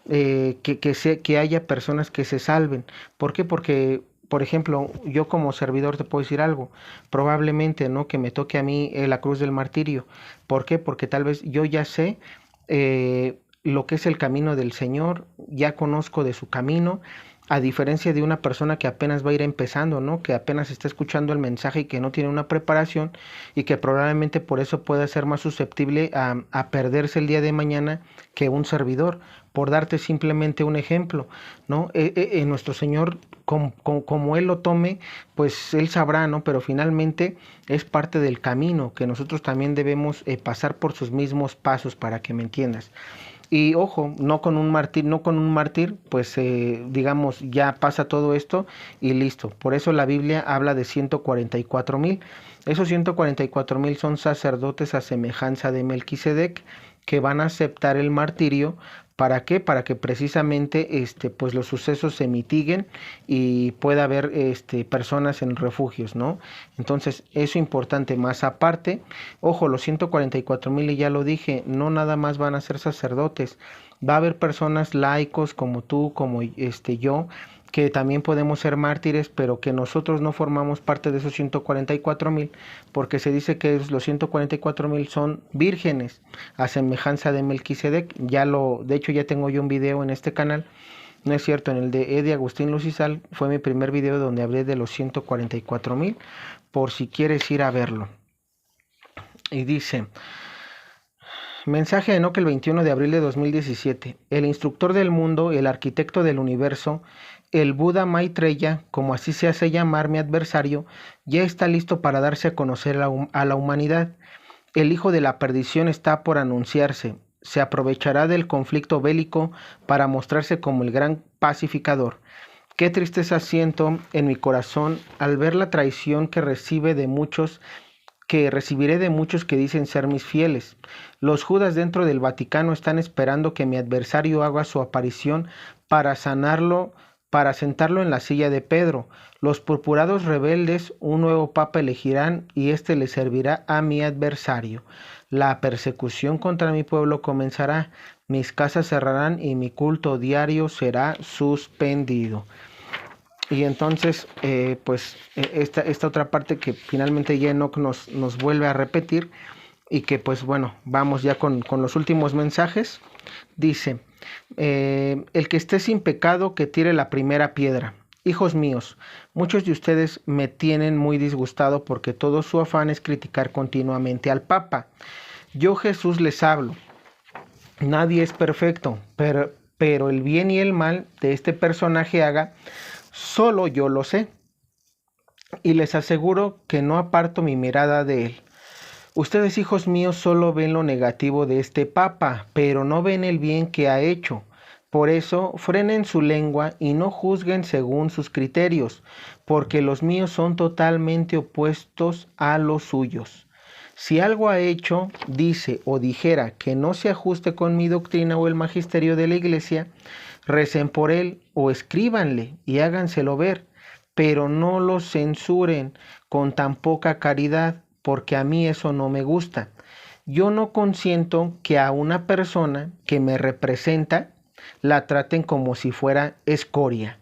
que haya personas que se salven. ¿Por qué? Porque, por ejemplo, yo como servidor te puedo decir algo, probablemente, ¿no?, que me toque a mí la cruz del martirio. ¿Por qué? Porque tal vez yo ya sé lo que es el camino del Señor, ya conozco de su camino, a diferencia de una persona que apenas va a ir empezando, ¿no?, que apenas está escuchando el mensaje y que no tiene una preparación, y que probablemente por eso pueda ser más susceptible a perderse el día de mañana que un servidor. Por darte simplemente un ejemplo, ¿no? Nuestro Señor, como Él lo tome, pues Él sabrá, ¿no? Pero finalmente es parte del camino, que nosotros también debemos pasar por sus mismos pasos, para que me entiendas. Y ojo, no con un mártir, pues digamos, ya pasa todo esto y listo. Por eso la Biblia habla de 144,000. Esos 144,000 son sacerdotes a semejanza de Melquisedec, que van a aceptar el martirio ¿Para qué? Para que precisamente pues los sucesos se mitiguen y pueda haber personas en refugios, ¿no? Entonces, eso es importante. Más aparte, ojo, los 144,000, y ya lo dije, no nada más van a ser sacerdotes, va a haber personas laicos como tú, como yo, que también podemos ser mártires, pero que nosotros no formamos parte de esos 144,000, porque se dice que los 144,000 son vírgenes, a semejanza de Melquisedec. De hecho ya tengo yo un video en este canal, no es cierto, en el de Eddie Agustín Lucisal, fue mi primer video donde hablé de los 144,000, por si quieres ir a verlo. Y dice: mensaje de Enoch el 21 de abril de 2017. El instructor del mundo, el arquitecto del universo, el Buda Maitreya, como así se hace llamar mi adversario, ya está listo para darse a conocer a la humanidad. El hijo de la perdición está por anunciarse. Se aprovechará del conflicto bélico para mostrarse como el gran pacificador. Qué tristeza siento en mi corazón al ver la traición que recibiré de muchos que dicen ser mis fieles. Los Judas dentro del Vaticano están esperando que mi adversario haga su aparición para sentarlo en la silla de Pedro. Los purpurados rebeldes un nuevo papa elegirán y éste le servirá a mi adversario. La persecución contra mi pueblo comenzará, mis casas cerrarán y mi culto diario será suspendido. Y entonces, esta otra parte que finalmente ya Enoch nos vuelve a repetir, y que pues bueno, vamos ya con los últimos mensajes. Dice: el que esté sin pecado, que tire la primera piedra. Hijos míos, muchos de ustedes me tienen muy disgustado porque todo su afán es criticar continuamente al Papa. Yo, Jesús, les hablo. Nadie es perfecto, pero el bien y el mal de este personaje haga, solo yo lo sé. Y les aseguro que no aparto mi mirada de él. Ustedes, hijos míos, solo ven lo negativo de este Papa, pero no ven el bien que ha hecho. Por eso, frenen su lengua y no juzguen según sus criterios, porque los míos son totalmente opuestos a los suyos. Si algo ha hecho, dice o dijera que no se ajuste con mi doctrina o el magisterio de la Iglesia, recen por él o escríbanle y háganselo ver, pero no lo censuren con tan poca caridad, porque a mí eso no me gusta. Yo no consiento que a una persona que me representa la traten como si fuera escoria.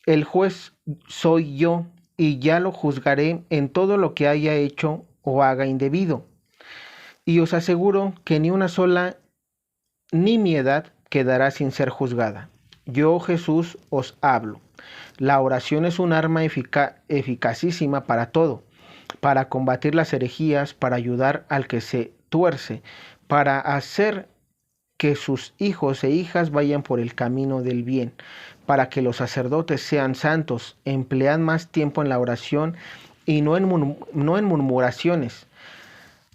El juez soy yo y ya lo juzgaré en todo lo que haya hecho o haga indebido. Y os aseguro que ni una sola nimiedad quedará sin ser juzgada. Yo, Jesús, os hablo. La oración es un arma eficacísima para todo, para combatir las herejías, para ayudar al que se tuerce, para hacer que sus hijos e hijas vayan por el camino del bien, para que los sacerdotes sean santos. Emplead más tiempo en la oración y no en murmuraciones,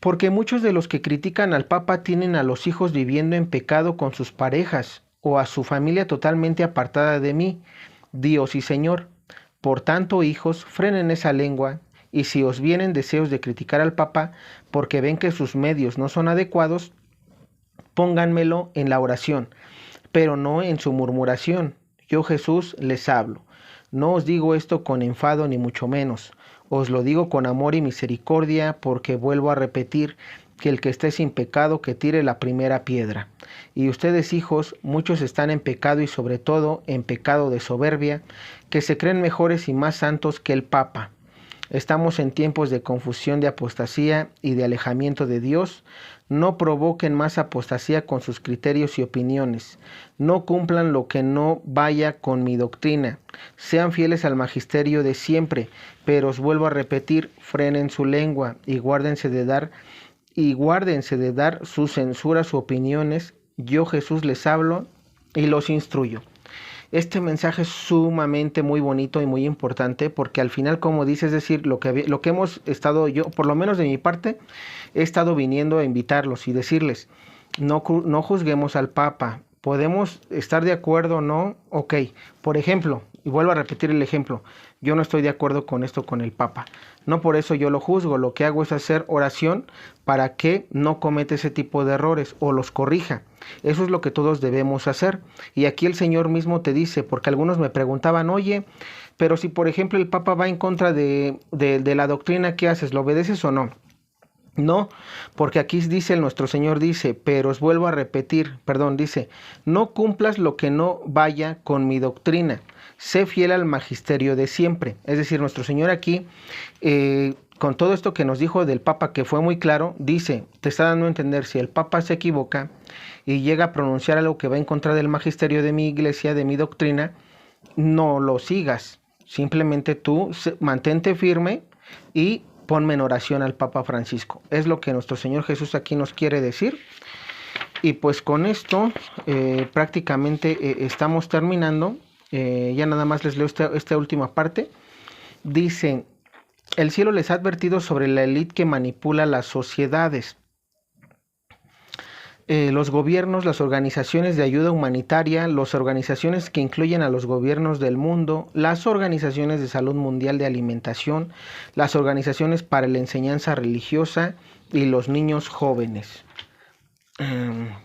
porque muchos de los que critican al Papa tienen a los hijos viviendo en pecado con sus parejas o a su familia totalmente apartada de mí, Dios y Señor. Por tanto, hijos, frenen esa lengua, y si os vienen deseos de criticar al Papa porque ven que sus medios no son adecuados, pónganmelo en la oración, pero no en su murmuración. Yo, Jesús, les hablo. No os digo esto con enfado ni mucho menos. Os lo digo con amor y misericordia, porque vuelvo a repetir que el que esté sin pecado, que tire la primera piedra. Y ustedes, hijos, muchos están en pecado y sobre todo en pecado de soberbia, que se creen mejores y más santos que el Papa. Estamos en tiempos de confusión, de apostasía y de alejamiento de Dios. No provoquen más apostasía con sus criterios y opiniones. No cumplan lo que no vaya con mi doctrina. Sean fieles al magisterio de siempre, pero os vuelvo a repetir, frenen su lengua y guárdense de dar sus censuras u opiniones. Yo, Jesús, les hablo y los instruyo. Este mensaje es sumamente muy bonito y muy importante, porque al final, como dice, es decir, lo que hemos estado, yo, por lo menos de mi parte, he estado viniendo a invitarlos y decirles: no juzguemos al Papa, podemos estar de acuerdo o no. Ok, por ejemplo, y vuelvo a repetir el ejemplo, yo no estoy de acuerdo con esto con el Papa. No por eso yo lo juzgo, lo que hago es hacer oración para que no cometa ese tipo de errores o los corrija. Eso es lo que todos debemos hacer. Y aquí el Señor mismo te dice, porque algunos me preguntaban, oye, pero si por ejemplo el Papa va en contra de la doctrina, ¿qué haces? ¿Lo obedeces o no? No, porque aquí dice, nuestro Señor dice, pero os vuelvo a repetir, dice, no cumplas lo que no vaya con mi doctrina, sé fiel al magisterio de siempre. Es decir, nuestro Señor aquí, con todo esto que nos dijo del Papa, que fue muy claro, dice, te está dando a entender, si el Papa se equivoca y llega a pronunciar algo que va en contra del magisterio de mi iglesia, de mi doctrina, no lo sigas, simplemente tú mantente firme y ponme en oración al Papa Francisco. Es lo que nuestro Señor Jesús aquí nos quiere decir. Y pues con esto prácticamente estamos terminando. Ya nada más les leo esta última parte. Dice, el cielo les ha advertido sobre la élite que manipula las sociedades. Los gobiernos, las organizaciones de ayuda humanitaria, las organizaciones que incluyen a los gobiernos del mundo, las organizaciones de salud mundial de alimentación, las organizaciones para la enseñanza religiosa y los niños jóvenes.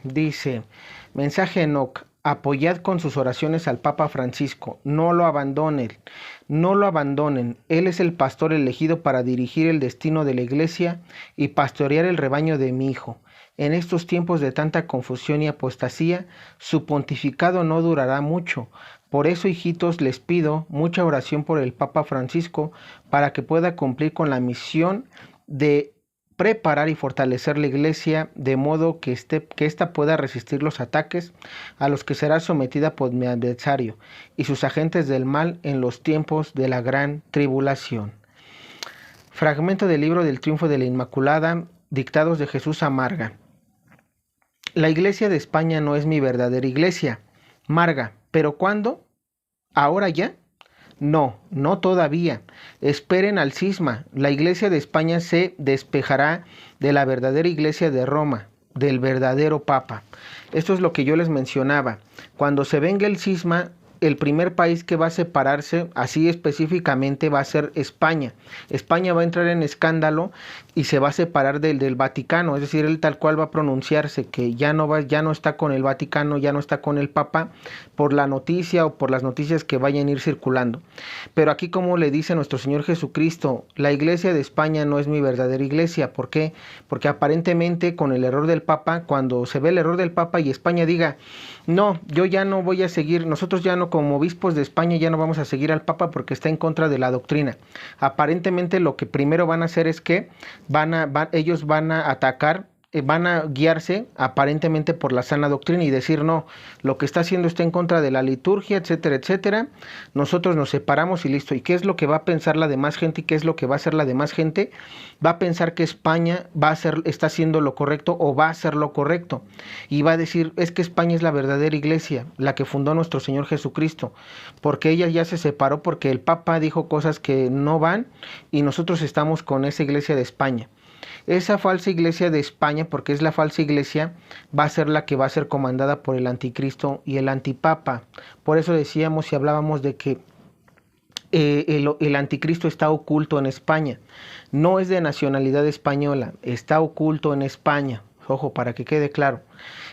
Dice, mensaje Enoc, apoyad con sus oraciones al Papa Francisco, no lo abandonen, él es el pastor elegido para dirigir el destino de la iglesia y pastorear el rebaño de mi hijo. En estos tiempos de tanta confusión y apostasía, su pontificado no durará mucho. Por eso, hijitos, les pido mucha oración por el Papa Francisco para que pueda cumplir con la misión de preparar y fortalecer la iglesia de modo que ésta pueda resistir los ataques a los que será sometida por mi adversario y sus agentes del mal en los tiempos de la gran tribulación. Fragmento del libro del Triunfo de la Inmaculada, dictados de Jesús Amarga. La iglesia de España no es mi verdadera iglesia. Marga, ¿pero cuándo? ¿Ahora ya? No, no todavía. Esperen al cisma. La iglesia de España se despejará de la verdadera iglesia de Roma, del verdadero Papa. Esto es lo que yo les mencionaba. Cuando se venga el cisma, el primer país que va a separarse, así específicamente, va a ser España. España va a entrar en escándalo y se va a separar del Vaticano, es decir, él tal cual va a pronunciarse que ya no está con el Vaticano, ya no está con el Papa, por la noticia o por las noticias que vayan a ir circulando. Pero aquí, como le dice nuestro Señor Jesucristo, la iglesia de España no es mi verdadera iglesia. ¿Por qué? Porque aparentemente con el error del Papa, cuando se ve el error del Papa y España diga, no, yo ya no voy a seguir, nosotros ya no, como obispos de España, ya no vamos a seguir al Papa porque está en contra de la doctrina. Aparentemente lo que primero van a hacer es que ellos van a atacar, van a guiarse aparentemente por la sana doctrina y decir, no, lo que está haciendo está en contra de la liturgia, etcétera, etcétera. Nosotros nos separamos y listo. ¿Y qué es lo que va a pensar la demás gente y qué es lo que va a hacer la demás gente? Va a pensar que España está haciendo lo correcto o va a hacer lo correcto. Y va a decir, es que España es la verdadera iglesia, la que fundó nuestro Señor Jesucristo, porque ella ya se separó porque el Papa dijo cosas que no van y nosotros estamos con esa iglesia de España. Esa falsa iglesia de España, porque es la falsa iglesia, va a ser la que va a ser comandada por el anticristo y el antipapa. Por eso decíamos y hablábamos de que el anticristo está oculto en España. No es de nacionalidad española, está oculto en España. Ojo, para que quede claro.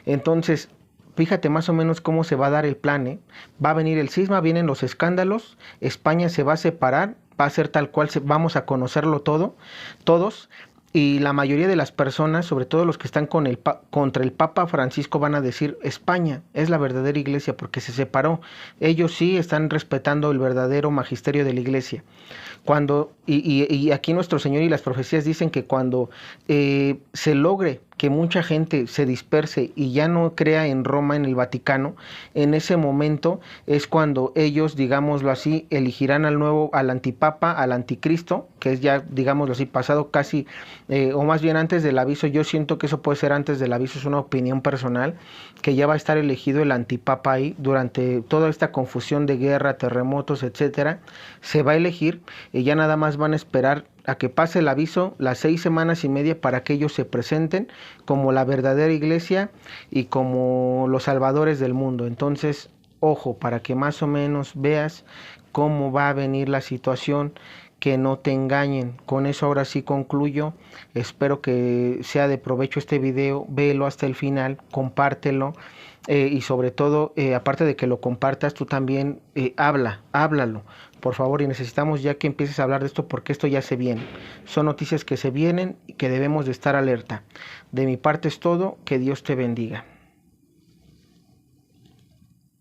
Entonces, fíjate más o menos cómo se va a dar el plan. Va a venir el cisma, vienen los escándalos, España se va a separar, va a ser tal cual, vamos a conocerlo todos. Y la mayoría de las personas, sobre todo los que están contra el Papa Francisco, van a decir, España es la verdadera iglesia porque se separó. Ellos sí están respetando el verdadero magisterio de la iglesia. Y aquí nuestro Señor y las profecías dicen que cuando se logre que mucha gente se disperse y ya no crea en Roma, en el Vaticano, en ese momento es cuando ellos, digámoslo así, elegirán al antipapa, al anticristo, que es ya, digámoslo así, pasado casi, o más bien antes del aviso. Yo siento que eso puede ser antes del aviso, es una opinión personal, que ya va a estar elegido el antipapa ahí, durante toda esta confusión de guerra, terremotos, etcétera, se va a elegir, y ya nada más van a esperar a que pase el aviso, las 6 semanas y media, para que ellos se presenten como la verdadera iglesia y como los salvadores del mundo. Entonces, ojo, para que más o menos veas cómo va a venir la situación, que no te engañen. Con eso ahora sí concluyo. Espero que sea de provecho este video. Véelo hasta el final, compártelo. Y sobre todo, aparte de que lo compartas, tú también háblalo, por favor, y necesitamos ya que empieces a hablar de esto, porque esto ya se viene. Son noticias que se vienen y que debemos de estar alerta. De mi parte es todo. Que Dios te bendiga.